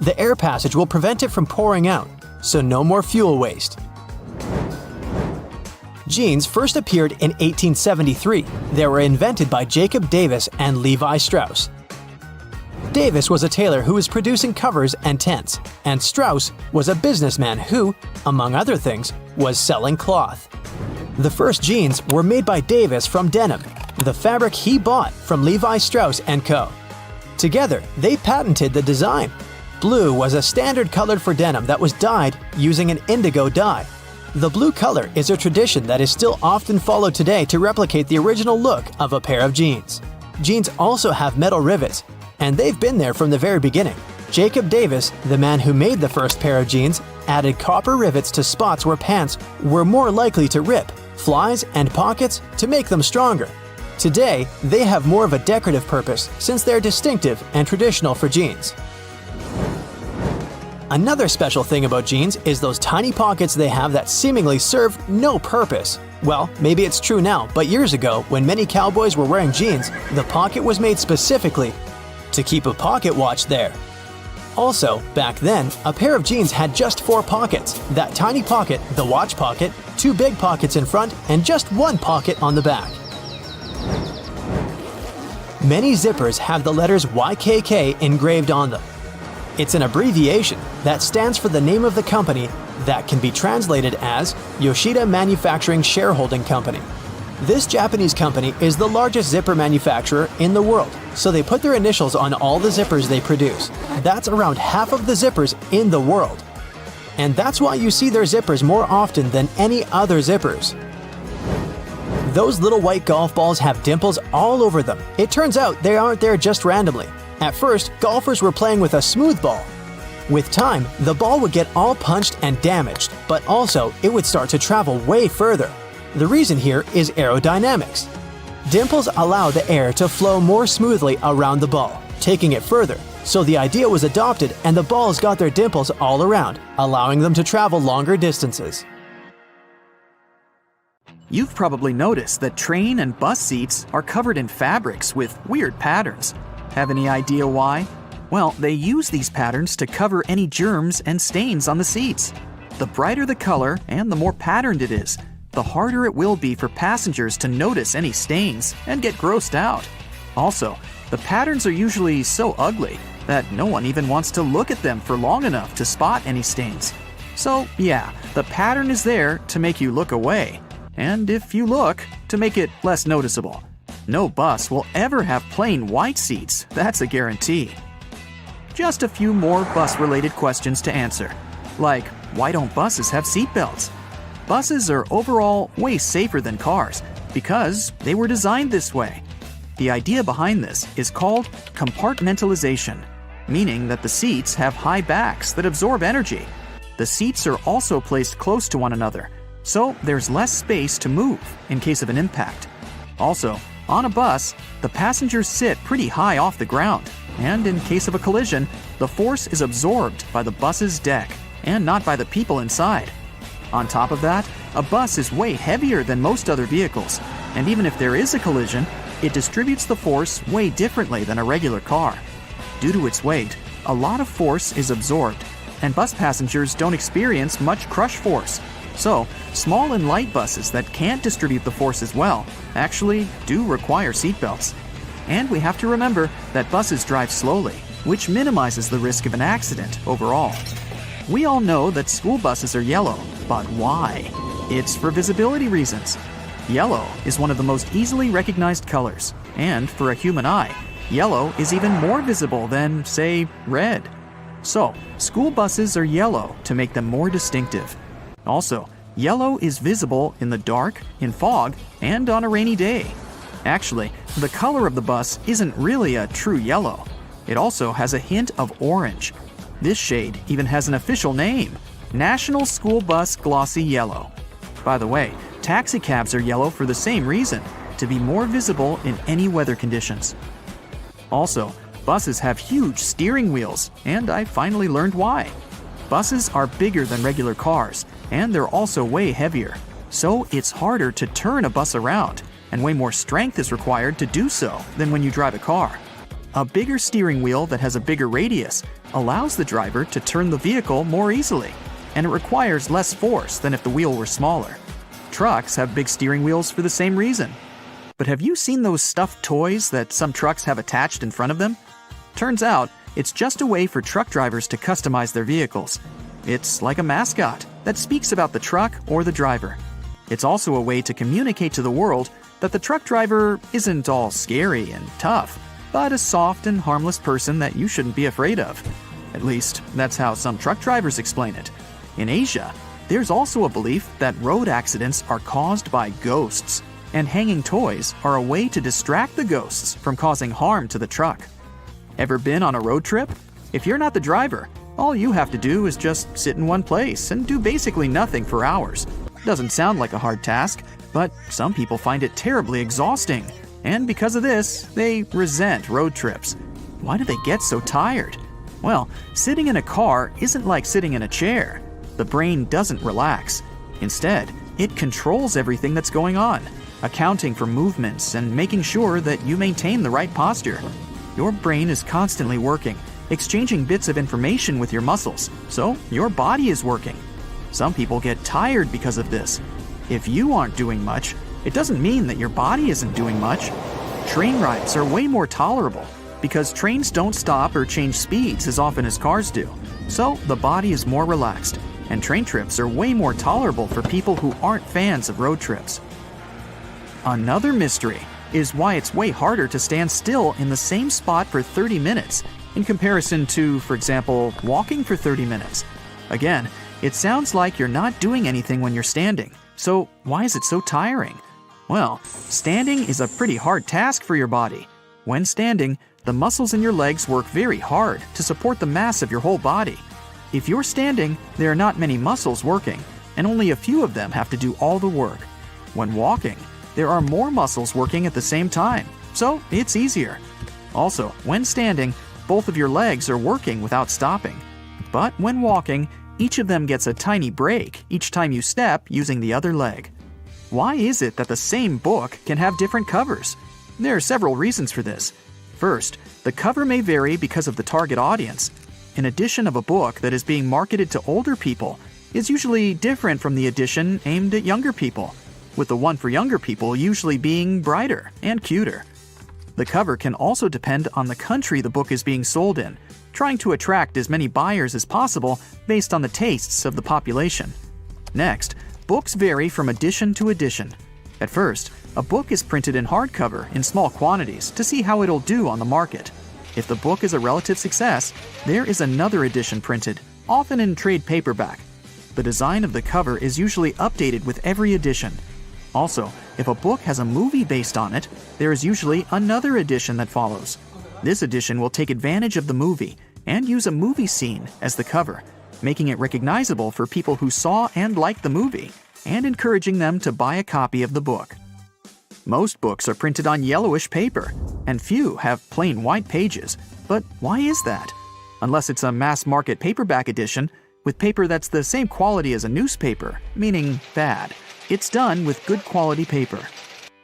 The air passage will prevent it from pouring out, so no more fuel waste. Jeans first appeared in 1873. They were invented by Jacob Davis and Levi Strauss. Davis was a tailor who was producing covers and tents, and Strauss was a businessman who, among other things, was selling cloth. The first jeans were made by Davis from denim, the fabric he bought from Levi Strauss & Co. Together, they patented the design. Blue was a standard color for denim that was dyed using an indigo dye. The blue color is a tradition that is still often followed today to replicate the original look of a pair of jeans. Jeans also have metal rivets, and they've been there from the very beginning. Jacob Davis, the man who made the first pair of jeans, added copper rivets to spots where pants were more likely to rip, flies, and pockets to make them stronger. Today, they have more of a decorative purpose since they're distinctive and traditional for jeans. Another special thing about jeans is those tiny pockets they have that seemingly serve no purpose. Well, maybe it's true now, but years ago, when many cowboys were wearing jeans, the pocket was made specifically to keep a pocket watch there. Also, back then, a pair of jeans had just 4 pockets. That tiny pocket, the watch pocket, 2 big pockets in front, and just 1 pocket on the back. Many zippers have the letters YKK engraved on them. It's an abbreviation that stands for the name of the company that can be translated as Yoshida Manufacturing Shareholding Company. This Japanese company is the largest zipper manufacturer in the world, so they put their initials on all the zippers they produce. That's around half of the zippers in the world. And that's why you see their zippers more often than any other zippers. Those little white golf balls have dimples all over them. It turns out they aren't there just randomly. At first, golfers were playing with a smooth ball. With time, the ball would get all punched and damaged, but also it would start to travel way further. The reason here is aerodynamics. Dimples allow the air to flow more smoothly around the ball, taking it further. So the idea was adopted and the balls got their dimples all around, allowing them to travel longer distances. You've probably noticed that train and bus seats are covered in fabrics with weird patterns. Have any idea why? Well, they use these patterns to cover any germs and stains on the seats. The brighter the color and the more patterned it is, the harder it will be for passengers to notice any stains and get grossed out. Also, the patterns are usually so ugly that no one even wants to look at them for long enough to spot any stains. So yeah, the pattern is there to make you look away. And if you look, to make it less noticeable. No bus will ever have plain white seats, that's a guarantee. Just a few more bus-related questions to answer. Like, why don't buses have seatbelts? Buses are overall way safer than cars because they were designed this way. The idea behind this is called compartmentalization, meaning that the seats have high backs that absorb energy. The seats are also placed close to one another, so there's less space to move in case of an impact. Also, on a bus, the passengers sit pretty high off the ground, and in case of a collision, the force is absorbed by the bus's deck and not by the people inside. On top of that, a bus is way heavier than most other vehicles, and even if there is a collision, it distributes the force way differently than a regular car. Due to its weight, a lot of force is absorbed, and bus passengers don't experience much crush force. So, small and light buses that can't distribute the force as well actually do require seatbelts. And we have to remember that buses drive slowly, which minimizes the risk of an accident overall. We all know that school buses are yellow, but why? It's for visibility reasons. Yellow is one of the most easily recognized colors, and for a human eye, yellow is even more visible than, say, red. So, school buses are yellow to make them more distinctive. Also, yellow is visible in the dark, in fog, and on a rainy day. Actually, the color of the bus isn't really a true yellow. It also has a hint of orange. This shade even has an official name, National School Bus Glossy Yellow. By the way, taxicabs are yellow for the same reason, to be more visible in any weather conditions. Also, buses have huge steering wheels, and I finally learned why. Buses are bigger than regular cars, and they're also way heavier. So it's harder to turn a bus around, and way more strength is required to do so than when you drive a car. A bigger steering wheel that has a bigger radius allows the driver to turn the vehicle more easily, and it requires less force than if the wheel were smaller. Trucks have big steering wheels for the same reason. But have you seen those stuffed toys that some trucks have attached in front of them? Turns out, it's just a way for truck drivers to customize their vehicles. It's like a mascot that speaks about the truck or the driver. It's also a way to communicate to the world that the truck driver isn't all scary and tough, but a soft and harmless person that you shouldn't be afraid of. At least, that's how some truck drivers explain it. In Asia, there's also a belief that road accidents are caused by ghosts, and hanging toys are a way to distract the ghosts from causing harm to the truck. Ever been on a road trip? If you're not the driver, all you have to do is just sit in one place and do basically nothing for hours. Doesn't sound like a hard task, but some people find it terribly exhausting. And because of this, they resent road trips. Why do they get so tired? Well, sitting in a car isn't like sitting in a chair. The brain doesn't relax. Instead, it controls everything that's going on, accounting for movements and making sure that you maintain the right posture. Your brain is constantly working, exchanging bits of information with your muscles, so your body is working. Some people get tired because of this. If you aren't doing much, it doesn't mean that your body isn't doing much. Train rides are way more tolerable because trains don't stop or change speeds as often as cars do, so the body is more relaxed, and train trips are way more tolerable for people who aren't fans of road trips. Another mystery is why it's way harder to stand still in the same spot for 30 minutes in comparison to, for example, walking for 30 minutes. Again, it sounds like you're not doing anything when you're standing, so why is it so tiring? Well, standing is a pretty hard task for your body. When standing, the muscles in your legs work very hard to support the mass of your whole body. If you're standing, there are not many muscles working, and only a few of them have to do all the work. When walking, there are more muscles working at the same time, so it's easier. Also, when standing, both of your legs are working without stopping. But when walking, each of them gets a tiny break each time you step using the other leg. Why is it that the same book can have different covers? There are several reasons for this. First, the cover may vary because of the target audience. An edition of a book that is being marketed to older people is usually different from the edition aimed at younger people, with the one for younger people usually being brighter and cuter. The cover can also depend on the country the book is being sold in, trying to attract as many buyers as possible based on the tastes of the population. Next, books vary from edition to edition. At first, a book is printed in hardcover in small quantities to see how it'll do on the market. If the book is a relative success, there is another edition printed, often in trade paperback. The design of the cover is usually updated with every edition. Also, if a book has a movie based on it, there is usually another edition that follows. This edition will take advantage of the movie and use a movie scene as the cover, making it recognizable for people who saw and liked the movie, and encouraging them to buy a copy of the book. Most books are printed on yellowish paper, and few have plain white pages. But why is that? Unless it's a mass-market paperback edition, with paper that's the same quality as a newspaper, meaning bad. It's done with good quality paper.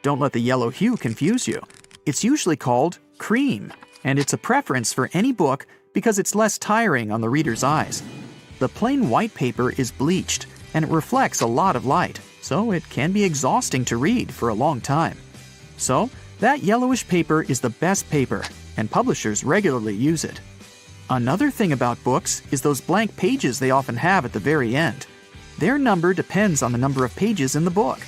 Don't let the yellow hue confuse you. It's usually called cream, and it's a preference for any book because it's less tiring on the reader's eyes. The plain white paper is bleached, and it reflects a lot of light, so it can be exhausting to read for a long time. So, that yellowish paper is the best paper, and publishers regularly use it. Another thing about books is those blank pages they often have at the very end. Their number depends on the number of pages in the book.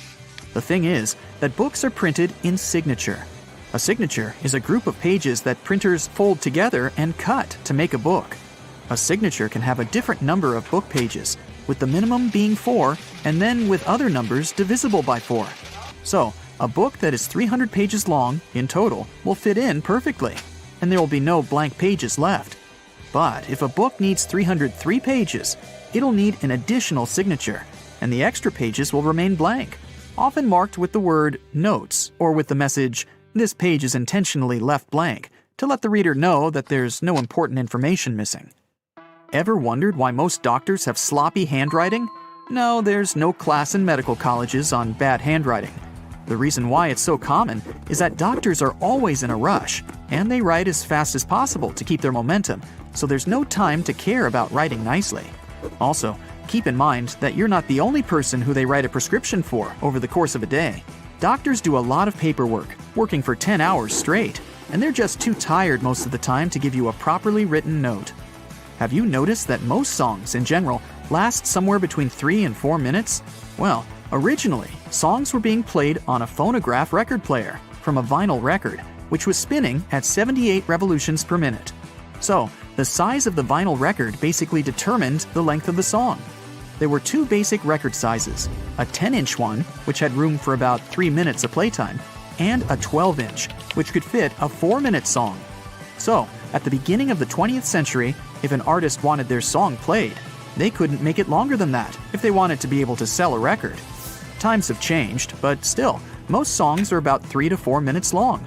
The thing is that books are printed in signature. A signature is a group of pages that printers fold together and cut to make a book. A signature can have a different number of book pages, with the minimum being 4, and then with other numbers divisible by 4. So, a book that is 300 pages long in total will fit in perfectly, and there will be no blank pages left. But if a book needs 303 pages, it'll need an additional signature, and the extra pages will remain blank, often marked with the word notes or with the message, "This page is intentionally left blank," to let the reader know that there's no important information missing. Ever wondered why most doctors have sloppy handwriting? No, there's no class in medical colleges on bad handwriting. The reason why it's so common is that doctors are always in a rush, and they write as fast as possible to keep their momentum, so there's no time to care about writing nicely. Also, keep in mind that you're not the only person who they write a prescription for over the course of a day. Doctors do a lot of paperwork, working for 10 hours straight, and they're just too tired most of the time to give you a properly written note. Have you noticed that most songs, in general, last somewhere between 3 and 4 minutes? Well, originally, songs were being played on a phonograph record player from a vinyl record, which was spinning at 78 revolutions per minute. So, the size of the vinyl record basically determined the length of the song. There were 2 basic record sizes, a 10-inch one, which had room for about 3 minutes of playtime, and a 12-inch, which could fit a 4-minute song. So, at the beginning of the 20th century, if an artist wanted their song played, they couldn't make it longer than that if they wanted to be able to sell a record. Times have changed, but still, most songs are about 3 to 4 minutes long.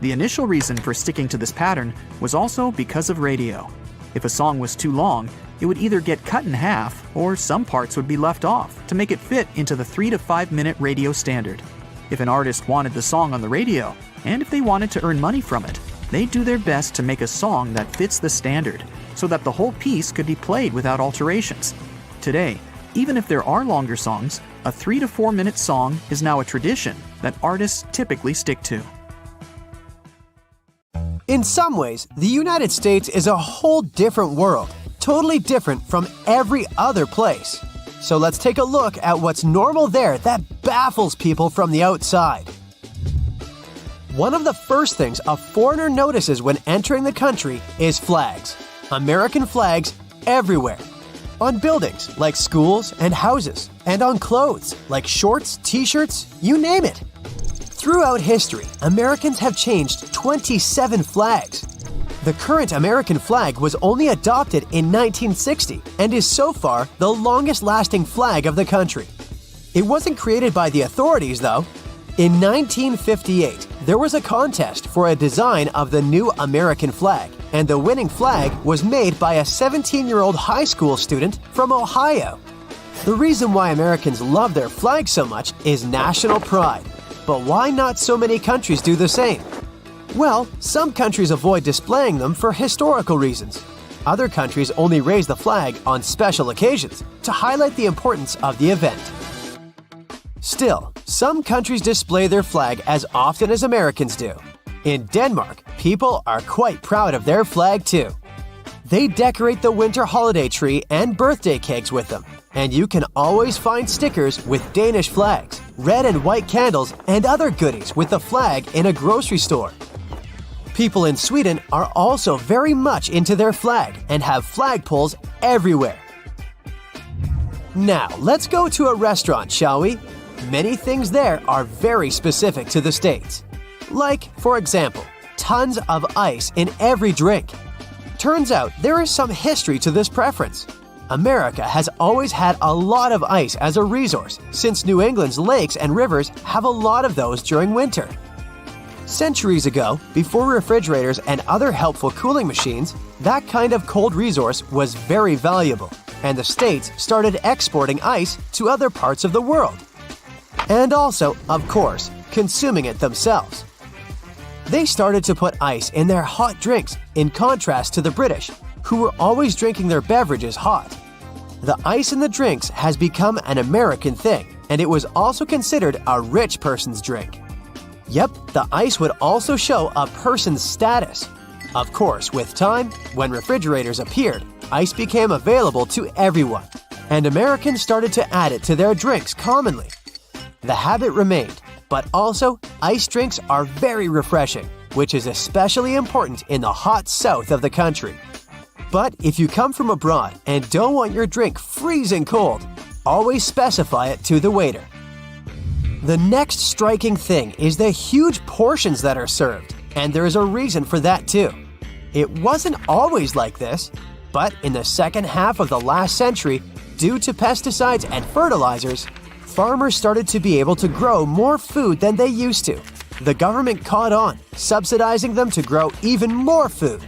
The initial reason for sticking to this pattern was also because of radio. If a song was too long, it would either get cut in half or some parts would be left off to make it fit into the 3 to 5 minute radio standard. If an artist wanted the song on the radio, and if they wanted to earn money from it, they'd do their best to make a song that fits the standard, so that the whole piece could be played without alterations. Today, even if there are longer songs, a 3 to 4 minute song is now a tradition that artists typically stick to. In some ways, the United States is a whole different world, totally different from every other place. So let's take a look at what's normal there that baffles people from the outside. One of the first things a foreigner notices when entering the country is flags. American flags everywhere. On buildings like schools and houses, and on clothes like shorts, t-shirts, you name it. Throughout history, Americans have changed 27 flags. The current American flag was only adopted in 1960 and is so far the longest-lasting flag of the country. It wasn't created by the authorities, though. In 1958, there was a contest for a design of the new American flag, and the winning flag was made by a 17-year-old high school student from Ohio. The reason why Americans love their flag so much is national pride. But why not so many countries do the same? Well, some countries avoid displaying them for historical reasons. Other countries only raise the flag on special occasions to highlight the importance of the event. Still, some countries display their flag as often as Americans do. In Denmark, people are quite proud of their flag too. They decorate the winter holiday tree and birthday cakes with them, and you can always find stickers with Danish flags, red and white candles, and other goodies with the flag in a grocery store. People in Sweden are also very much into their flag and have flagpoles everywhere. Now, let's go to a restaurant, shall we? Many things there are very specific to the States. Like, for example, tons of ice in every drink. Turns out there is some history to this preference. America has always had a lot of ice as a resource, since New England's lakes and rivers have a lot of those during winter. Centuries ago, before refrigerators and other helpful cooling machines, that kind of cold resource was very valuable, and the States started exporting ice to other parts of the world. And also, of course, consuming it themselves. They started to put ice in their hot drinks, in contrast to the British, who were always drinking their beverages hot. The ice in the drinks has become an American thing, and it was also considered a rich person's drink. Yep, the ice would also show a person's status. Of course, with time, when refrigerators appeared, ice became available to everyone, and Americans started to add it to their drinks commonly. The habit remained, but also, ice drinks are very refreshing, which is especially important in the hot south of the country. But if you come from abroad and don't want your drink freezing cold, always specify it to the waiter. The next striking thing is the huge portions that are served, and there is a reason for that too. It wasn't always like this, but in the second half of the last century, due to pesticides and fertilizers, farmers started to be able to grow more food than they used to. The government caught on, subsidizing them to grow even more food.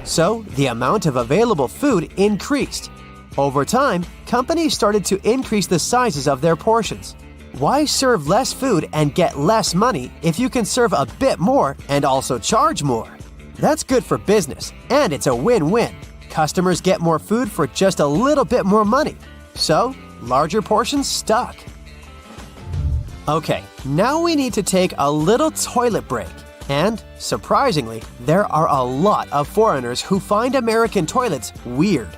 So, the amount of available food increased. Over time, companies started to increase the sizes of their portions. Why serve less food and get less money if you can serve a bit more and also charge more? That's good for business, and it's a win-win. Customers get more food for just a little bit more money. So, larger portions stuck. Okay, now we need to take a little toilet break. And, surprisingly, there are a lot of foreigners who find American toilets weird.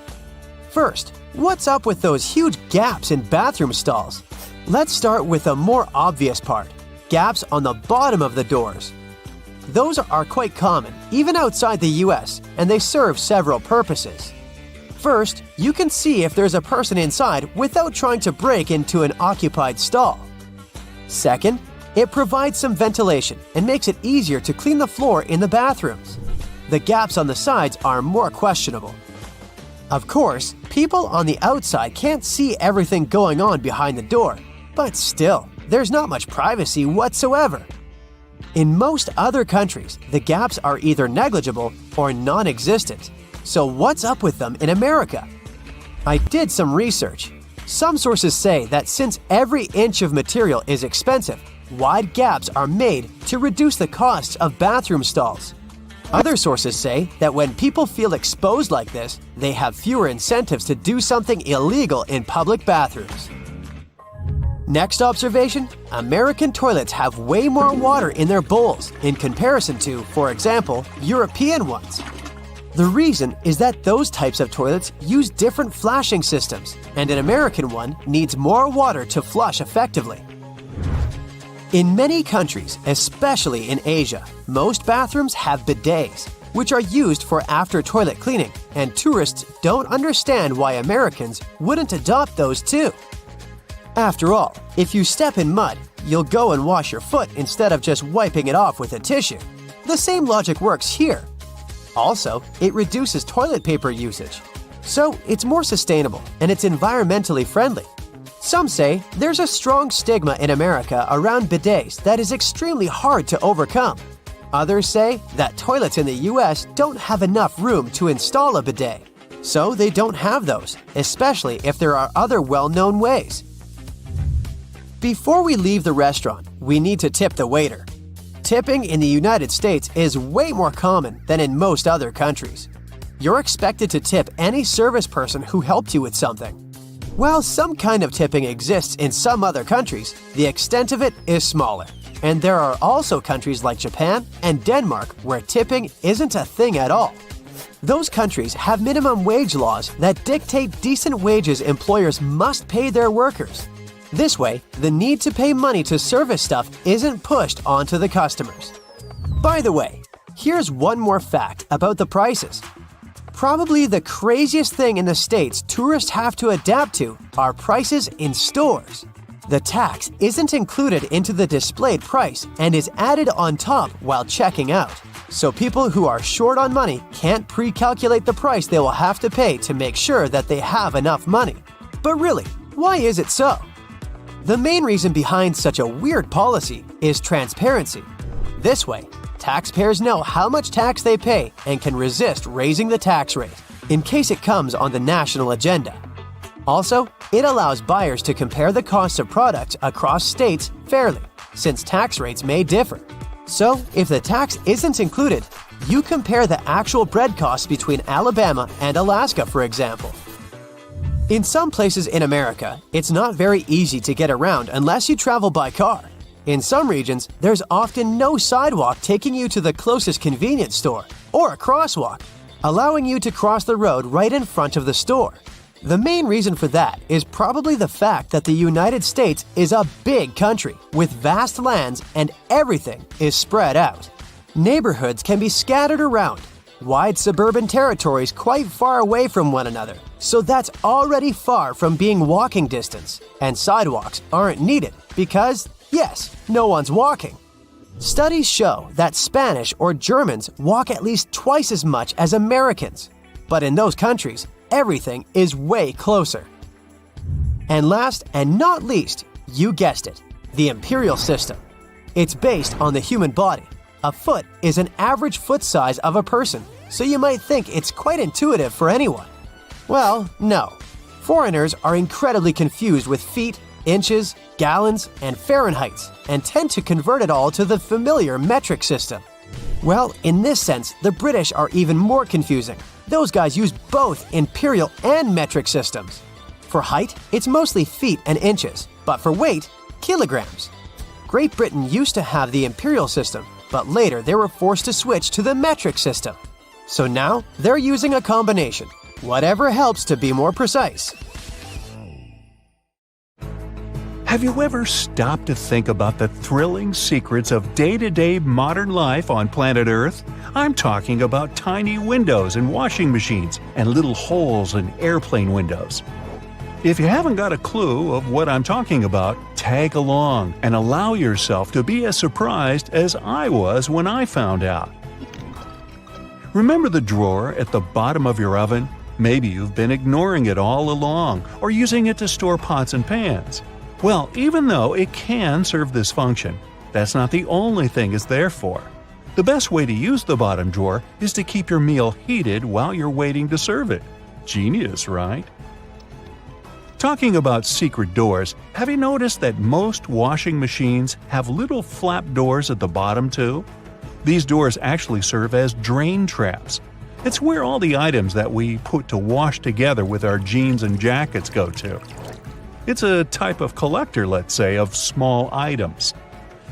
First, what's up with those huge gaps in bathroom stalls? Let's start with the more obvious part, gaps on the bottom of the doors. Those are quite common, even outside the US, and they serve several purposes. First, you can see if there's a person inside without trying to break into an occupied stall. Second, it provides some ventilation and makes it easier to clean the floor in the bathrooms. The gaps on the sides are more questionable. Of course, people on the outside can't see everything going on behind the door, but still, there's not much privacy whatsoever. In most other countries, the gaps are either negligible or non-existent. So what's up with them in America? I did some research. Some sources say that since every inch of material is expensive, wide gaps are made to reduce the costs of bathroom stalls. Other sources say that when people feel exposed like this, they have fewer incentives to do something illegal in public bathrooms. Next observation, American toilets have way more water in their bowls in comparison to, for example, European ones. The reason is that those types of toilets use different flashing systems, and an American one needs more water to flush effectively. In many countries, especially in Asia, most bathrooms have bidets, which are used for after-toilet cleaning, and tourists don't understand why Americans wouldn't adopt those too. After all, if you step in mud, you'll go and wash your foot instead of just wiping it off with a tissue. The same logic works here. Also, it reduces toilet paper usage. So it's more sustainable and it's environmentally friendly. Some say there's a strong stigma in America around bidets that is extremely hard to overcome. Others say that toilets in the US don't have enough room to install a bidet, so they don't have those, especially if there are other well-known ways. Before we leave the restaurant, we need to tip the waiter. Tipping in the United States is way more common than in most other countries. You're expected to tip any service person who helped you with something. While some kind of tipping exists in some other countries, the extent of it is smaller. And there are also countries like Japan and Denmark where tipping isn't a thing at all. Those countries have minimum wage laws that dictate decent wages employers must pay their workers. This way, the need to pay money to service stuff isn't pushed onto the customers. By the way, here's one more fact about the prices. Probably the craziest thing in the States tourists have to adapt to are prices in stores. The tax isn't included into the displayed price and is added on top while checking out. So people who are short on money can't pre-calculate the price they will have to pay to make sure that they have enough money. But really, why is it so? The main reason behind such a weird policy is transparency. This way, taxpayers know how much tax they pay and can resist raising the tax rate in case it comes on the national agenda. Also, it allows buyers to compare the costs of products across states fairly, since tax rates may differ. So, if the tax isn't included, you compare the actual bread costs between Alabama and Alaska, for example. In some places in America, it's not very easy to get around unless you travel by car. In some regions, there's often no sidewalk taking you to the closest convenience store, or a crosswalk, allowing you to cross the road right in front of the store. The main reason for that is probably the fact that the United States is a big country with vast lands and everything is spread out. Neighborhoods can be scattered around, wide suburban territories quite far away from one another, so that's already far from being walking distance, and sidewalks aren't needed because, yes, no one's walking. Studies show that Spanish or Germans walk at least twice as much as Americans, but in those countries, everything is way closer. And last and not least, you guessed it, the imperial system. It's based on the human body. A foot is an average foot size of a person, so you might think it's quite intuitive for anyone. Well, no. Foreigners are incredibly confused with feet, inches, gallons, and Fahrenheits, and tend to convert it all to the familiar metric system. Well, in this sense, the British are even more confusing. Those guys use both imperial and metric systems. For height, it's mostly feet and inches, but for weight, kilograms. Great Britain used to have the imperial system, but later they were forced to switch to the metric system. So now, they're using a combination, whatever helps to be more precise. Have you ever stopped to think about the thrilling secrets of day-to-day modern life on planet Earth? I'm talking about tiny windows in washing machines and little holes in airplane windows. If you haven't got a clue of what I'm talking about, tag along and allow yourself to be as surprised as I was when I found out. Remember the drawer at the bottom of your oven? Maybe you've been ignoring it all along or using it to store pots and pans. Well, even though it can serve this function, that's not the only thing it's there for. The best way to use the bottom drawer is to keep your meal heated while you're waiting to serve it. Genius, right? Talking about secret doors, have you noticed that most washing machines have little flap doors at the bottom too? These doors actually serve as drain traps. It's where all the items that we put to wash together with our jeans and jackets go to. It's a type of collector, let's say, of small items.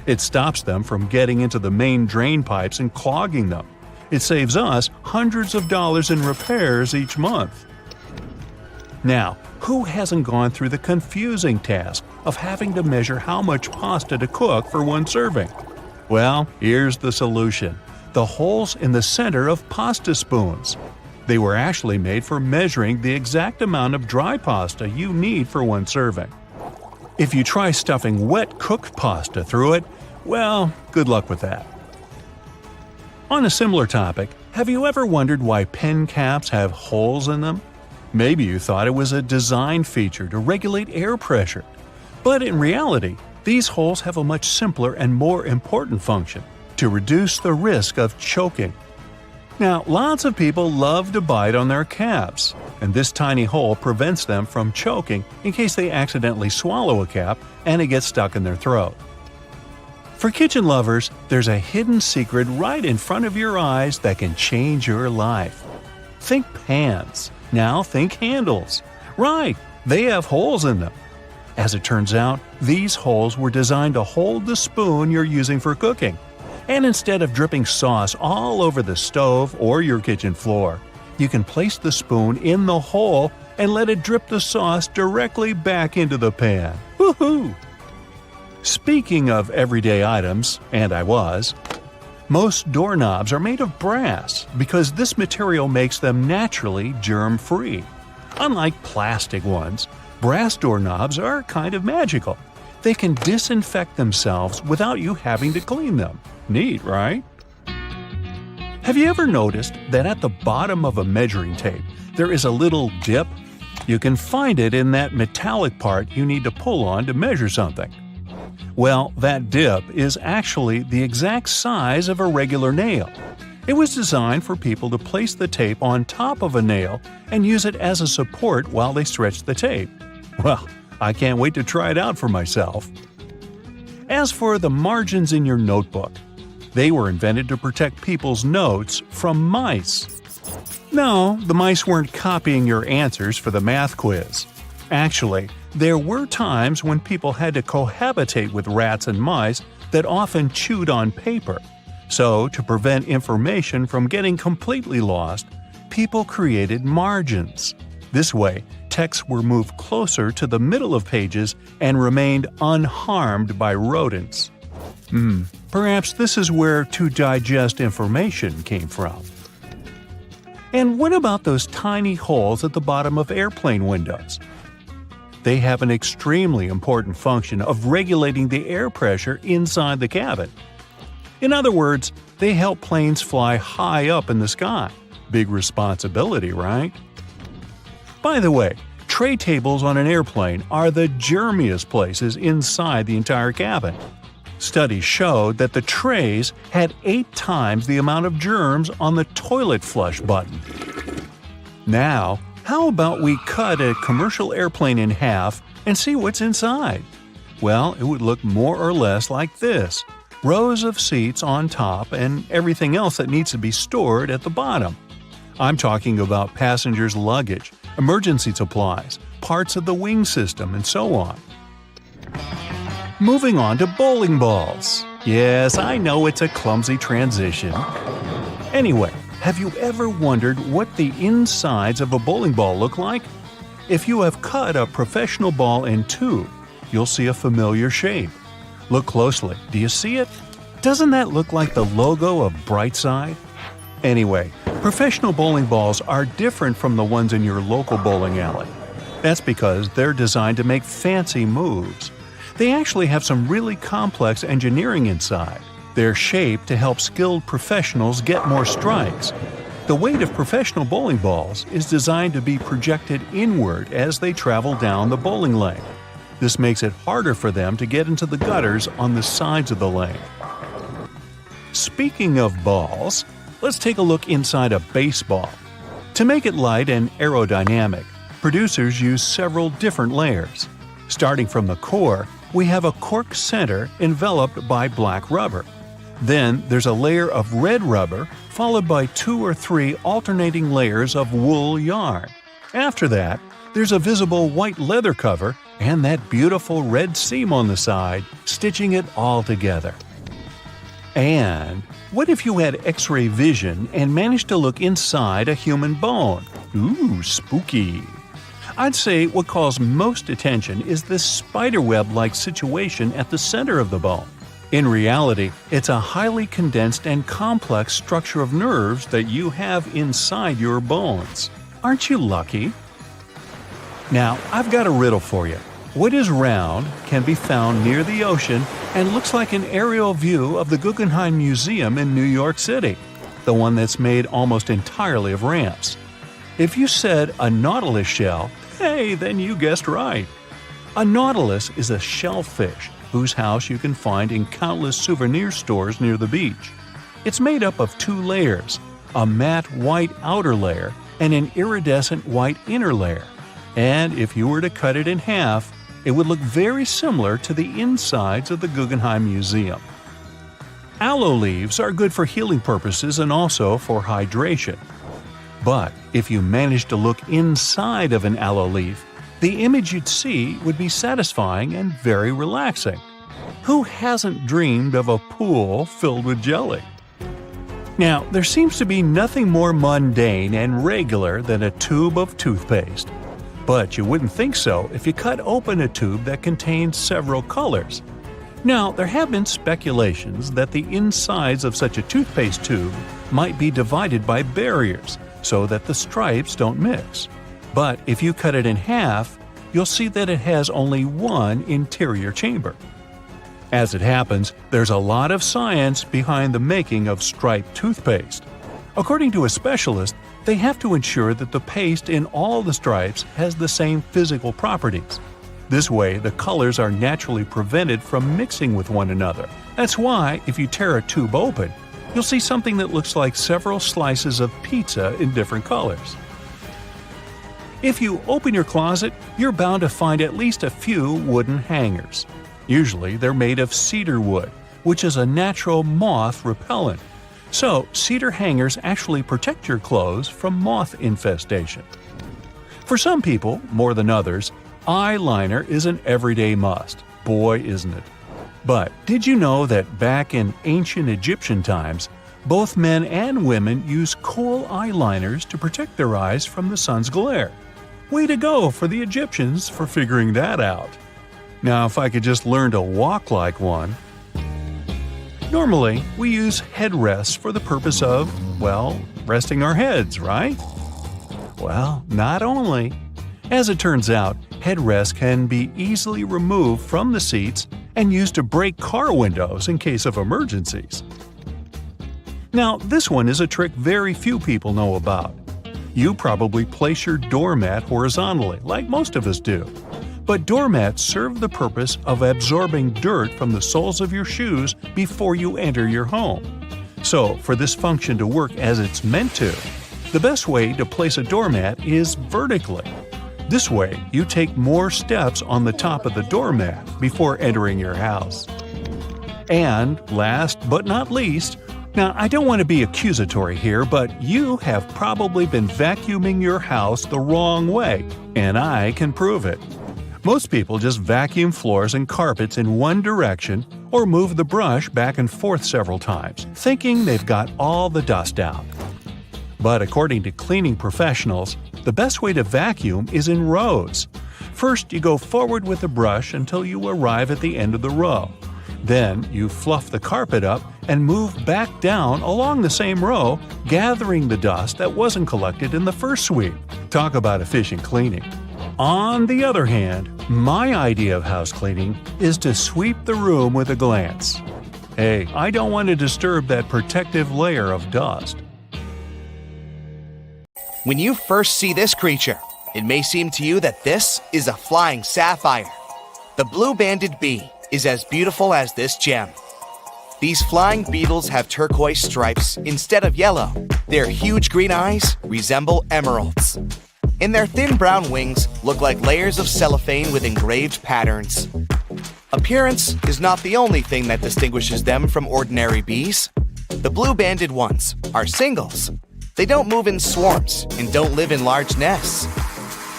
It stops them from getting into the main drain pipes and clogging them. It saves us hundreds of dollars in repairs each month. Now, who hasn't gone through the confusing task of having to measure how much pasta to cook for one serving? Well, here's the solution: the holes in the center of pasta spoons. They were actually made for measuring the exact amount of dry pasta you need for one serving. If you try stuffing wet cooked pasta through it, well, good luck with that. On a similar topic, have you ever wondered why pen caps have holes in them? Maybe you thought it was a design feature to regulate air pressure. But in reality, these holes have a much simpler and more important function: to reduce the risk of choking. Now, lots of people love to bite on their caps, and this tiny hole prevents them from choking in case they accidentally swallow a cap and it gets stuck in their throat. For kitchen lovers, there's a hidden secret right in front of your eyes that can change your life. Think pans. Now think handles. Right, they have holes in them. As it turns out, these holes were designed to hold the spoon you're using for cooking. And instead of dripping sauce all over the stove or your kitchen floor, you can place the spoon in the hole and let it drip the sauce directly back into the pan. Woohoo! Speaking of everyday items, and most doorknobs are made of brass because this material makes them naturally germ-free. Unlike plastic ones, brass doorknobs are kind of magical. They can disinfect themselves without you having to clean them. Neat, right? Have you ever noticed that at the bottom of a measuring tape there is a little dip? You can find it in that metallic part you need to pull on to measure something. Well, that dip is actually the exact size of a regular nail. It was designed for people to place the tape on top of a nail and use it as a support while they stretch the tape. Well, I can't wait to try it out for myself. As for the margins in your notebook, they were invented to protect people's notes from mice. No, the mice weren't copying your answers for the math quiz. Actually, there were times when people had to cohabitate with rats and mice that often chewed on paper. So, to prevent information from getting completely lost, people created margins. This way, texts were moved closer to the middle of pages and remained unharmed by rodents. Perhaps this is where to digest information came from. And what about those tiny holes at the bottom of airplane windows? They have an extremely important function of regulating the air pressure inside the cabin. In other words, they help planes fly high up in the sky. Big responsibility, right? By the way, tray tables on an airplane are the germiest places inside the entire cabin. Studies showed that the trays had 8 times the amount of germs on the toilet flush button. Now, how about we cut a commercial airplane in half and see what's inside? Well, it would look more or less like this: rows of seats on top and everything else that needs to be stored at the bottom. I'm talking about passengers' luggage, emergency supplies, parts of the wing system, and so on. Moving on to bowling balls. Yes, I know it's a clumsy transition. Anyway, have you ever wondered what the insides of a bowling ball look like? If you have cut a professional ball in two, you'll see a familiar shape. Look closely. Do you see it? Doesn't that look like the logo of Brightside? Anyway, professional bowling balls are different from the ones in your local bowling alley. That's because they're designed to make fancy moves. They actually have some really complex engineering inside. They're shaped to help skilled professionals get more strikes. The weight of professional bowling balls is designed to be projected inward as they travel down the bowling lane. This makes it harder for them to get into the gutters on the sides of the lane. Speaking of balls, let's take a look inside a baseball. To make it light and aerodynamic, producers use several different layers. Starting from the core, we have a cork center enveloped by black rubber. Then there's a layer of red rubber, followed by 2 or 3 alternating layers of wool yarn. After that, there's a visible white leather cover and that beautiful red seam on the side, stitching it all together. And what if you had X-ray vision and managed to look inside a human bone? Ooh, spooky! I'd say what calls most attention is this spiderweb-like situation at the center of the bone. In reality, it's a highly condensed and complex structure of nerves that you have inside your bones. Aren't you lucky? Now, I've got a riddle for you. What is round can be found near the ocean and looks like an aerial view of the Guggenheim Museum in New York City, the one that's made almost entirely of ramps. If you said a nautilus shell, hey, then you guessed right. A nautilus is a shellfish whose house you can find in countless souvenir stores near the beach. It's made up of two layers, a matte white outer layer and an iridescent white inner layer. And if you were to cut it in half, it would look very similar to the insides of the Guggenheim Museum. Aloe leaves are good for healing purposes and also for hydration. But if you managed to look inside of an aloe leaf, the image you'd see would be satisfying and very relaxing. Who hasn't dreamed of a pool filled with jelly? Now, there seems to be nothing more mundane and regular than a tube of toothpaste. But you wouldn't think so if you cut open a tube that contains several colors. Now, there have been speculations that the insides of such a toothpaste tube might be divided by barriers so that the stripes don't mix. But if you cut it in half, you'll see that it has only one interior chamber. As it happens, there's a lot of science behind the making of striped toothpaste. According to a specialist, they have to ensure that the paste in all the stripes has the same physical properties. This way, the colors are naturally prevented from mixing with one another. That's why, if you tear a tube open, you'll see something that looks like several slices of pizza in different colors. If you open your closet, you're bound to find at least a few wooden hangers. Usually, they're made of cedar wood, which is a natural moth repellent. So, cedar hangers actually protect your clothes from moth infestation. For some people, more than others, eyeliner is an everyday must. Boy, isn't it. But did you know that back in ancient Egyptian times, both men and women used kohl eyeliners to protect their eyes from the sun's glare? Way to go for the Egyptians for figuring that out. Now, if I could just learn to walk like one. Normally, we use headrests for the purpose of, well, resting our heads, right? Well, not only. As it turns out, headrests can be easily removed from the seats and used to break car windows in case of emergencies. Now, this one is a trick very few people know about. You probably place your doormat horizontally, like most of us do. But doormats serve the purpose of absorbing dirt from the soles of your shoes before you enter your home. So, for this function to work as it's meant to, the best way to place a doormat is vertically. This way, you take more steps on the top of the doormat before entering your house. And last but not least, now I don't want to be accusatory here, but you have probably been vacuuming your house the wrong way, and I can prove it. Most people just vacuum floors and carpets in one direction or move the brush back and forth several times, thinking they've got all the dust out. But according to cleaning professionals, the best way to vacuum is in rows. First, you go forward with the brush until you arrive at the end of the row. Then, you fluff the carpet up and move back down along the same row, gathering the dust that wasn't collected in the first sweep. Talk about efficient cleaning. On the other hand, my idea of house cleaning is to sweep the room with a glance. Hey, I don't want to disturb that protective layer of dust. When you first see this creature, it may seem to you that this is a flying sapphire. The blue-banded bee is as beautiful as this gem. These flying beetles have turquoise stripes instead of yellow. Their huge green eyes resemble emeralds. And their thin brown wings look like layers of cellophane with engraved patterns. Appearance is not the only thing that distinguishes them from ordinary bees. The blue-banded ones are singles. They don't move in swarms and don't live in large nests.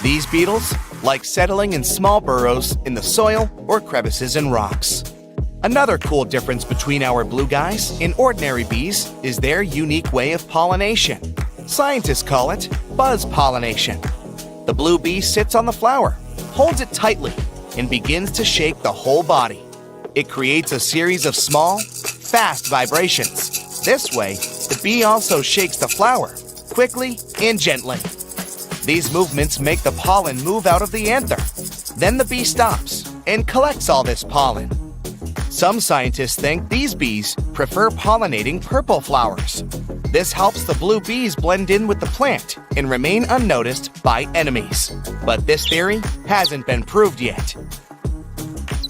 These beetles like settling in small burrows in the soil or crevices in rocks. Another cool difference between our blue guys and ordinary bees is their unique way of pollination. Scientists call it buzz pollination. The blue bee sits on the flower, holds it tightly, and begins to shake the whole body. It creates a series of small, fast vibrations. This way, the bee also shakes the flower, quickly and gently. These movements make the pollen move out of the anther. Then the bee stops and collects all this pollen. Some scientists think these bees prefer pollinating purple flowers. This helps the blue bees blend in with the plant and remain unnoticed by enemies. But this theory hasn't been proved yet.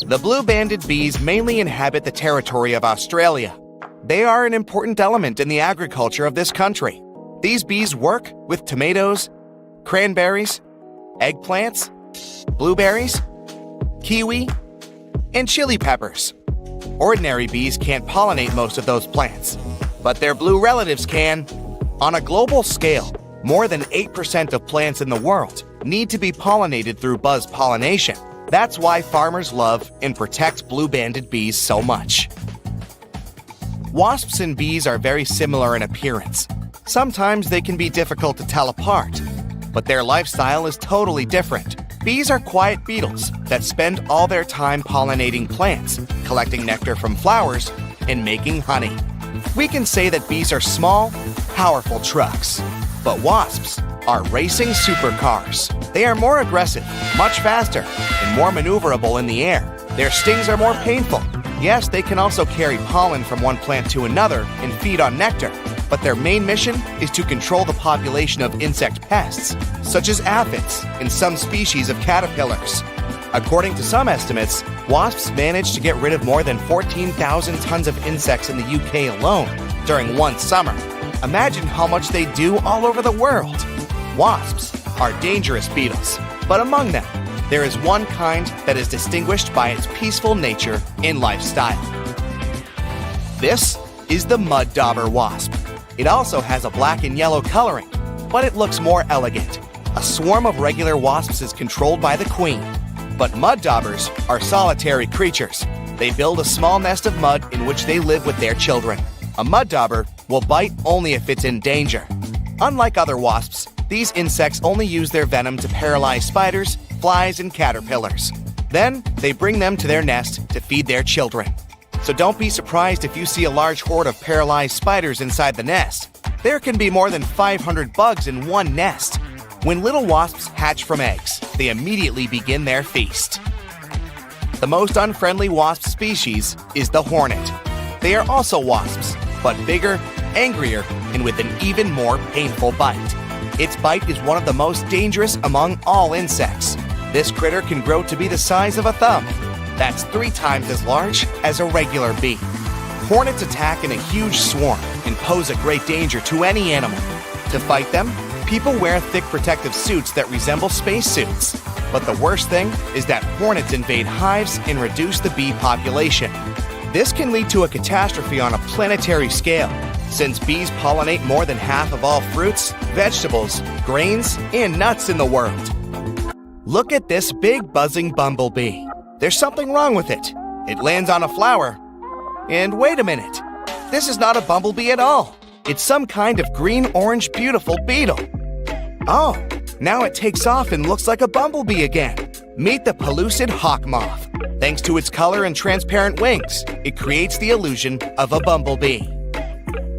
The blue-banded bees mainly inhabit the territory of Australia. They are an important element in the agriculture of this country. These bees work with tomatoes, cranberries, eggplants, blueberries, kiwi, and chili peppers. Ordinary bees can't pollinate most of those plants, but their blue relatives can. On a global scale, more than 8% of plants in the world need to be pollinated through buzz pollination. That's why farmers love and protect blue-banded bees so much. Wasps and bees are very similar in appearance. Sometimes they can be difficult to tell apart, but their lifestyle is totally different. Bees are quiet beetles that spend all their time pollinating plants, collecting nectar from flowers, and making honey. We can say that bees are small, powerful trucks, but wasps are racing supercars. They are more aggressive, much faster, and more maneuverable in the air. Their stings are more painful. Yes, they can also carry pollen from one plant to another and feed on nectar, but their main mission is to control the population of insect pests, such as aphids and some species of caterpillars. According to some estimates, wasps manage to get rid of more than 14,000 tons of insects in the UK alone during one summer. Imagine how much they do all over the world. Wasps are dangerous beetles, but among them, there is one kind that is distinguished by its peaceful nature and lifestyle. This is the mud dauber wasp. It also has a black and yellow coloring, but it looks more elegant. A swarm of regular wasps is controlled by the queen, but mud daubers are solitary creatures. They build a small nest of mud in which they live with their children. A mud dauber will bite only if it's in danger. Unlike other wasps, these insects only use their venom to paralyze spiders, flies, and caterpillars. Then, they bring them to their nest to feed their children. So don't be surprised if you see a large horde of paralyzed spiders inside the nest. There can be more than 500 bugs in one nest. When little wasps hatch from eggs, they immediately begin their feast. The most unfriendly wasp species is the hornet. They are also wasps, but bigger, angrier, and with an even more painful bite. Its bite is one of the most dangerous among all insects. This critter can grow to be the size of a thumb. That's 3 times as large as a regular bee. Hornets attack in a huge swarm and pose a great danger to any animal. To fight them, people wear thick protective suits that resemble spacesuits. But the worst thing is that hornets invade hives and reduce the bee population. This can lead to a catastrophe on a planetary scale, since bees pollinate more than half of all fruits, vegetables, grains, and nuts in the world. Look at this big buzzing bumblebee. There's something wrong with it. It lands on a flower. And wait a minute. This is not a bumblebee at all. It's some kind of green-orange beautiful beetle. Oh, now it takes off and looks like a bumblebee again. Meet the pellucid hawk moth. Thanks to its color and transparent wings, it creates the illusion of a bumblebee.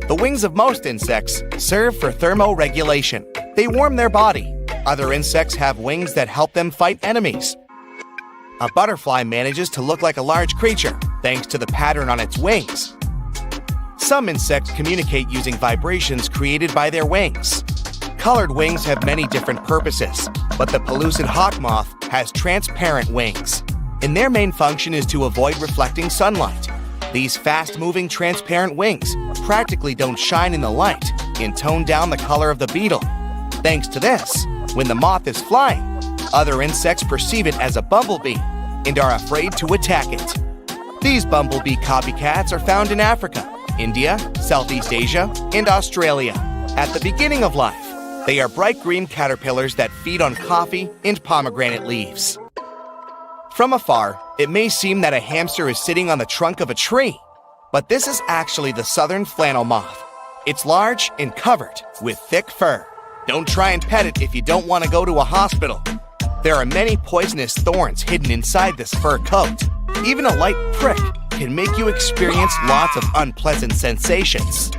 The wings of most insects serve for thermoregulation. They warm their body. Other insects have wings that help them fight enemies. A butterfly manages to look like a large creature, thanks to the pattern on its wings. Some insects communicate using vibrations created by their wings. Colored wings have many different purposes, but the pellucid hawk moth has transparent wings, and their main function is to avoid reflecting sunlight. These fast-moving transparent wings practically don't shine in the light and tone down the color of the beetle. Thanks to this, when the moth is flying, other insects perceive it as a bumblebee and are afraid to attack it. These bumblebee copycats are found in Africa, India, Southeast Asia, and Australia. At the beginning of life, they are bright green caterpillars that feed on coffee and pomegranate leaves. From afar, it may seem that a hamster is sitting on the trunk of a tree, but this is actually the southern flannel moth. It's large and covered with thick fur. Don't try and pet it if you don't want to go to a hospital. There are many poisonous thorns hidden inside this fur coat. Even a light prick can make you experience lots of unpleasant sensations.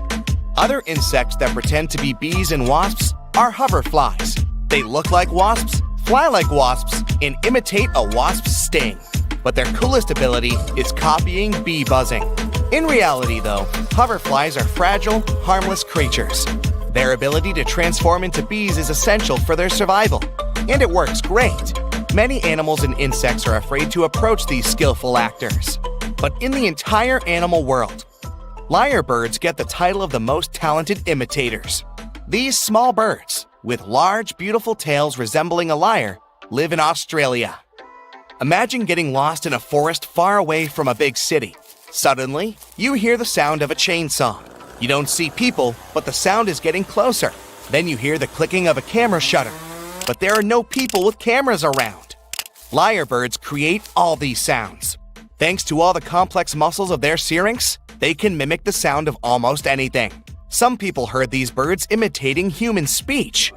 Other insects that pretend to be bees and wasps are hoverflies. They look like wasps, fly like wasps, and imitate a wasp's sting. But their coolest ability is copying bee buzzing. In reality, though, hoverflies are fragile, harmless creatures. Their ability to transform into bees is essential for their survival, and it works great. Many animals and insects are afraid to approach these skillful actors. But in the entire animal world, lyrebirds get the title of the most talented imitators. These small birds, with large, beautiful tails resembling a lyre, live in Australia. Imagine getting lost in a forest far away from a big city. Suddenly, you hear the sound of a chainsaw. You don't see people, but the sound is getting closer. Then you hear the clicking of a camera shutter. But there are no people with cameras around. Lyrebirds create all these sounds. Thanks to all the complex muscles of their syrinx, they can mimic the sound of almost anything. Some people heard these birds imitating human speech.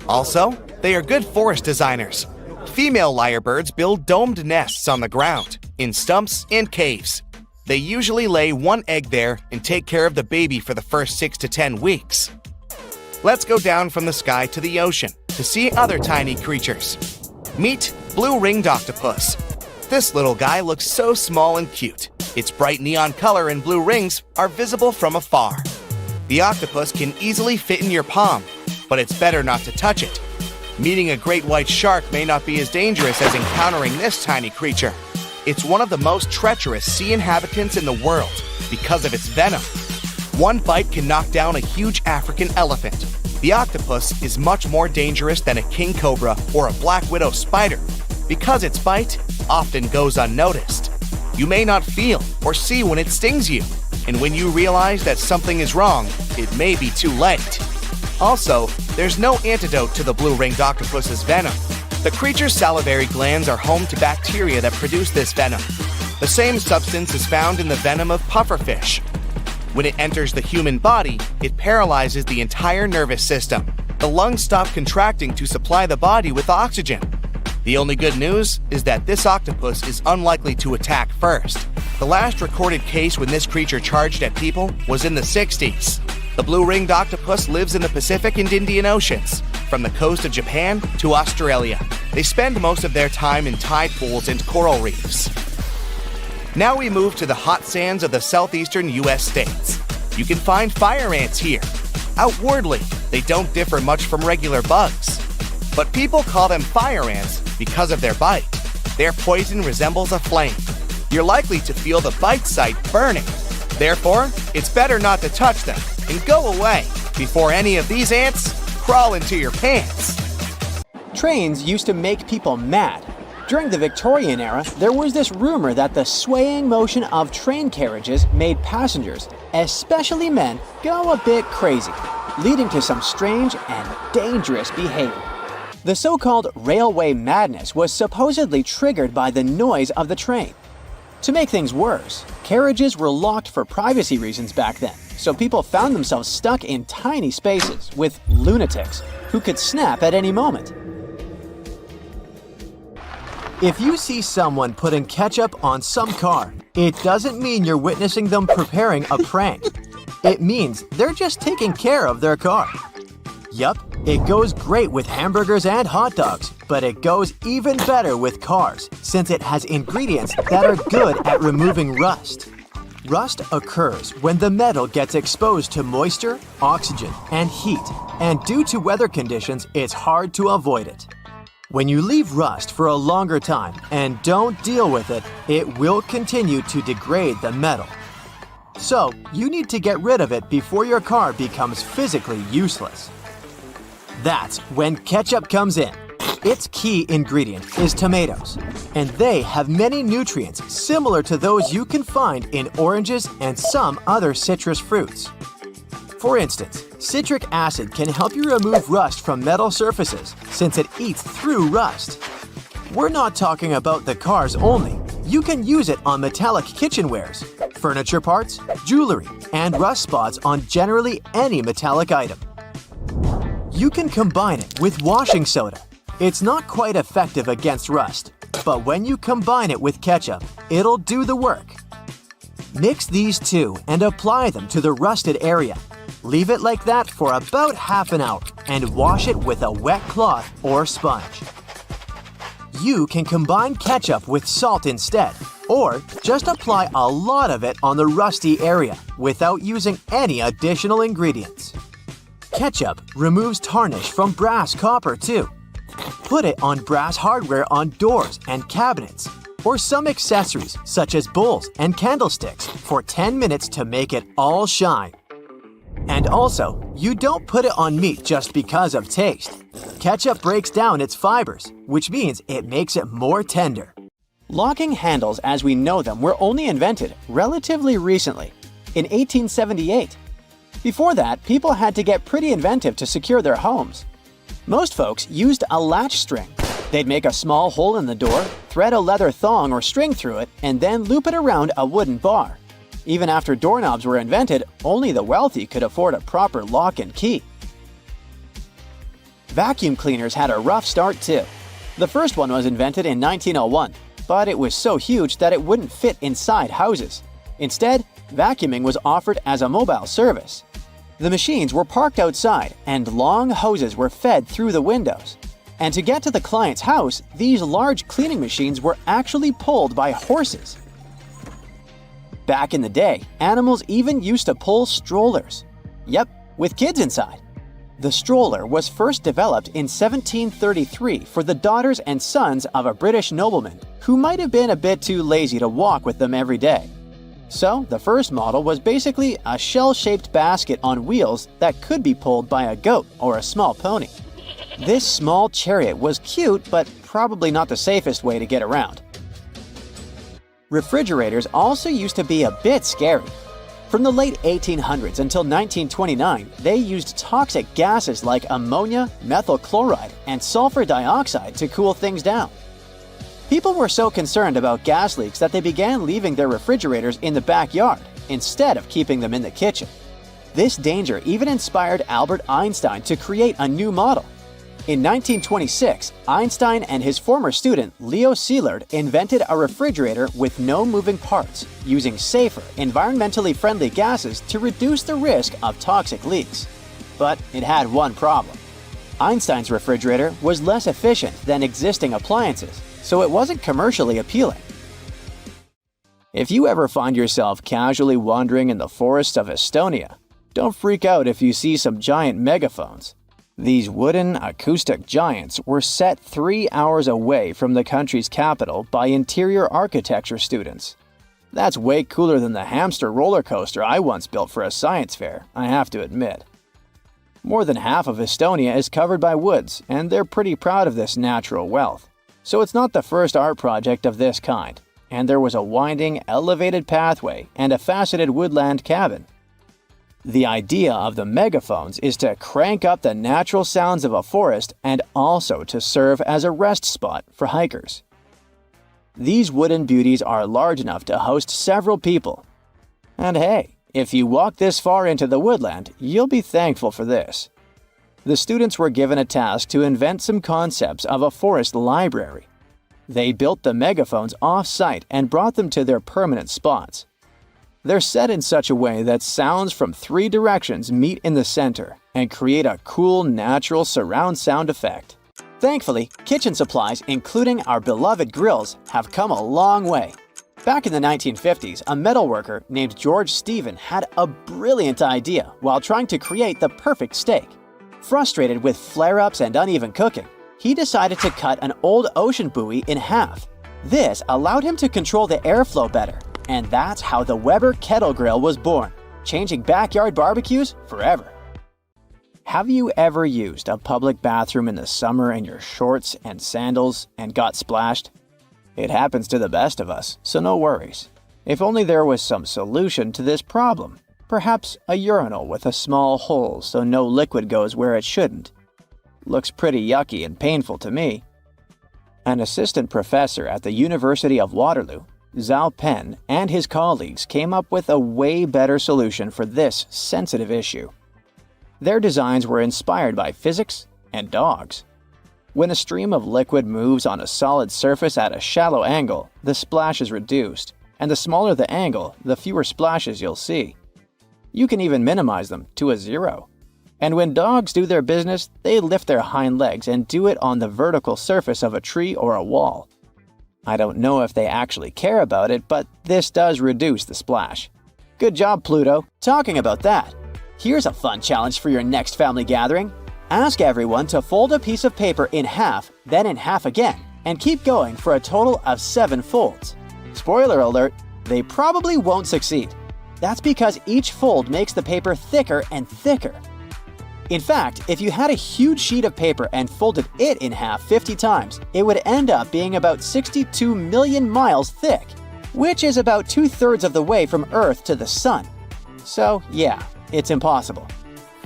Also, they are good forest designers. Female lyrebirds build domed nests on the ground, in stumps and caves. They usually lay one egg there and take care of the baby for the first 6 to 10 weeks. Let's go down from the sky to the ocean to see other tiny creatures. Meet blue-ringed octopus. This little guy looks so small and cute. Its bright neon color and blue rings are visible from afar. The octopus can easily fit in your palm, but it's better not to touch it. Meeting a great white shark may not be as dangerous as encountering this tiny creature. It's one of the most treacherous sea inhabitants in the world because of its venom. One bite can knock down a huge African elephant. The octopus is much more dangerous than a king cobra or a black widow spider because its bite often goes unnoticed. You may not feel or see when it stings you, and when you realize that something is wrong, it may be too late. Also, there's no antidote to the blue-ringed octopus's venom. The creature's salivary glands are home to bacteria that produce this venom. The same substance is found in the venom of pufferfish. When it enters the human body, it paralyzes the entire nervous system. The lungs stop contracting to supply the body with oxygen. The only good news is that this octopus is unlikely to attack first. The last recorded case when this creature charged at people was in the 60s. The blue-ringed octopus lives in the Pacific and Indian Oceans, from the coast of Japan to Australia. They spend most of their time in tide pools and coral reefs. Now we move to the hot sands of the southeastern U.S. states. You can find fire ants here. Outwardly, they don't differ much from regular bugs. But people call them fire ants because of their bite. Their poison resembles a flame. You're likely to feel the bite site burning. Therefore, it's better not to touch them and go away before any of these ants crawl into your pants. Trains used to make people mad. During the Victorian era, there was this rumor that the swaying motion of train carriages made passengers, especially men, go a bit crazy, leading to some strange and dangerous behavior. The so-called railway madness was supposedly triggered by the noise of the train. To make things worse, carriages were locked for privacy reasons back then, so people found themselves stuck in tiny spaces with lunatics who could snap at any moment. If you see someone putting ketchup on some car, it doesn't mean you're witnessing them preparing a prank. It means they're just taking care of their car. Yup, it goes great with hamburgers and hot dogs, but it goes even better with cars since it has ingredients that are good at removing rust. Rust occurs when the metal gets exposed to moisture, oxygen, and heat, and due to weather conditions, it's hard to avoid it. When you leave rust for a longer time and don't deal with it, it will continue to degrade the metal. So, you need to get rid of it before your car becomes physically useless. That's when ketchup comes in. Its key ingredient is tomatoes, and they have many nutrients similar to those you can find in oranges and some other citrus fruits. For instance, citric acid can help you remove rust from metal surfaces since it eats through rust. We're not talking about the cars only. You can use it on metallic kitchenwares, furniture parts, jewelry, and rust spots on generally any metallic item. You can combine it with washing soda. It's not quite effective against rust, but when you combine it with ketchup, it'll do the work. Mix these two and apply them to the rusted area. Leave it like that for about half an hour and wash it with a wet cloth or sponge. You can combine ketchup with salt instead, or just apply a lot of it on the rusty area without using any additional ingredients. Ketchup removes tarnish from brass copper too. Put it on brass hardware on doors and cabinets, or some accessories such as bowls and candlesticks for 10 minutes to make it all shine. And also, you don't put it on meat just because of taste. Ketchup breaks down its fibers, which means it makes it more tender. Locking handles as we know them were only invented relatively recently, in 1878. Before that, people had to get pretty inventive to secure their homes. Most folks used a latch string. They'd make a small hole in the door, thread a leather thong or string through it, and then loop it around a wooden bar. Even after doorknobs were invented, only the wealthy could afford a proper lock and key. Vacuum cleaners had a rough start too. The first one was invented in 1901, but it was so huge that it wouldn't fit inside houses. Instead, vacuuming was offered as a mobile service. The machines were parked outside, and long hoses were fed through the windows. And to get to the client's house, these large cleaning machines were actually pulled by horses. Back in the day, animals even used to pull strollers. Yep, with kids inside. The stroller was first developed in 1733 for the daughters and sons of a British nobleman who might have been a bit too lazy to walk with them every day. So, the first model was basically a shell-shaped basket on wheels that could be pulled by a goat or a small pony. This small chariot was cute, but probably not the safest way to get around. Refrigerators also used to be a bit scary. From the late 1800s until 1929, they used toxic gases like ammonia, methyl chloride, and sulfur dioxide to cool things down. People were so concerned about gas leaks that they began leaving their refrigerators in the backyard instead of keeping them in the kitchen. This danger even inspired Albert Einstein to create a new model. In 1926, Einstein and his former student Leo Szilard invented a refrigerator with no moving parts, using safer, environmentally friendly gases to reduce the risk of toxic leaks. But it had one problem. Einstein's refrigerator was less efficient than existing appliances, so it wasn't commercially appealing. If you ever find yourself casually wandering in the forests of Estonia, don't freak out if you see some giant megaphones. These wooden acoustic giants were set 3 hours away from the country's capital by interior architecture students. That's way cooler than the hamster roller coaster I once built for a science fair, I have to admit. More than half of Estonia is covered by woods, and they're pretty proud of this natural wealth. So it's not the first art project of this kind, and there was a winding, elevated pathway and a faceted woodland cabin. The idea of the megaphones is to crank up the natural sounds of a forest and also to serve as a rest spot for hikers. These wooden beauties are large enough to host several people. And hey, if you walk this far into the woodland, you'll be thankful for this. The students were given a task to invent some concepts of a forest library. They built the megaphones off-site and brought them to their permanent spots. They're set in such a way that sounds from 3 directions meet in the center and create a cool, natural surround sound effect. Thankfully, kitchen supplies, including our beloved grills, have come a long way. Back in the 1950s, a metalworker named George Stephen had a brilliant idea while trying to create the perfect steak. Frustrated with flare-ups and uneven cooking, he decided to cut an old ocean buoy in half. This allowed him to control the airflow better. And that's how the Weber Kettle Grill was born, changing backyard barbecues forever. Have you ever used a public bathroom in the summer in your shorts and sandals and got splashed? It happens to the best of us, so no worries. If only there was some solution to this problem. Perhaps a urinal with a small hole so no liquid goes where it shouldn't. Looks pretty yucky and painful to me. An assistant professor at the University of Waterloo, Zhao Pen, and his colleagues came up with a way better solution for this sensitive issue. Their designs were inspired by physics and dogs. When a stream of liquid moves on a solid surface at a shallow angle, the splash is reduced, and the smaller the angle, the fewer splashes you'll see. You can even minimize them to a 0. And when dogs do their business, they lift their hind legs and do it on the vertical surface of a tree or a wall. I don't know if they actually care about it, but this does reduce the splash. Good job, Pluto. Talking about that, here's a fun challenge for your next family gathering. Ask everyone to fold a piece of paper in half, then in half again, and keep going for a total of 7 folds. Spoiler alert, they probably won't succeed. That's because each fold makes the paper thicker and thicker. In fact, if you had a huge sheet of paper and folded it in half 50 times, it would end up being about 62 million miles thick, which is about 2/3 of the way from Earth to the Sun. So yeah, it's impossible.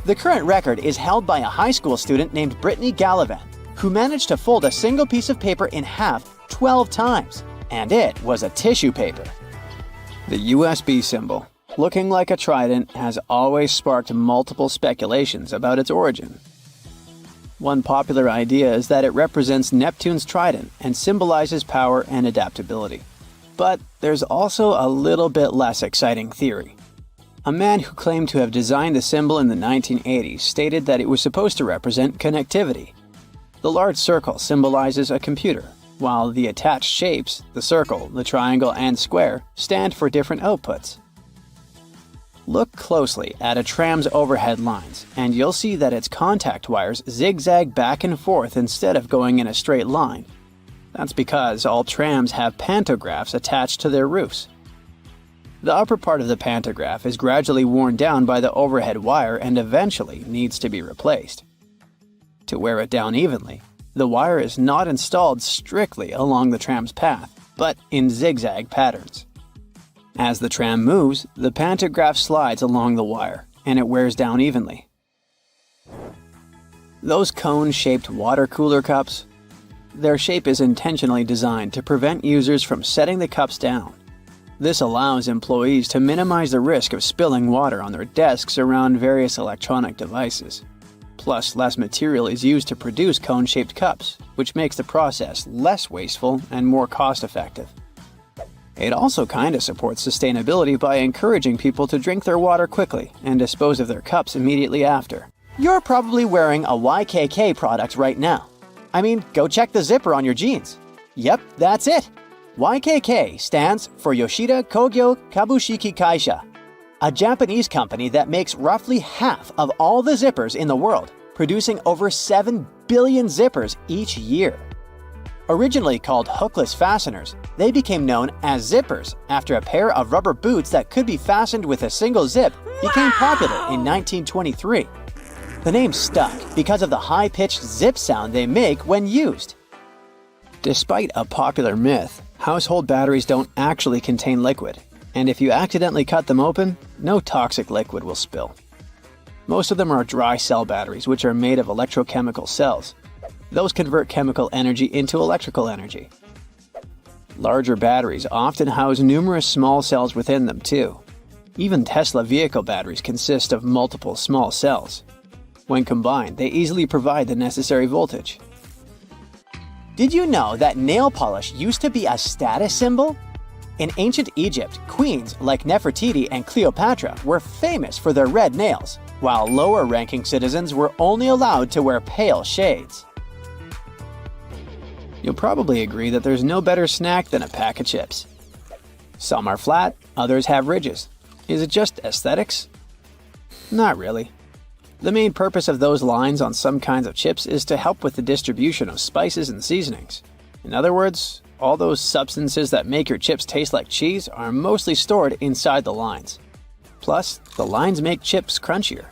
The current record is held by a high school student named Brittany Gallivan, who managed to fold a single piece of paper in half 12 times, and it was a tissue paper. The USB symbol, looking like a trident, has always sparked multiple speculations about its origin. One popular idea is that it represents Neptune's trident and symbolizes power and adaptability. But there's also a little bit less exciting theory. A man who claimed to have designed the symbol in the 1980s stated that it was supposed to represent connectivity. The large circle symbolizes a computer, while the attached shapes, the circle, the triangle, and square, stand for different outputs. Look closely at a tram's overhead lines, and you'll see that its contact wires zigzag back and forth instead of going in a straight line. That's because all trams have pantographs attached to their roofs. The upper part of the pantograph is gradually worn down by the overhead wire and eventually needs to be replaced. To wear it down evenly, the wire is not installed strictly along the tram's path, but in zigzag patterns. As the tram moves, the pantograph slides along the wire, and it wears down evenly. Those cone-shaped water cooler cups? Their shape is intentionally designed to prevent users from setting the cups down. This allows employees to minimize the risk of spilling water on their desks around various electronic devices. Plus, less material is used to produce cone-shaped cups, which makes the process less wasteful and more cost-effective. It also kinda supports sustainability by encouraging people to drink their water quickly and dispose of their cups immediately after. You're probably wearing a YKK product right now. I mean, go check the zipper on your jeans. Yep, that's it. YKK stands for Yoshida Kogyo Kabushiki Kaisha, a Japanese company that makes roughly half of all the zippers in the world, producing over 7 billion zippers each year. Originally called hookless fasteners, they became known as zippers after a pair of rubber boots that could be fastened with a single zip became popular in 1923. The name stuck because of the high-pitched zip sound they make when used. Despite a popular myth, household batteries don't actually contain liquid, and if you accidentally cut them open, no toxic liquid will spill. Most of them are dry cell batteries, which are made of electrochemical cells. Those convert chemical energy into electrical energy. Larger batteries often house numerous small cells within them too. Even Tesla vehicle batteries consist of multiple small cells. When combined, they easily provide the necessary voltage. Did you know that nail polish used to be a status symbol? In ancient Egypt, queens like Nefertiti and Cleopatra were famous for their red nails, while lower-ranking citizens were only allowed to wear pale shades. You'll probably agree that there's no better snack than a pack of chips. Some are flat, others have ridges. Is it just aesthetics? Not really. The main purpose of those lines on some kinds of chips is to help with the distribution of spices and seasonings. In other words, all those substances that make your chips taste like cheese are mostly stored inside the lines. Plus, the lines make chips crunchier.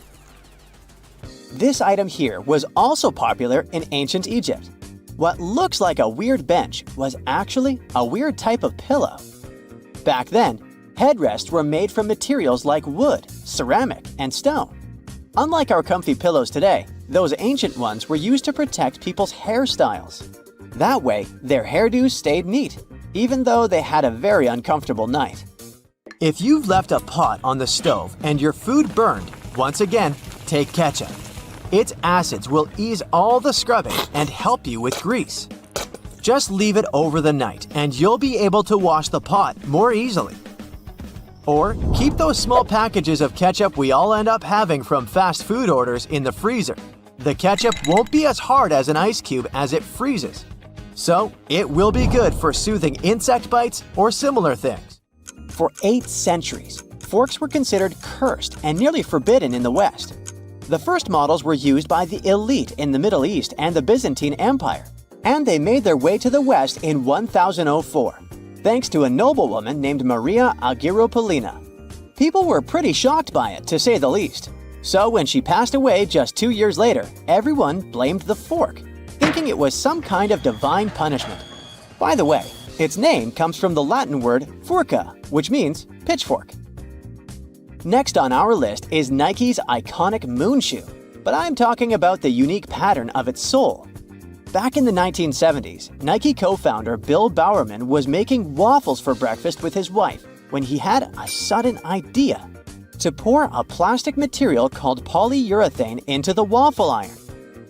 This item here was also popular in ancient Egypt. What looks like a weird bench was actually a weird type of pillow. Back then, headrests were made from materials like wood, ceramic, and stone. Unlike our comfy pillows today, those ancient ones were used to protect people's hairstyles. That way, their hairdos stayed neat, even though they had a very uncomfortable night. If you've left a pot on the stove and your food burned, once again, take ketchup. Its acids will ease all the scrubbing and help you with grease. Just leave it over the night and you'll be able to wash the pot more easily. Or keep those small packages of ketchup we all end up having from fast food orders in the freezer. The ketchup won't be as hard as an ice cube as it freezes. So, it will be good for soothing insect bites or similar things. For 8 centuries, forks were considered cursed and nearly forbidden in the West. The first models were used by the elite in the Middle East and the Byzantine Empire, and they made their way to the West in 1004, thanks to a noblewoman named Maria Agrippina. People were pretty shocked by it, to say the least. So when she passed away just 2 years later, everyone blamed the fork, thinking it was some kind of divine punishment. By the way, its name comes from the Latin word furca, which means pitchfork. Next on our list is Nike's iconic moon shoe, but I'm talking about the unique pattern of its sole. Back in the 1970s, Nike co-founder Bill Bowerman was making waffles for breakfast with his wife when he had a sudden idea: to pour a plastic material called polyurethane into the waffle iron.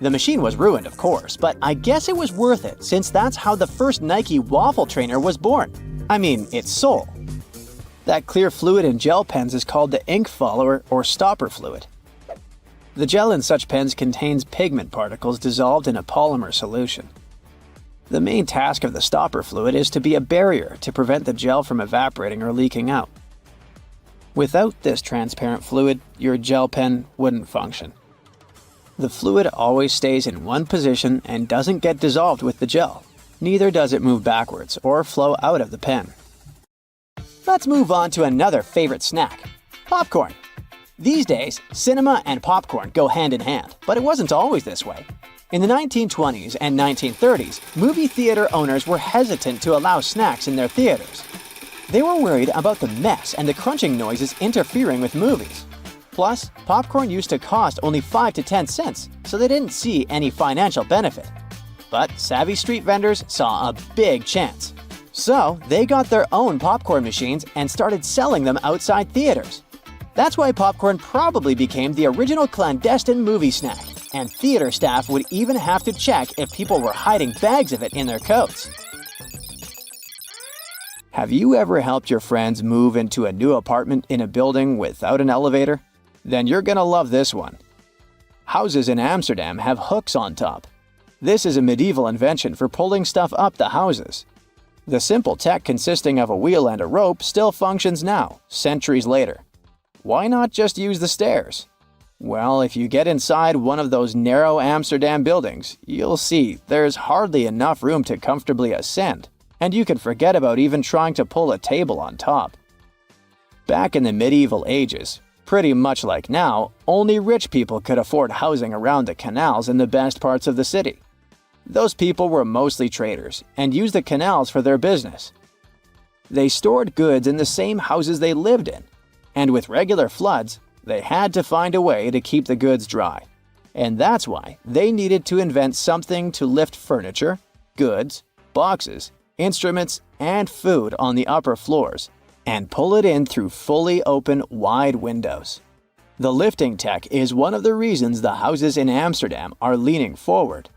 The machine was ruined, of course, but I guess it was worth it since that's how the first Nike waffle trainer was born. I mean, its sole. That clear fluid in gel pens is called the ink follower or stopper fluid. The gel in such pens contains pigment particles dissolved in a polymer solution. The main task of the stopper fluid is to be a barrier to prevent the gel from evaporating or leaking out. Without this transparent fluid, your gel pen wouldn't function. The fluid always stays in one position and doesn't get dissolved with the gel. Neither does it move backwards or flow out of the pen. Let's move on to another favorite snack: popcorn. These days, cinema and popcorn go hand in hand, but it wasn't always this way. In the 1920s and 1930s, movie theater owners were hesitant to allow snacks in their theaters. They were worried about the mess and the crunching noises interfering with movies. Plus, popcorn used to cost only 5 to 10 cents, so they didn't see any financial benefit. But savvy street vendors saw a big chance. So, they got their own popcorn machines and started selling them outside theaters. That's why popcorn probably became the original clandestine movie snack, and theater staff would even have to check if people were hiding bags of it in their coats. Have you ever helped your friends move into a new apartment in a building without an elevator? Then you're gonna love this one. Houses in Amsterdam have hooks on top. This is a medieval invention for pulling stuff up the houses. The simple tech consisting of a wheel and a rope still functions now, centuries later. Why not just use the stairs? Well, if you get inside one of those narrow Amsterdam buildings, you'll see there's hardly enough room to comfortably ascend, and you can forget about even trying to pull a table on top. Back in the medieval ages, pretty much like now, only rich people could afford housing around the canals in the best parts of the city. Those people were mostly traders and used the canals for their business. They stored goods in the same houses they lived in, and with regular floods, they had to find a way to keep the goods dry. And that's why they needed to invent something to lift furniture, goods, boxes, instruments, and food on the upper floors, and pull it in through fully open, wide windows. The lifting tech is one of the reasons the houses in Amsterdam are leaning forward.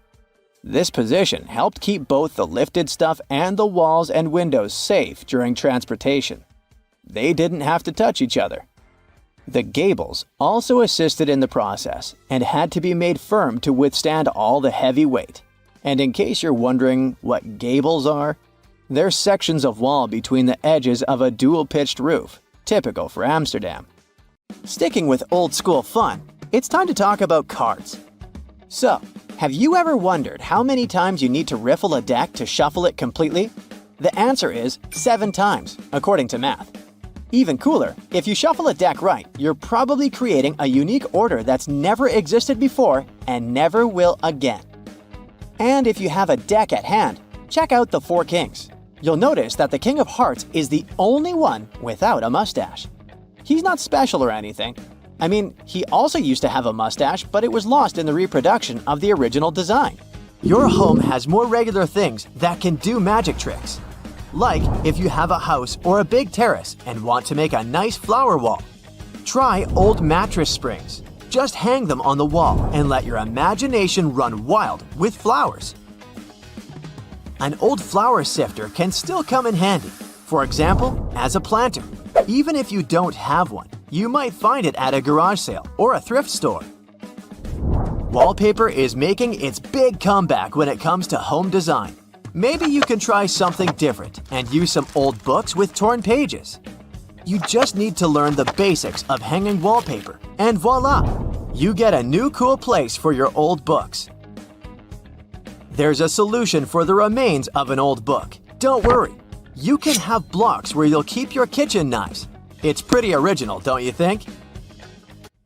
This position helped keep both the lifted stuff and the walls and windows safe during transportation. They didn't have to touch each other. The gables also assisted in the process and had to be made firm to withstand all the heavy weight. And in case you're wondering what gables are, they're sections of wall between the edges of a dual-pitched roof, typical for Amsterdam. Sticking with old-school fun, it's time to talk about cards. So, have you ever wondered how many times you need to riffle a deck to shuffle it completely? The answer is 7 times, according to math. Even cooler, if you shuffle a deck right, you're probably creating a unique order that's never existed before and never will again. And if you have a deck at hand, check out the 4 kings. You'll notice that the King of Hearts is the only one without a mustache. He's not special or anything. I mean, he also used to have a mustache, but it was lost in the reproduction of the original design. Your home has more regular things that can do magic tricks. Like if you have a house or a big terrace and want to make a nice flower wall. Try old mattress springs. Just hang them on the wall and let your imagination run wild with flowers. An old flower sifter can still come in handy, for example, as a planter. Even if you don't have one, you might find it at a garage sale or a thrift store. Wallpaper is making its big comeback when it comes to home design. Maybe you can try something different and use some old books with torn pages. You just need to learn the basics of hanging wallpaper, and voila! You get a new cool place for your old books. There's a solution for the remains of an old book. Don't worry. You can have blocks where you'll keep your kitchen knives. It's pretty original, don't you think?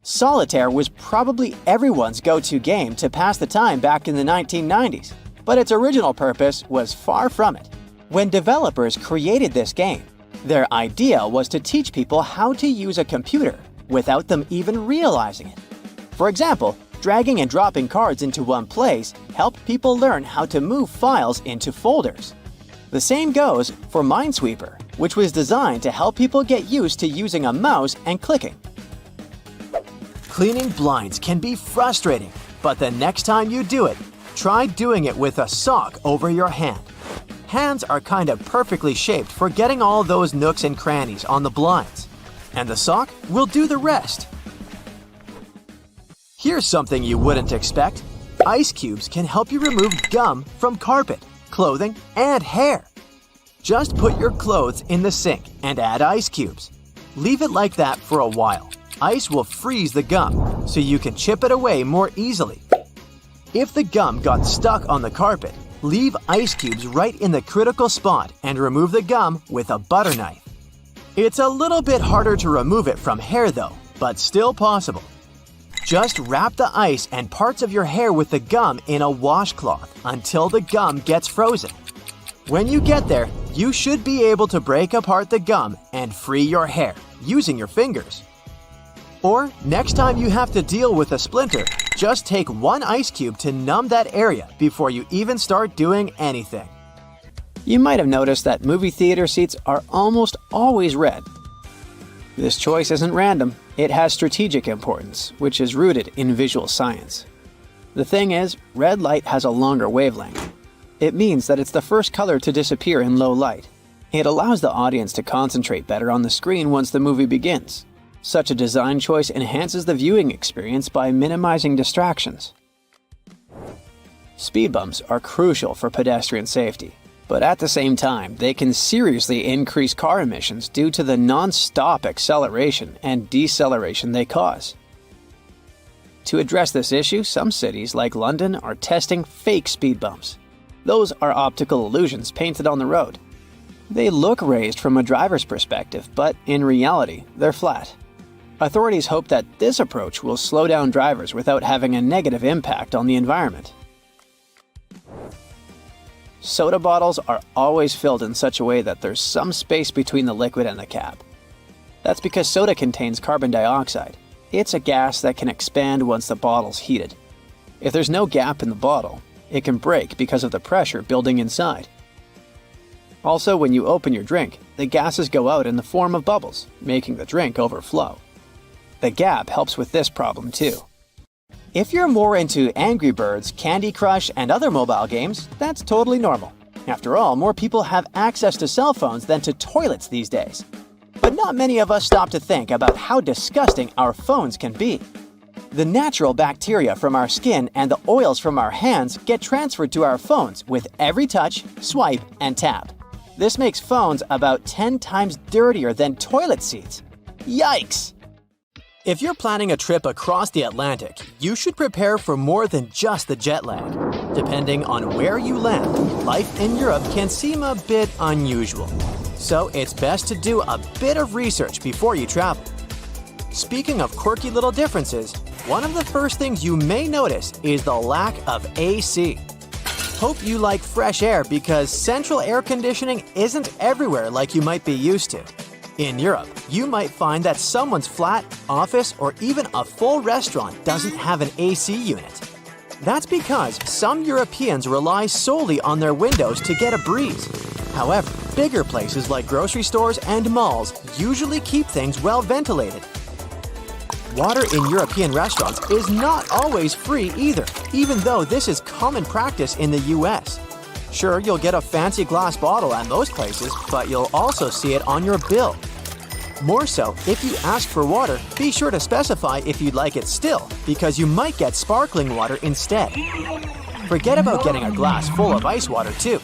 Solitaire was probably everyone's go-to game to pass the time back in the 1990s, but its original purpose was far from it. When developers created this game, their idea was to teach people how to use a computer without them even realizing it. For example, dragging and dropping cards into one place helped people learn how to move files into folders. The same goes for Minesweeper, which was designed to help people get used to using a mouse and clicking. Cleaning blinds can be frustrating, but the next time you do it, try doing it with a sock over your hand. Hands are kind of perfectly shaped for getting all those nooks and crannies on the blinds, and the sock will do the rest. Here's something you wouldn't expect. Ice cubes can help you remove gum from carpet, clothing, and hair. Just put your clothes in the sink and add ice cubes. Leave it like that for a while. Ice will freeze the gum, so you can chip it away more easily. If the gum got stuck on the carpet, leave ice cubes right in the critical spot and remove the gum with a butter knife. It's a little bit harder to remove it from hair though, but still possible. Just wrap the ice and parts of your hair with the gum in a washcloth until the gum gets frozen. When you get there, you should be able to break apart the gum and free your hair using your fingers. Or next time you have to deal with a splinter, just take one ice cube to numb that area before you even start doing anything. You might have noticed that movie theater seats are almost always red. This choice isn't random. It has strategic importance, which is rooted in visual science. The thing is, red light has a longer wavelength. It means that it's the first color to disappear in low light. It allows the audience to concentrate better on the screen once the movie begins. Such a design choice enhances the viewing experience by minimizing distractions. Speed bumps are crucial for pedestrian safety, but at the same time, they can seriously increase car emissions due to the non-stop acceleration and deceleration they cause. To address this issue, some cities like London are testing fake speed bumps. Those are optical illusions painted on the road. They look raised from a driver's perspective, but in reality, they're flat. Authorities hope that this approach will slow down drivers without having a negative impact on the environment. Soda bottles are always filled in such a way that there's some space between the liquid and the cap. That's because soda contains carbon dioxide. It's a gas that can expand once the bottle's heated. If there's no gap in the bottle, it can break because of the pressure building inside. Also, when you open your drink, the gases go out in the form of bubbles, making the drink overflow. The gap helps with this problem too. If you're more into Angry Birds, Candy Crush, and other mobile games, that's totally normal. After all, more people have access to cell phones than to toilets these days. But not many of us stop to think about how disgusting our phones can be. The natural bacteria from our skin and the oils from our hands get transferred to our phones with every touch, swipe, and tap. This makes phones about 10 times dirtier than toilet seats. Yikes! If you're planning a trip across the Atlantic, you should prepare for more than just the jet lag. Depending on where you land, life in Europe can seem a bit unusual. So it's best to do a bit of research before you travel. Speaking of quirky little differences, one of the first things you may notice is the lack of AC. Hope you like fresh air because central air conditioning isn't everywhere like you might be used to. In Europe, you might find that someone's flat, office, or even a full restaurant doesn't have an AC unit. That's because some Europeans rely solely on their windows to get a breeze. However, bigger places like grocery stores and malls usually keep things well ventilated. Water in European restaurants is not always free either, even though this is common practice in the US. Sure, you'll get a fancy glass bottle at most places, but you'll also see it on your bill. More so, if you ask for water, be sure to specify if you'd like it still, because you might get sparkling water instead. Forget about getting a glass full of ice water too.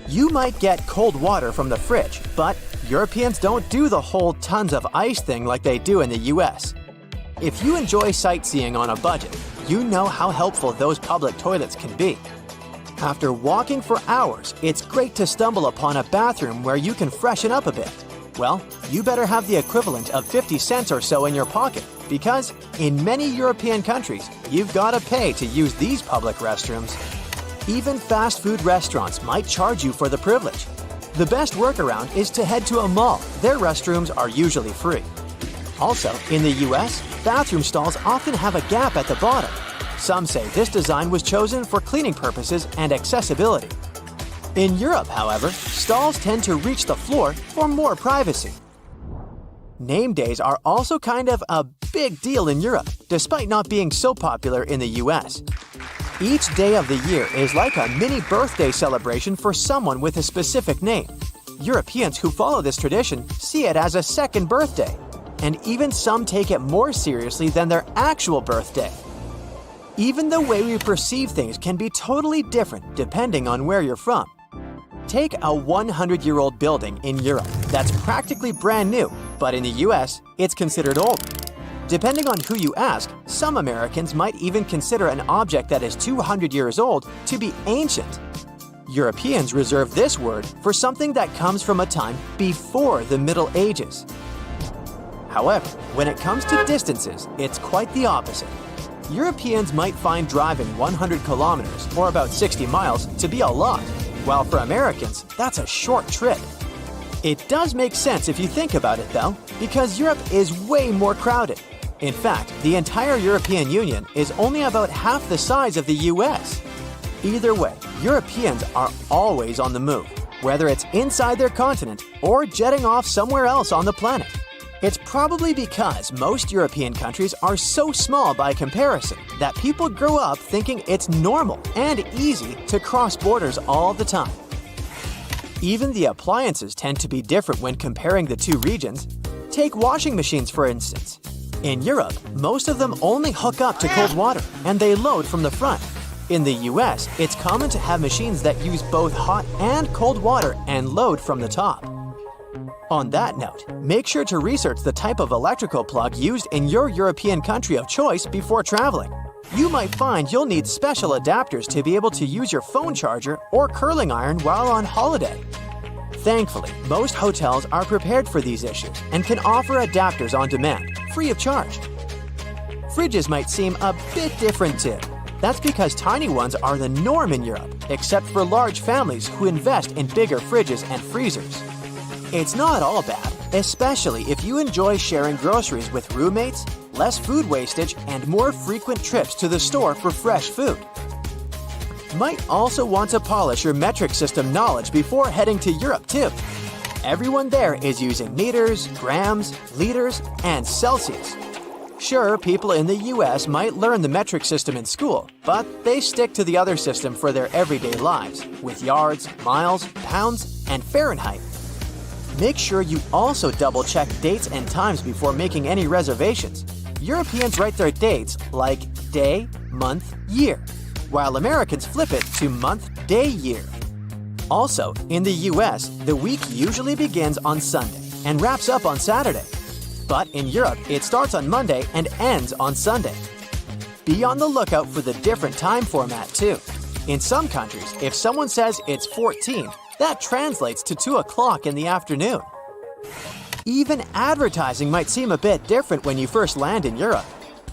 You might get cold water from the fridge, but Europeans don't do the whole tons of ice thing like they do in the US. If you enjoy sightseeing on a budget, you know how helpful those public toilets can be. After walking for hours, it's great to stumble upon a bathroom where you can freshen up a bit. Well, you better have the equivalent of 50 cents or so in your pocket, because in many European countries, you've got to pay to use these public restrooms. Even fast food restaurants might charge you for the privilege. The best workaround is to head to a mall. Their restrooms are usually free. Also, in the US, bathroom stalls often have a gap at the bottom. Some say this design was chosen for cleaning purposes and accessibility. In Europe, however, stalls tend to reach the floor for more privacy. Name days are also kind of a big deal in Europe, despite not being so popular in the US. Each day of the year is like a mini birthday celebration for someone with a specific name. Europeans who follow this tradition see it as a second birthday, and even some take it more seriously than their actual birthday. Even the way we perceive things can be totally different depending on where you're from. Take a 100-year-old building in Europe that's practically brand new, but in the US, it's considered old. Depending on who you ask, some Americans might even consider an object that is 200 years old to be ancient. Europeans reserve this word for something that comes from a time before the Middle Ages. However, when it comes to distances, it's quite the opposite. Europeans might find driving 100 kilometers, or about 60 miles, to be a lot, while for Americans, that's a short trip. It does make sense if you think about it though, because Europe is way more crowded. In fact, the entire European Union is only about half the size of the US. Either way, Europeans are always on the move, whether it's inside their continent or jetting off somewhere else on the planet. It's probably because most European countries are so small by comparison that people grow up thinking it's normal and easy to cross borders all the time. Even the appliances tend to be different when comparing the two regions. Take washing machines, for instance. In Europe, most of them only hook up to cold water, and they load from the front. In the US, it's common to have machines that use both hot and cold water and load from the top. On that note, make sure to research the type of electrical plug used in your European country of choice before traveling. You might find you'll need special adapters to be able to use your phone charger or curling iron while on holiday. Thankfully, most hotels are prepared for these issues and can offer adapters on demand, free of charge. Fridges might seem a bit different too. That's because tiny ones are the norm in Europe, except for large families who invest in bigger fridges and freezers. It's not all bad, especially if you enjoy sharing groceries with roommates, less food wastage, and more frequent trips to the store for fresh food. Might also want to polish your metric system knowledge before heading to Europe too. Everyone there is using meters, grams, liters, and Celsius. Sure, people in the US might learn the metric system in school, but they stick to the other system for their everyday lives, with yards, miles, pounds, and Fahrenheit. Make sure you also double-check dates and times before making any reservations. Europeans write their dates like day, month, year, while Americans flip it to month, day, year. Also, in the US, the week usually begins on Sunday and wraps up on Saturday. But in Europe, it starts on Monday and ends on Sunday. Be on the lookout for the different time format too. In some countries, if someone says it's 14, that translates to 2 o'clock in the afternoon. Even advertising might seem a bit different when you first land in Europe.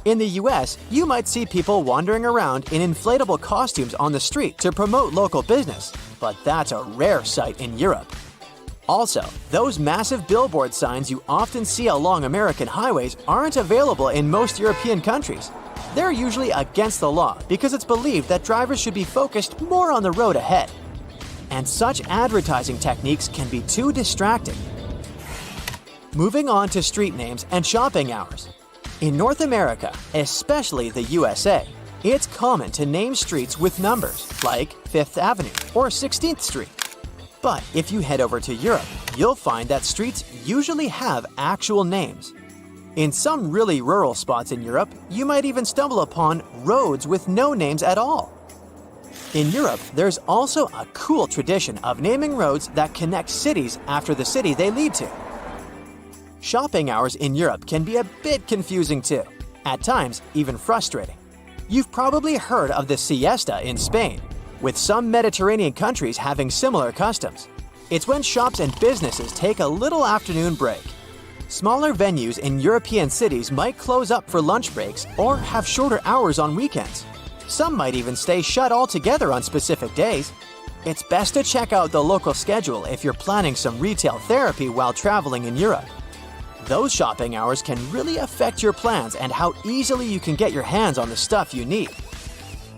In the US, you might see people wandering around in inflatable costumes on the street to promote local business, but that's a rare sight in Europe. Also, those massive billboard signs you often see along American highways aren't available in most European countries. They're usually against the law because it's believed that drivers should be focused more on the road ahead. And such advertising techniques can be too distracting. Moving on to street names and shopping hours. In North America, especially the USA, it's common to name streets with numbers, like 5th Avenue or 16th Street. But if you head over to Europe, you'll find that streets usually have actual names. In some really rural spots in Europe, you might even stumble upon roads with no names at all. In Europe, there's also a cool tradition of naming roads that connect cities after the city they lead to. Shopping hours in Europe can be a bit confusing too, at times even frustrating. You've probably heard of the siesta in Spain, with some Mediterranean countries having similar customs. It's when shops and businesses take a little afternoon break. Smaller venues in European cities might close up for lunch breaks or have shorter hours on weekends. Some might even stay shut altogether on specific days. It's best to check out the local schedule if you're planning some retail therapy while traveling in Europe. Those shopping hours can really affect your plans and how easily you can get your hands on the stuff you need.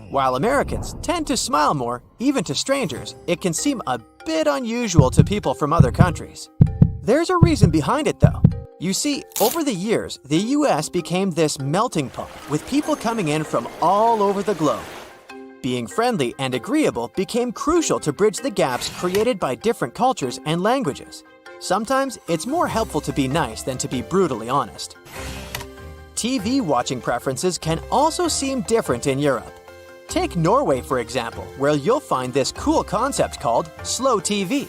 While Americans tend to smile more, even to strangers, it can seem a bit unusual to people from other countries. There's a reason behind it though. You see, over the years, the US became this melting pot with people coming in from all over the globe. Being friendly and agreeable became crucial to bridge the gaps created by different cultures and languages. Sometimes it's more helpful to be nice than to be brutally honest. TV watching preferences can also seem different in Europe. Take Norway, for example, where you'll find this cool concept called slow TV.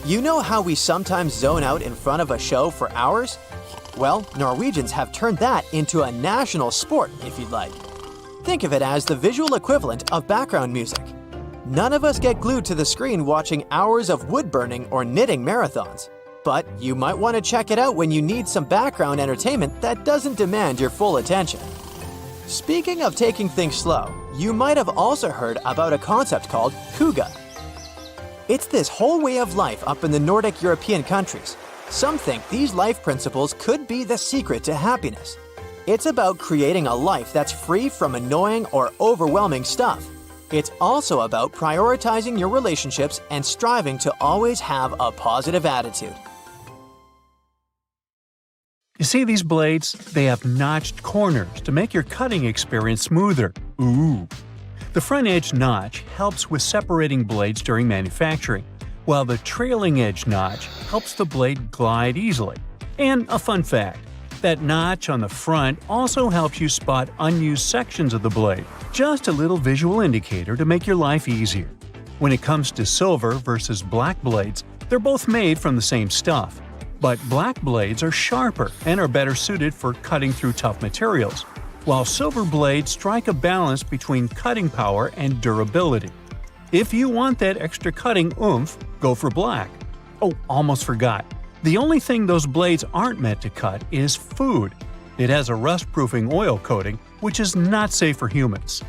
You know how we sometimes zone out in front of a show for hours? Well, Norwegians have turned that into a national sport, if you'd like. Think of it as the visual equivalent of background music. None of us get glued to the screen watching hours of wood burning or knitting marathons. But you might want to check it out when you need some background entertainment that doesn't demand your full attention. Speaking of taking things slow, you might have also heard about a concept called hygge. It's this whole way of life up in the Nordic European countries. Some think these life principles could be the secret to happiness. It's about creating a life that's free from annoying or overwhelming stuff. It's also about prioritizing your relationships and striving to always have a positive attitude. You see these blades? They have notched corners to make your cutting experience smoother. Ooh! The front edge notch helps with separating blades during manufacturing, while the trailing edge notch helps the blade glide easily. And a fun fact, that notch on the front also helps you spot unused sections of the blade. Just a little visual indicator to make your life easier. When it comes to silver versus black blades, they're both made from the same stuff. But black blades are sharper and are better suited for cutting through tough materials, while silver blades strike a balance between cutting power and durability. If you want that extra cutting oomph, go for black. Oh, almost forgot. The only thing those blades aren't meant to cut is food. It has a rust-proofing oil coating, which is not safe for humans.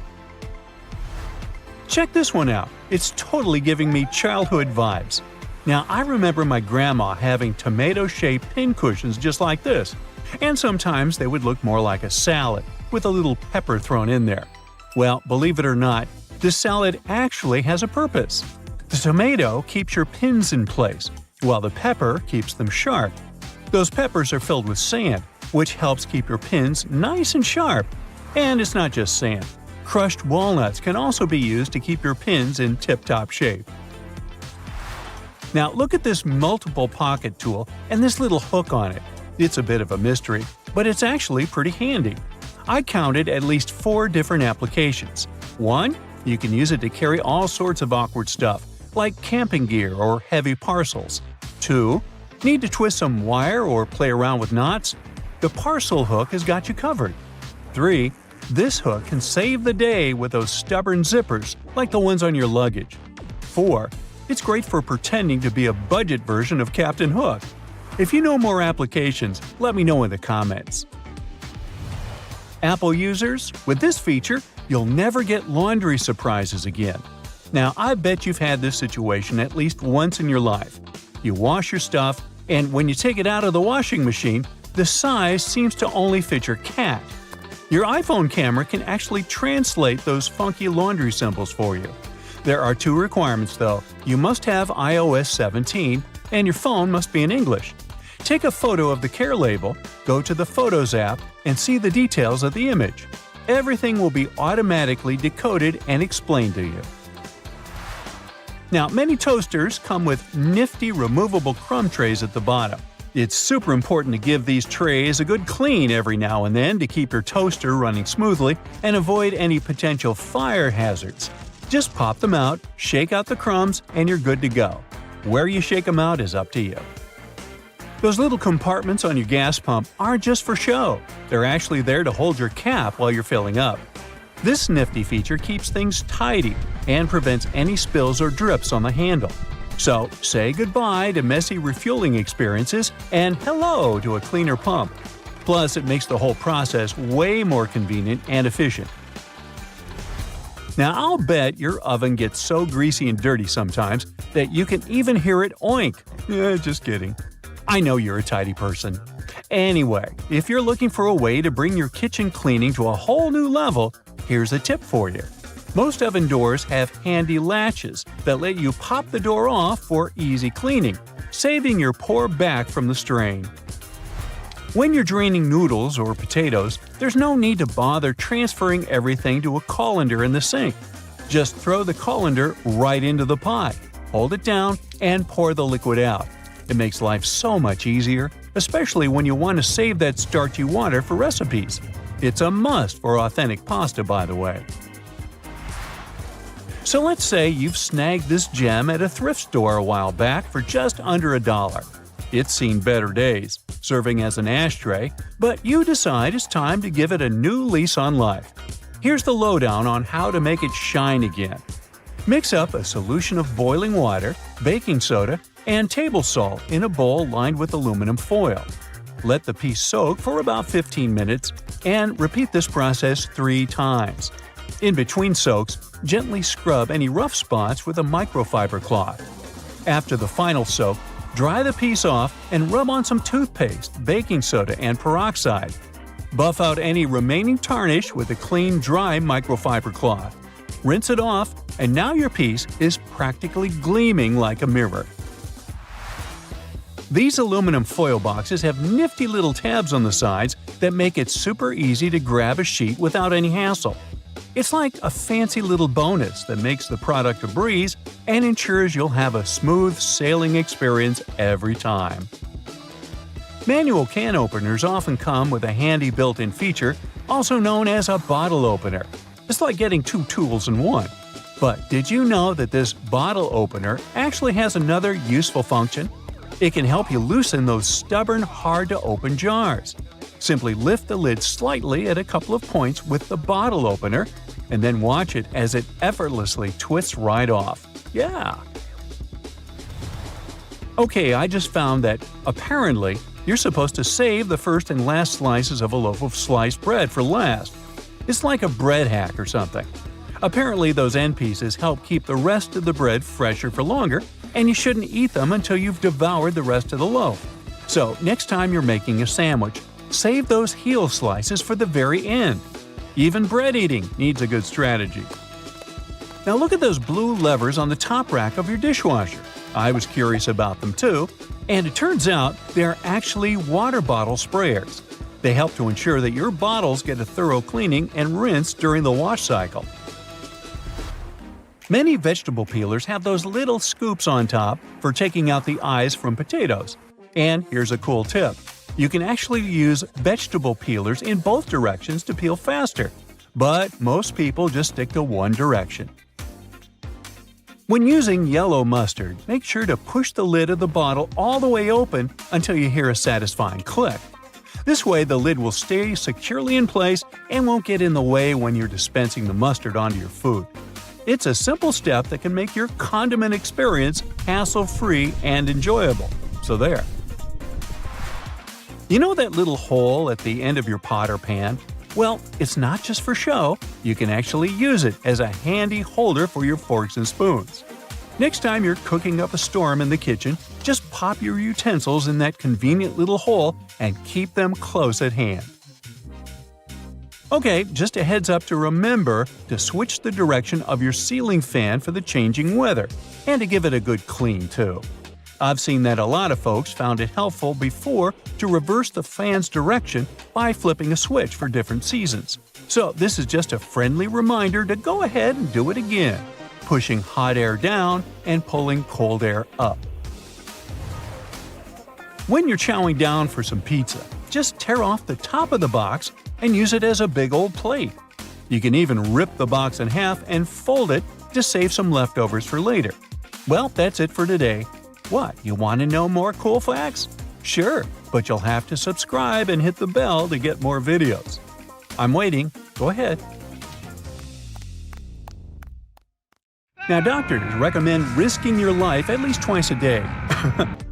Check this one out. It's totally giving me childhood vibes. Now, I remember my grandma having tomato-shaped pincushions just like this, and sometimes they would look more like a salad, with a little pepper thrown in there. Well, believe it or not, this salad actually has a purpose. The tomato keeps your pins in place, while the pepper keeps them sharp. Those peppers are filled with sand, which helps keep your pins nice and sharp. And it's not just sand. Crushed walnuts can also be used to keep your pins in tip-top shape. Now look at this multiple pocket tool and this little hook on it. It's a bit of a mystery, but it's actually pretty handy. I counted at least 4 different applications. 1. You can use it to carry all sorts of awkward stuff, like camping gear or heavy parcels. 2. Need to twist some wire or play around with knots? The parcel hook has got you covered. 3. This hook can save the day with those stubborn zippers, like the ones on your luggage. 4. It's great for pretending to be a budget version of Captain Hook. If you know more applications, let me know in the comments. Apple users, with this feature, you'll never get laundry surprises again. Now, I bet you've had this situation at least once in your life. You wash your stuff, and when you take it out of the washing machine, the size seems to only fit your cat. Your iPhone camera can actually translate those funky laundry symbols for you. There are 2 requirements though. You must have iOS 17, and your phone must be in English. Take a photo of the care label, go to the Photos app, and see the details of the image. Everything will be automatically decoded and explained to you. Now, many toasters come with nifty removable crumb trays at the bottom. It's super important to give these trays a good clean every now and then to keep your toaster running smoothly and avoid any potential fire hazards. Just pop them out, shake out the crumbs, and you're good to go. Where you shake them out is up to you. Those little compartments on your gas pump aren't just for show. They're actually there to hold your cap while you're filling up. This nifty feature keeps things tidy and prevents any spills or drips on the handle. So, say goodbye to messy refueling experiences and hello to a cleaner pump. Plus, it makes the whole process way more convenient and efficient. Now, I'll bet your oven gets so greasy and dirty sometimes that you can even hear it oink. Just kidding. I know you're a tidy person. Anyway, if you're looking for a way to bring your kitchen cleaning to a whole new level, here's a tip for you. Most oven doors have handy latches that let you pop the door off for easy cleaning, saving your poor back from the strain. When you're draining noodles or potatoes, there's no need to bother transferring everything to a colander in the sink. Just throw the colander right into the pot, hold it down, and pour the liquid out. It makes life so much easier, especially when you want to save that starchy water for recipes. It's a must for authentic pasta, by the way. So let's say you've snagged this gem at a thrift store a while back for just under $1. It's seen better days, serving as an ashtray, but you decide it's time to give it a new lease on life. Here's the lowdown on how to make it shine again. Mix up a solution of boiling water, baking soda, and table salt in a bowl lined with aluminum foil. Let the piece soak for about 15 minutes and repeat this process 3 times. In between soaks, gently scrub any rough spots with a microfiber cloth. After the final soak, dry the piece off and rub on some toothpaste, baking soda, and peroxide. Buff out any remaining tarnish with a clean, dry microfiber cloth. Rinse it off, and now your piece is practically gleaming like a mirror. These aluminum foil boxes have nifty little tabs on the sides that make it super easy to grab a sheet without any hassle. It's like a fancy little bonus that makes the product a breeze and ensures you'll have a smooth sailing experience every time. Manual can openers often come with a handy built-in feature, also known as a bottle opener. It's like getting 2 tools in one. But did you know that this bottle opener actually has another useful function? It can help you loosen those stubborn, hard-to-open jars. Simply lift the lid slightly at a couple of points with the bottle opener, and then watch it as it effortlessly twists right off. Yeah! Okay, I just found that, apparently, you're supposed to save the first and last slices of a loaf of sliced bread for last. It's like a bread hack or something. Apparently, those end pieces help keep the rest of the bread fresher for longer, and you shouldn't eat them until you've devoured the rest of the loaf. So, next time you're making a sandwich, save those heel slices for the very end. Even bread eating needs a good strategy. Now look at those blue levers on the top rack of your dishwasher. I was curious about them too, and it turns out they're actually water bottle sprayers. They help to ensure that your bottles get a thorough cleaning and rinse during the wash cycle. Many vegetable peelers have those little scoops on top for taking out the eyes from potatoes. And here's a cool tip. You can actually use vegetable peelers in both directions to peel faster, but most people just stick to one direction. When using yellow mustard, make sure to push the lid of the bottle all the way open until you hear a satisfying click. This way the lid will stay securely in place and won't get in the way when you're dispensing the mustard onto your food. It's a simple step that can make your condiment experience hassle-free and enjoyable. So there. You know that little hole at the end of your pot or pan? Well, it's not just for show. You can actually use it as a handy holder for your forks and spoons. Next time you're cooking up a storm in the kitchen, just pop your utensils in that convenient little hole and keep them close at hand. Okay, just a heads up to remember to switch the direction of your ceiling fan for the changing weather, and to give it a good clean too. I've seen that a lot of folks found it helpful before to reverse the fan's direction by flipping a switch for different seasons. So this is just a friendly reminder to go ahead and do it again. pushing hot air down and pulling cold air up. When you're chowing down for some pizza, just tear off the top of the box and use it as a big old plate. You can even rip the box in half and fold it to save some leftovers for later. Well, that's it for today. What, you want to know more cool facts? Sure, but you'll have to subscribe and hit the bell to get more videos. I'm waiting. Go ahead. Now, doctors recommend risking your life at least twice a day.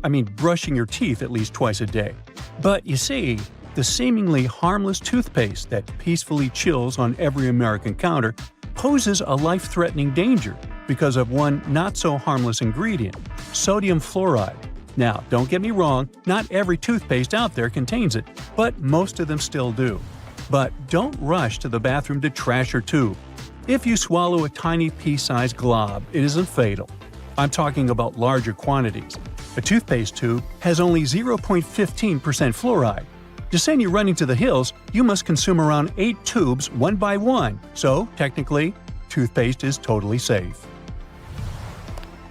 I mean, brushing your teeth at least twice a day. But you see, the seemingly harmless toothpaste that peacefully chills on every American counter poses a life-threatening danger because of one not-so-harmless ingredient, sodium fluoride. Now, don't get me wrong, not every toothpaste out there contains it, but most of them still do. But don't rush to the bathroom to trash your tube. If you swallow a tiny pea-sized glob, it isn't fatal. I'm talking about larger quantities. A toothpaste tube has only 0.15% fluoride. To send you running to the hills, you must consume around 8 tubes one by one, so technically, toothpaste is totally safe.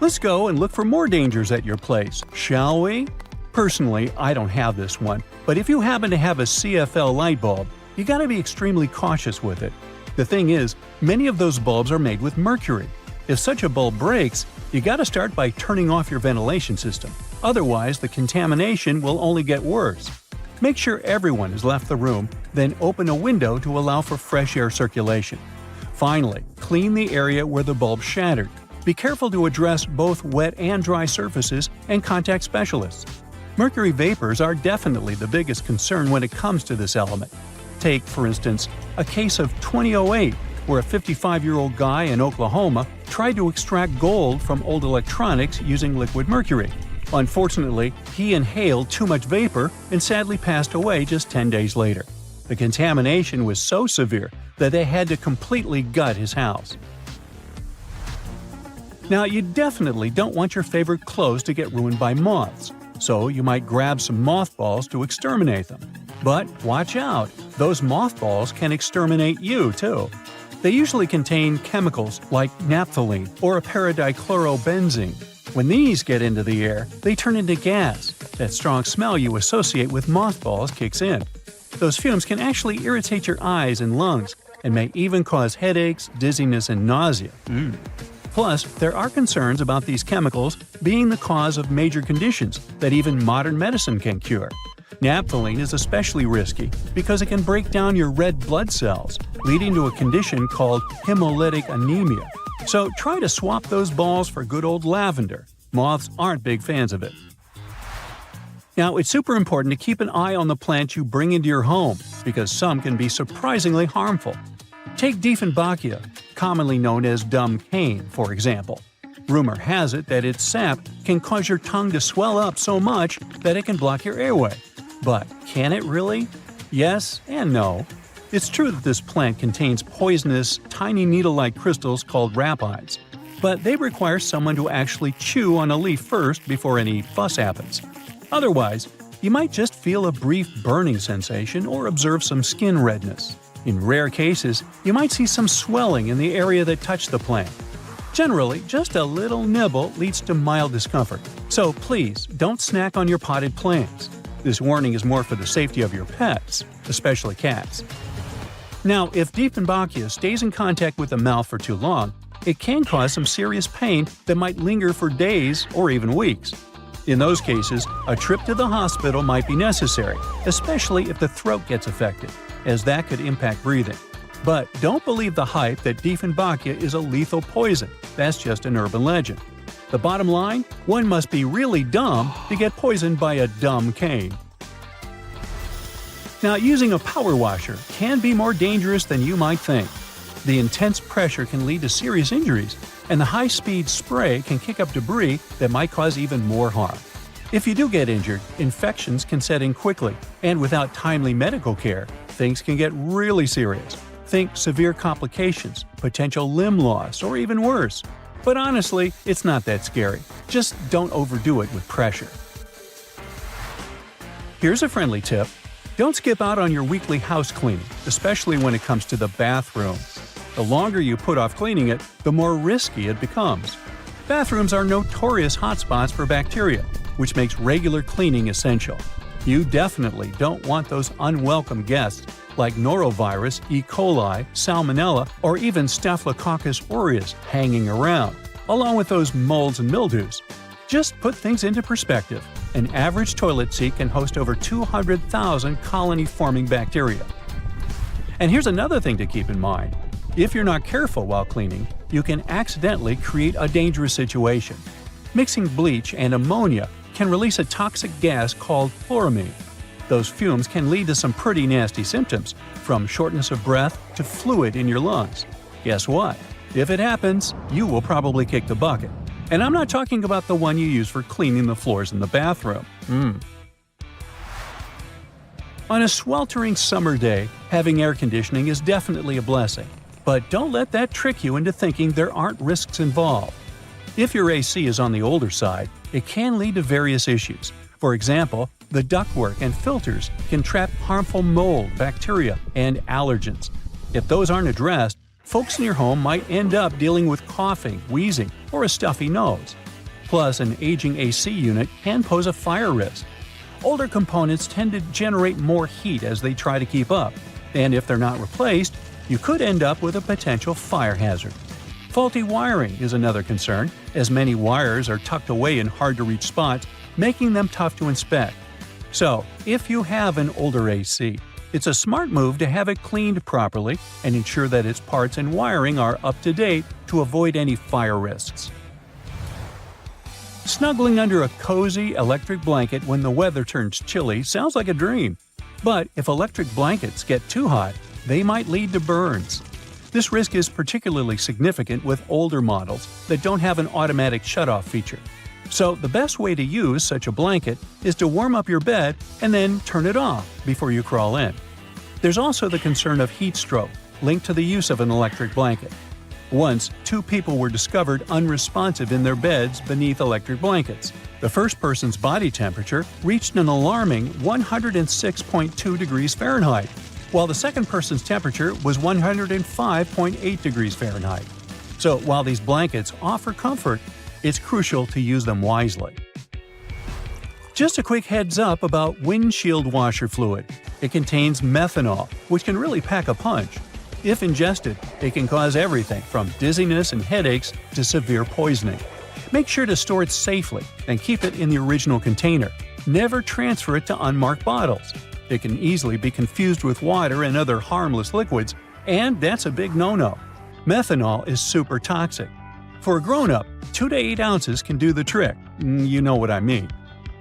Let's go and look for more dangers at your place, shall we? Personally, I don't have this one, but if you happen to have a CFL light bulb, you gotta be extremely cautious with it. The thing is, many of those bulbs are made with mercury. If such a bulb breaks, you gotta start by turning off your ventilation system. Otherwise, the contamination will only get worse. Make sure everyone has left the room, then open a window to allow for fresh air circulation. Finally, clean the area where the bulb shattered. Be careful to address both wet and dry surfaces and contact specialists. Mercury vapors are definitely the biggest concern when it comes to this element. Take, for instance, a case of 2008, where a 55-year-old guy in Oklahoma tried to extract gold from old electronics using liquid mercury. Unfortunately, he inhaled too much vapor and sadly passed away just 10 days later. The contamination was so severe that they had to completely gut his house. Now, you definitely don't want your favorite clothes to get ruined by moths, so you might grab some mothballs to exterminate them. But watch out, those mothballs can exterminate you too. They usually contain chemicals like naphthalene or a paradichlorobenzene. When these get into the air, they turn into gas. That strong smell you associate with mothballs kicks in. Those fumes can actually irritate your eyes and lungs, and may even cause headaches, dizziness, and nausea. Plus, there are concerns about these chemicals being the cause of major conditions that even modern medicine can cure. Naphthalene is especially risky because it can break down your red blood cells, leading to a condition called hemolytic anemia. So try to swap those balls for good old lavender. Moths aren't big fans of it. Now, it's super important to keep an eye on the plants you bring into your home, because some can be surprisingly harmful. Take Dieffenbachia, commonly known as dumb cane, for example. Rumor has it that its sap can cause your tongue to swell up so much that it can block your airway. But can it really? Yes and no. It's true that this plant contains poisonous, tiny needle-like crystals called rapides, but they require someone to actually chew on a leaf first before any fuss happens. Otherwise, you might just feel a brief burning sensation or observe some skin redness. In rare cases, you might see some swelling in the area that touched the plant. Generally, just a little nibble leads to mild discomfort, so please don't snack on your potted plants. This warning is more for the safety of your pets, especially cats. Now, if Dieffenbachia stays in contact with the mouth for too long, it can cause some serious pain that might linger for days or even weeks. In those cases, a trip to the hospital might be necessary, especially if the throat gets affected, as that could impact breathing. But don't believe the hype that Dieffenbachia is a lethal poison. That's just an urban legend. The bottom line? One must be really dumb to get poisoned by a dumb cane. Now, using a power washer can be more dangerous than you might think. The intense pressure can lead to serious injuries, and the high-speed spray can kick up debris that might cause even more harm. If you do get injured, infections can set in quickly, and without timely medical care, things can get really serious. Think severe complications, potential limb loss, or even worse. But honestly, it's not that scary. Just don't overdo it with pressure. Here's a friendly tip. Don't skip out on your weekly house cleaning, especially when it comes to the bathroom. The longer you put off cleaning it, the more risky it becomes. Bathrooms are notorious hotspots for bacteria, which makes regular cleaning essential. You definitely don't want those unwelcome guests like norovirus, E. coli, salmonella, or even Staphylococcus aureus hanging around, along with those molds and mildews. Just put things into perspective. An average toilet seat can host over 200,000 colony-forming bacteria. And here's another thing to keep in mind. If you're not careful while cleaning, you can accidentally create a dangerous situation. Mixing bleach and ammonia can release a toxic gas called chloramine. Those fumes can lead to some pretty nasty symptoms, from shortness of breath to fluid in your lungs. Guess what? If it happens, you will probably kick the bucket. And I'm not talking about the one you use for cleaning the floors in the bathroom. On a sweltering summer day, having air conditioning is definitely a blessing. But don't let that trick you into thinking there aren't risks involved. If your AC is on the older side, it can lead to various issues. For example, the ductwork and filters can trap harmful mold, bacteria, and allergens. If those aren't addressed, folks in your home might end up dealing with coughing, wheezing, or a stuffy nose. Plus, an aging AC unit can pose a fire risk. Older components tend to generate more heat as they try to keep up, and if they're not replaced, you could end up with a potential fire hazard. Faulty wiring is another concern, as many wires are tucked away in hard-to-reach spots, making them tough to inspect. So, if you have an older AC, it's a smart move to have it cleaned properly and ensure that its parts and wiring are up to date to avoid any fire risks. Snuggling under a cozy electric blanket when the weather turns chilly sounds like a dream. But if electric blankets get too hot, they might lead to burns. This risk is particularly significant with older models that don't have an automatic shutoff feature. So the best way to use such a blanket is to warm up your bed and then turn it off before you crawl in. There's also the concern of heat stroke, linked to the use of an electric blanket. Once, 2 people were discovered unresponsive in their beds beneath electric blankets. The first person's body temperature reached an alarming 106.2 degrees Fahrenheit, while the second person's temperature was 105.8 degrees Fahrenheit. So while these blankets offer comfort, it's crucial to use them wisely. Just a quick heads up about windshield washer fluid. It contains methanol, which can really pack a punch. If ingested, it can cause everything from dizziness and headaches to severe poisoning. Make sure to store it safely and keep it in the original container. Never transfer it to unmarked bottles. It can easily be confused with water and other harmless liquids, and that's a big no-no. Methanol is super toxic. For a grown-up, 2 to 8 ounces can do the trick. You know what I mean.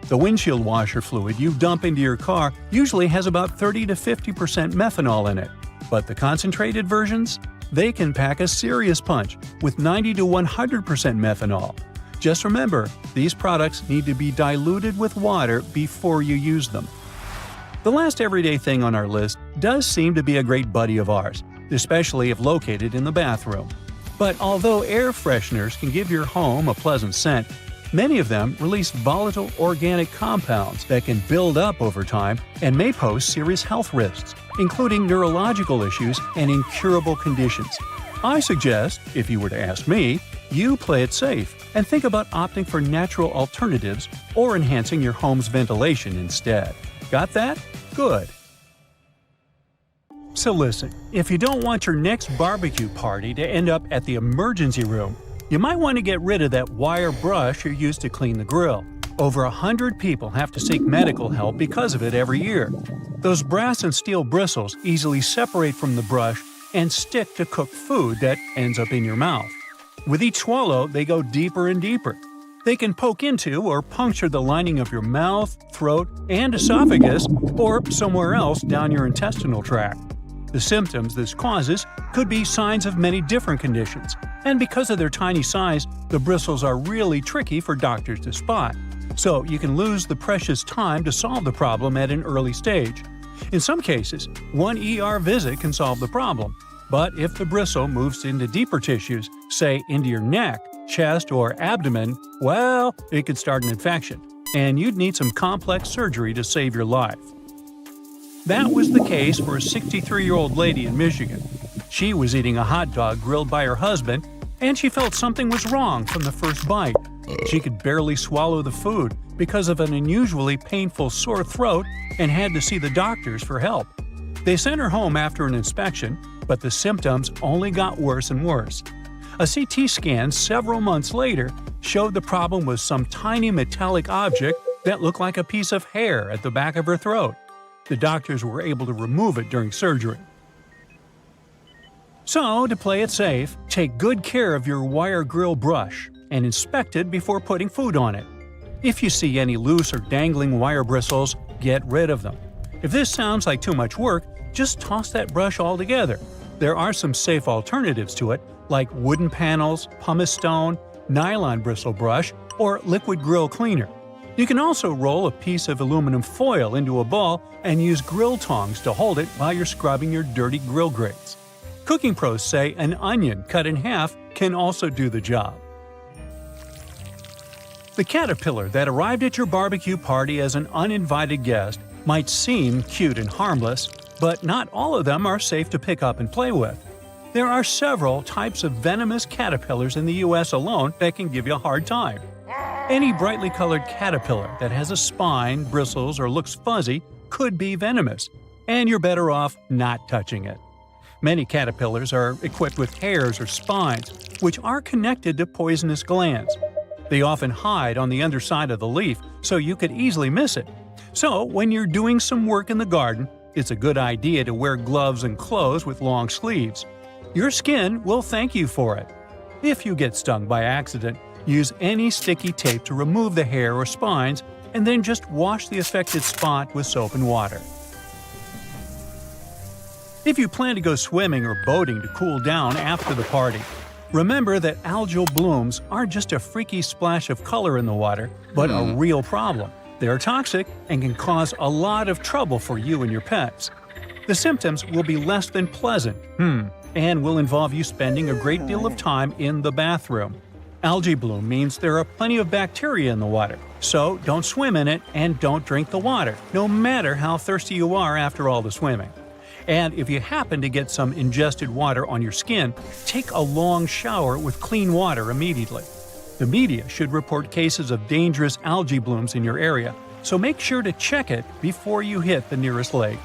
The windshield washer fluid you dump into your car usually has about 30 to 50% methanol in it. But the concentrated versions? They can pack a serious punch with 90 to 100% methanol. Just remember, these products need to be diluted with water before you use them. The last everyday thing on our list does seem to be a great buddy of ours, especially if located in the bathroom. But although air fresheners can give your home a pleasant scent, many of them release volatile organic compounds that can build up over time and may pose serious health risks, including neurological issues and incurable conditions. I suggest, if you were to ask me, you play it safe and think about opting for natural alternatives or enhancing your home's ventilation instead. Got that? Good. So listen, if you don't want your next barbecue party to end up at the emergency room, you might want to get rid of that wire brush you used to clean the grill. Over 100 people have to seek medical help because of it every year. Those brass and steel bristles easily separate from the brush and stick to cooked food that ends up in your mouth. With each swallow, they go deeper and deeper. They can poke into or puncture the lining of your mouth, throat, and esophagus, or somewhere else down your intestinal tract. The symptoms this causes could be signs of many different conditions, and because of their tiny size, the bristles are really tricky for doctors to spot. So you can lose the precious time to solve the problem at an early stage. In some cases, one ER visit can solve the problem. But if the bristle moves into deeper tissues, say into your neck, chest, or abdomen, well, it could start an infection, and you'd need some complex surgery to save your life. That was the case for a 63-year-old lady in Michigan. She was eating a hot dog grilled by her husband, and she felt something was wrong from the first bite. She could barely swallow the food because of an unusually painful sore throat and had to see the doctors for help. They sent her home after an inspection, but the symptoms only got worse and worse. A CT scan several months later showed the problem was some tiny metallic object that looked like a piece of hair at the back of her throat. The doctors were able to remove it during surgery. So, to play it safe, take good care of your wire grill brush and inspect it before putting food on it. If you see any loose or dangling wire bristles, get rid of them. If this sounds like too much work, just toss that brush altogether. There are some safe alternatives to it, like wooden panels, pumice stone, nylon bristle brush, or liquid grill cleaner. You can also roll a piece of aluminum foil into a ball and use grill tongs to hold it while you're scrubbing your dirty grill grates. Cooking pros say an onion cut in half can also do the job. The caterpillar that arrived at your barbecue party as an uninvited guest might seem cute and harmless, but not all of them are safe to pick up and play with. There are several types of venomous caterpillars in the US alone that can give you a hard time. Any brightly colored caterpillar that has a spine, bristles, or looks fuzzy could be venomous, and you're better off not touching it. Many caterpillars are equipped with hairs or spines, which are connected to poisonous glands. They often hide on the underside of the leaf, so you could easily miss it. So, when you're doing some work in the garden, it's a good idea to wear gloves and clothes with long sleeves. Your skin will thank you for it. If you get stung by accident, use any sticky tape to remove the hair or spines, and then just wash the affected spot with soap and water. If you plan to go swimming or boating to cool down after the party, remember that algal blooms aren't just a freaky splash of color in the water, but a real problem. They are toxic and can cause a lot of trouble for you and your pets. The symptoms will be less than pleasant, and will involve you spending a great deal of time in the bathroom. Algae bloom means there are plenty of bacteria in the water, so don't swim in it and don't drink the water, no matter how thirsty you are after all the swimming. And if you happen to get some ingested water on your skin, take a long shower with clean water immediately. The media should report cases of dangerous algae blooms in your area, so make sure to check it before you hit the nearest lake.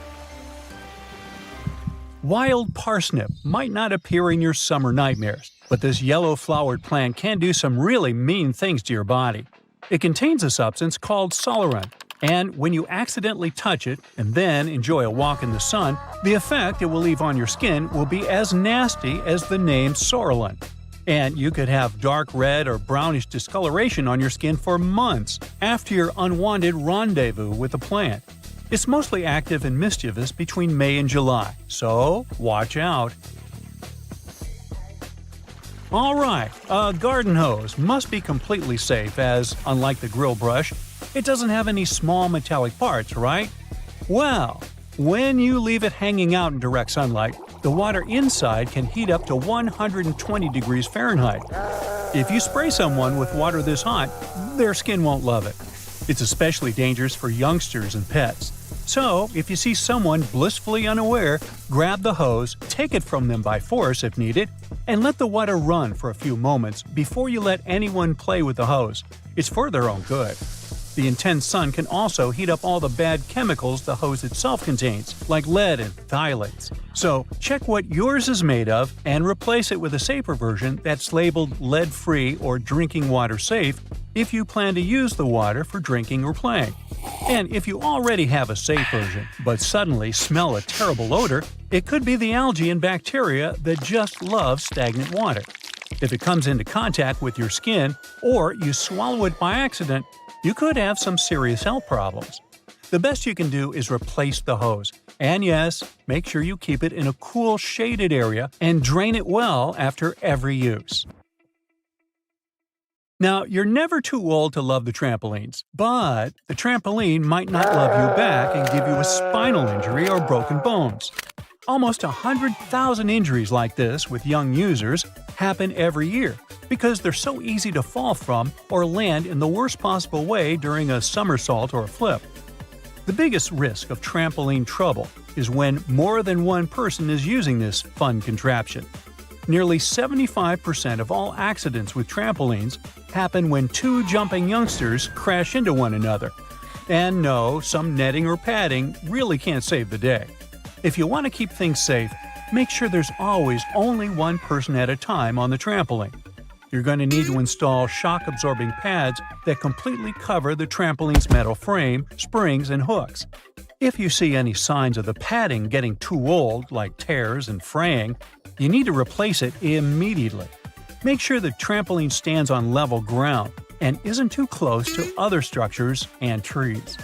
Wild parsnip might not appear in your summer nightmares, but this yellow-flowered plant can do some really mean things to your body. It contains a substance called solerin, and when you accidentally touch it and then enjoy a walk in the sun, the effect it will leave on your skin will be as nasty as the name Sorolin. And you could have dark red or brownish discoloration on your skin for months after your unwanted rendezvous with the plant. It's mostly active and mischievous between May and July, so watch out. Alright, a garden hose must be completely safe as, unlike the grill brush, it doesn't have any small metallic parts, right? Well, when you leave it hanging out in direct sunlight, the water inside can heat up to 120 degrees Fahrenheit. If you spray someone with water this hot, their skin won't love it. It's especially dangerous for youngsters and pets. So, if you see someone blissfully unaware, grab the hose, take it from them by force if needed, and let the water run for a few moments before you let anyone play with the hose. It's for their own good. The intense sun can also heat up all the bad chemicals the hose itself contains, like lead and phthalates. So, check what yours is made of and replace it with a safer version that's labeled lead-free or drinking water safe if you plan to use the water for drinking or playing. And if you already have a safe version, but suddenly smell a terrible odor, it could be the algae and bacteria that just love stagnant water. If it comes into contact with your skin, or you swallow it by accident, you could have some serious health problems. The best you can do is replace the hose. And yes, make sure you keep it in a cool, shaded area and drain it well after every use. Now, you're never too old to love the trampolines, but the trampoline might not love you back and give you a spinal injury or broken bones. Almost 100,000 injuries like this with young users happen every year because they're so easy to fall from or land in the worst possible way during a somersault or a flip. The biggest risk of trampoline trouble is when more than one person is using this fun contraption. Nearly 75% of all accidents with trampolines happen when two jumping youngsters crash into one another. And no, some netting or padding really can't save the day. If you want to keep things safe, make sure there's always only one person at a time on the trampoline. You're going to need to install shock-absorbing pads that completely cover the trampoline's metal frame, springs, and hooks. If you see any signs of the padding getting too old, like tears and fraying, you need to replace it immediately. Make sure the trampoline stands on level ground and isn't too close to other structures and trees.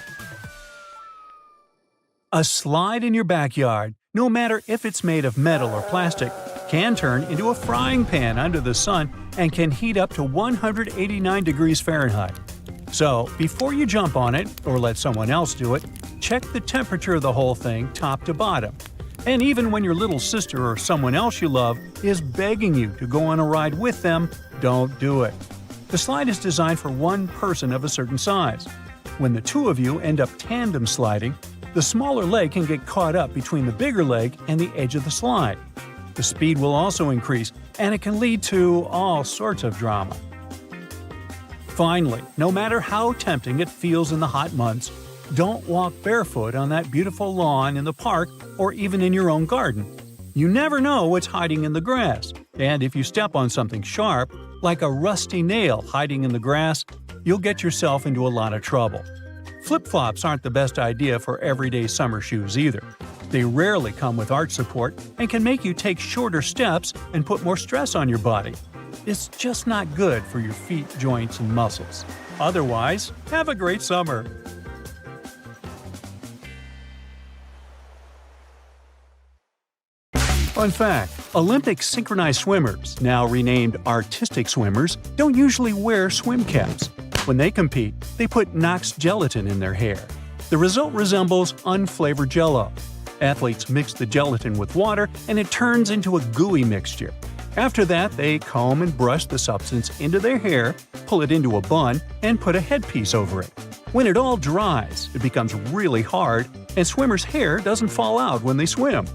A slide in your backyard, no matter if it's made of metal or plastic, can turn into a frying pan under the sun and can heat up to 189 degrees Fahrenheit. So, before you jump on it or let someone else do it, check the temperature of the whole thing top to bottom. And even when your little sister or someone else you love is begging you to go on a ride with them, don't do it. The slide is designed for one person of a certain size. When the two of you end up tandem sliding, the smaller leg can get caught up between the bigger leg and the edge of the slide. The speed will also increase, and it can lead to all sorts of drama. Finally, no matter how tempting it feels in the hot months, don't walk barefoot on that beautiful lawn in the park or even in your own garden. You never know what's hiding in the grass, and if you step on something sharp, like a rusty nail hiding in the grass, you'll get yourself into a lot of trouble. Flip-flops aren't the best idea for everyday summer shoes either. They rarely come with arch support and can make you take shorter steps and put more stress on your body. It's just not good for your feet, joints, and muscles. Otherwise, have a great summer! Fun fact: Olympic synchronized swimmers, now renamed artistic swimmers, don't usually wear swim caps. When they compete, they put Knox gelatin in their hair. The result resembles unflavored Jell-O. Athletes mix the gelatin with water and it turns into a gooey mixture. After that, they comb and brush the substance into their hair, pull it into a bun, and put a headpiece over it. When it all dries, it becomes really hard, and swimmers' hair doesn't fall out when they swim.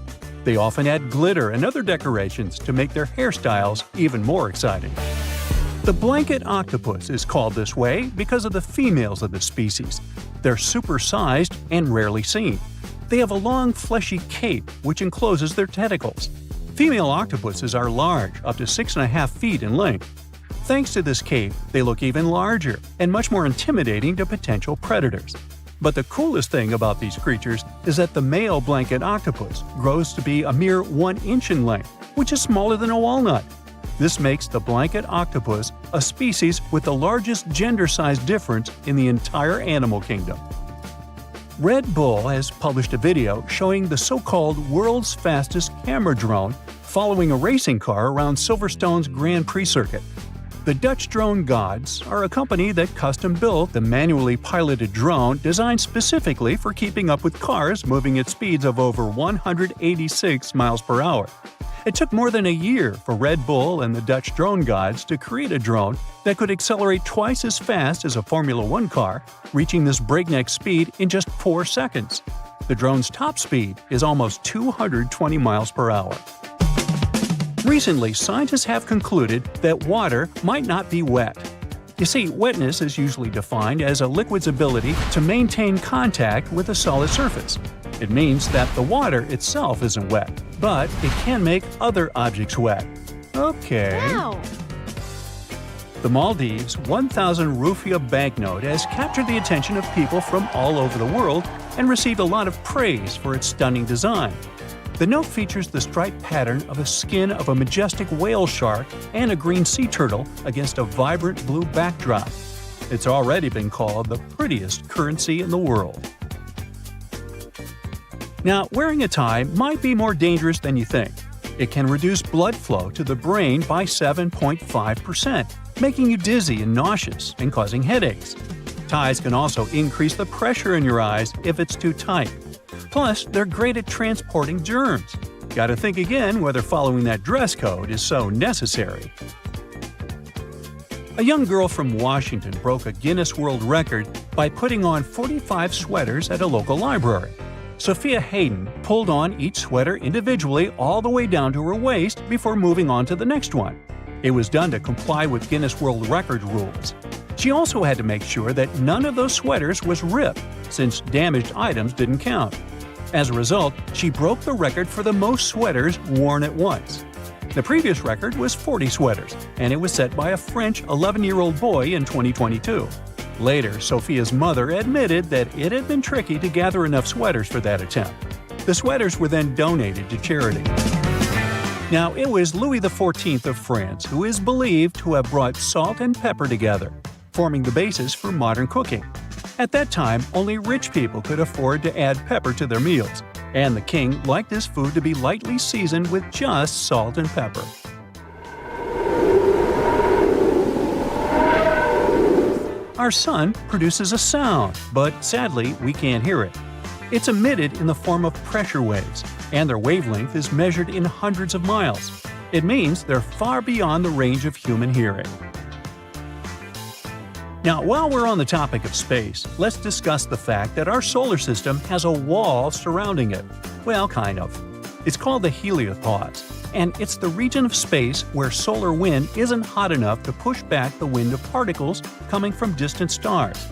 They often add glitter and other decorations to make their hairstyles even more exciting. The blanket octopus is called this way because of the females of the species. They're supersized and rarely seen. They have a long, fleshy cape which encloses their tentacles. Female octopuses are large, up to 6.5 feet in length. Thanks to this cape, they look even larger and much more intimidating to potential predators. But the coolest thing about these creatures is that the male blanket octopus grows to be a mere 1 inch in length, which is smaller than a walnut. This makes the blanket octopus a species with the largest gender size difference in the entire animal kingdom. Red Bull has published a video showing the so-called world's fastest camera drone following a racing car around Silverstone's Grand Prix circuit. The Dutch drone gods are a company that custom-built the manually piloted drone designed specifically for keeping up with cars moving at speeds of over 186 miles per hour. It took more than a year for Red Bull and the Dutch drone gods to create a drone that could accelerate twice as fast as a Formula One car, reaching this breakneck speed in just 4 seconds. The drone's top speed is almost 220 miles per hour. Recently, scientists have concluded that water might not be wet. You see, wetness is usually defined as a liquid's ability to maintain contact with a solid surface. It means that the water itself isn't wet, but it can make other objects wet. Okay. Wow. The Maldives 1,000 rupiah banknote has captured the attention of people from all over the world and received a lot of praise for its stunning design. The note features the striped pattern of a skin of a majestic whale shark and a green sea turtle against a vibrant blue backdrop. It's already been called the prettiest currency in the world. Now, wearing a tie might be more dangerous than you think. It can reduce blood flow to the brain by 7.5%, making you dizzy and nauseous and causing headaches. Ties can also increase the pressure in your eyes if it's too tight. Plus, they're great at transporting germs. Gotta think again whether following that dress code is so necessary. A young girl from Washington broke a Guinness World Record by putting on 45 sweaters at a local library. Sophia Hayden pulled on each sweater individually all the way down to her waist before moving on to the next one. It was done to comply with Guinness World Record rules. She also had to make sure that none of those sweaters was ripped, since damaged items didn't count. As a result, she broke the record for the most sweaters worn at once. The previous record was 40 sweaters, and it was set by a French 11-year-old boy in 2022. Later, Sophia's mother admitted that it had been tricky to gather enough sweaters for that attempt. The sweaters were then donated to charity. Now, it was Louis XIV of France who is believed to have brought salt and pepper together, forming the basis for modern cooking. At that time, only rich people could afford to add pepper to their meals, and the king liked his food to be lightly seasoned with just salt and pepper. Our sun produces a sound, but sadly, we can't hear it. It's emitted in the form of pressure waves, and their wavelength is measured in hundreds of miles. It means they're far beyond the range of human hearing. Now, while we're on the topic of space, let's discuss the fact that our solar system has a wall surrounding it. Well, kind of. It's called the heliopause, and it's the region of space where solar wind isn't hot enough to push back the wind of particles coming from distant stars.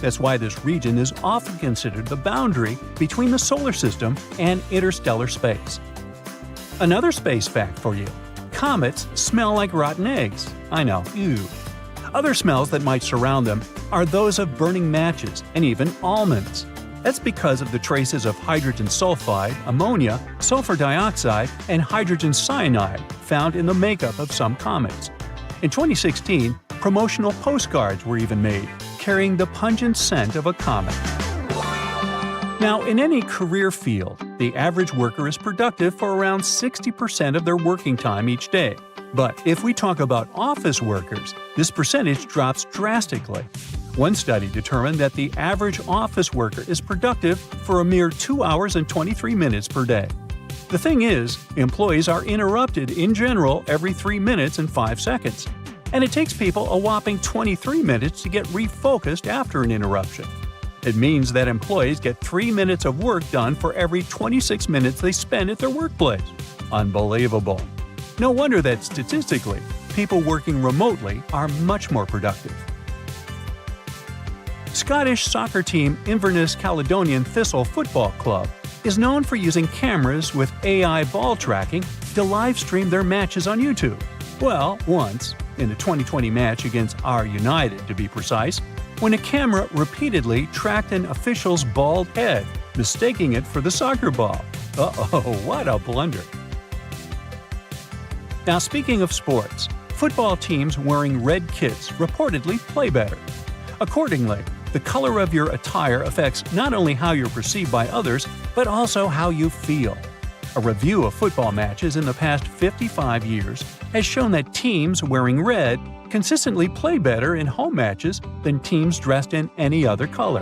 That's why this region is often considered the boundary between the solar system and interstellar space. Another space fact for you: comets smell like rotten eggs. I know, ew. Other smells that might surround them are those of burning matches and even almonds. That's because of the traces of hydrogen sulfide, ammonia, sulfur dioxide, and hydrogen cyanide found in the makeup of some comets. In 2016, promotional postcards were even made, carrying the pungent scent of a comet. Now, in any career field, the average worker is productive for around 60% of their working time each day. But if we talk about office workers, this percentage drops drastically. One study determined that the average office worker is productive for a mere 2 hours and 23 minutes per day. The thing is, employees are interrupted in general every 3 minutes and 5 seconds. And it takes people a whopping 23 minutes to get refocused after an interruption. It means that employees get 3 minutes of work done for every 26 minutes they spend at their workplace. Unbelievable. No wonder that statistically, people working remotely are much more productive. Scottish soccer team Inverness Caledonian Thistle Football Club is known for using cameras with AI ball tracking to live stream their matches on YouTube. Well, once, in the 2020 match against our United to be precise, when a camera repeatedly tracked an official's bald head, mistaking it for the soccer ball. Uh-oh, what a blunder. Now, speaking of sports, football teams wearing red kits reportedly play better. Accordingly, the color of your attire affects not only how you're perceived by others, but also how you feel. A review of football matches in the past 55 years has shown that teams wearing red consistently play better in home matches than teams dressed in any other color.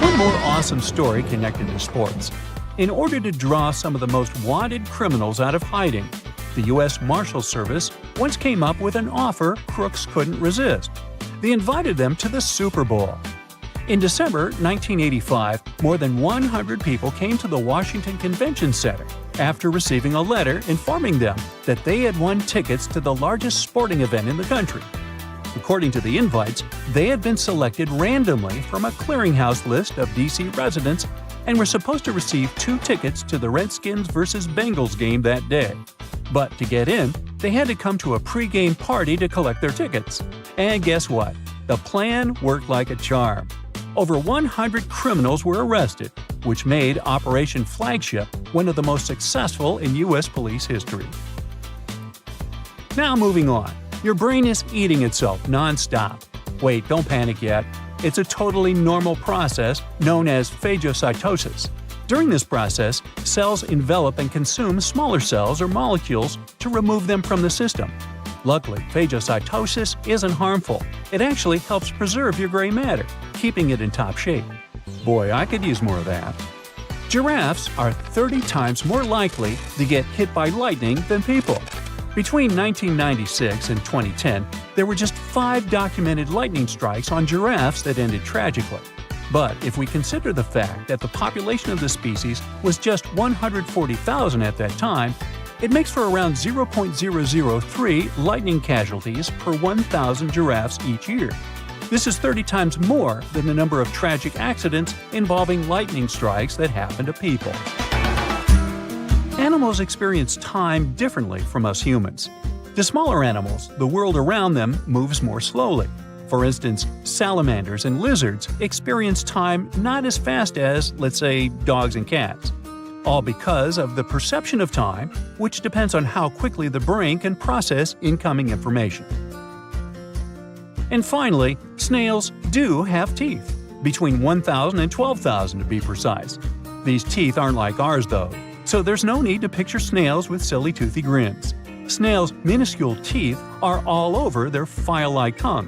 One more awesome story connected to sports. In order to draw some of the most wanted criminals out of hiding, the U.S. Marshal Service once came up with an offer crooks couldn't resist. They invited them to the Super Bowl. In December 1985, more than 100 people came to the Washington Convention Center after receiving a letter informing them that they had won tickets to the largest sporting event in the country. According to the invites, they had been selected randomly from a clearinghouse list of D.C. residents and were supposed to receive 2 tickets to the Redskins vs. Bengals game that day. But to get in, they had to come to a pre-game party to collect their tickets. And guess what? The plan worked like a charm. Over 100 criminals were arrested, which made Operation Flagship one of the most successful in U.S. police history. Now moving on. Your brain is eating itself non-stop. Wait, don't panic yet. It's a totally normal process known as phagocytosis. During this process, cells envelop and consume smaller cells or molecules to remove them from the system. Luckily, phagocytosis isn't harmful. It actually helps preserve your gray matter, keeping it in top shape. Boy, I could use more of that. Giraffes are 30 times more likely to get hit by lightning than people. Between 1996 and 2010, there were just 5 documented lightning strikes on giraffes that ended tragically. But if we consider the fact that the population of the species was just 140,000 at that time, it makes for around 0.003 lightning casualties per 1,000 giraffes each year. This is 30 times more than the number of tragic accidents involving lightning strikes that happen to people. Animals experience time differently from us humans. To smaller animals, the world around them moves more slowly. For instance, salamanders and lizards experience time not as fast as, let's say, dogs and cats. All because of the perception of time, which depends on how quickly the brain can process incoming information. And finally, snails do have teeth, between 1,000 and 12,000 to be precise. These teeth aren't like ours though, so there's no need to picture snails with silly toothy grins. Snails' minuscule teeth are all over their file-like tongue.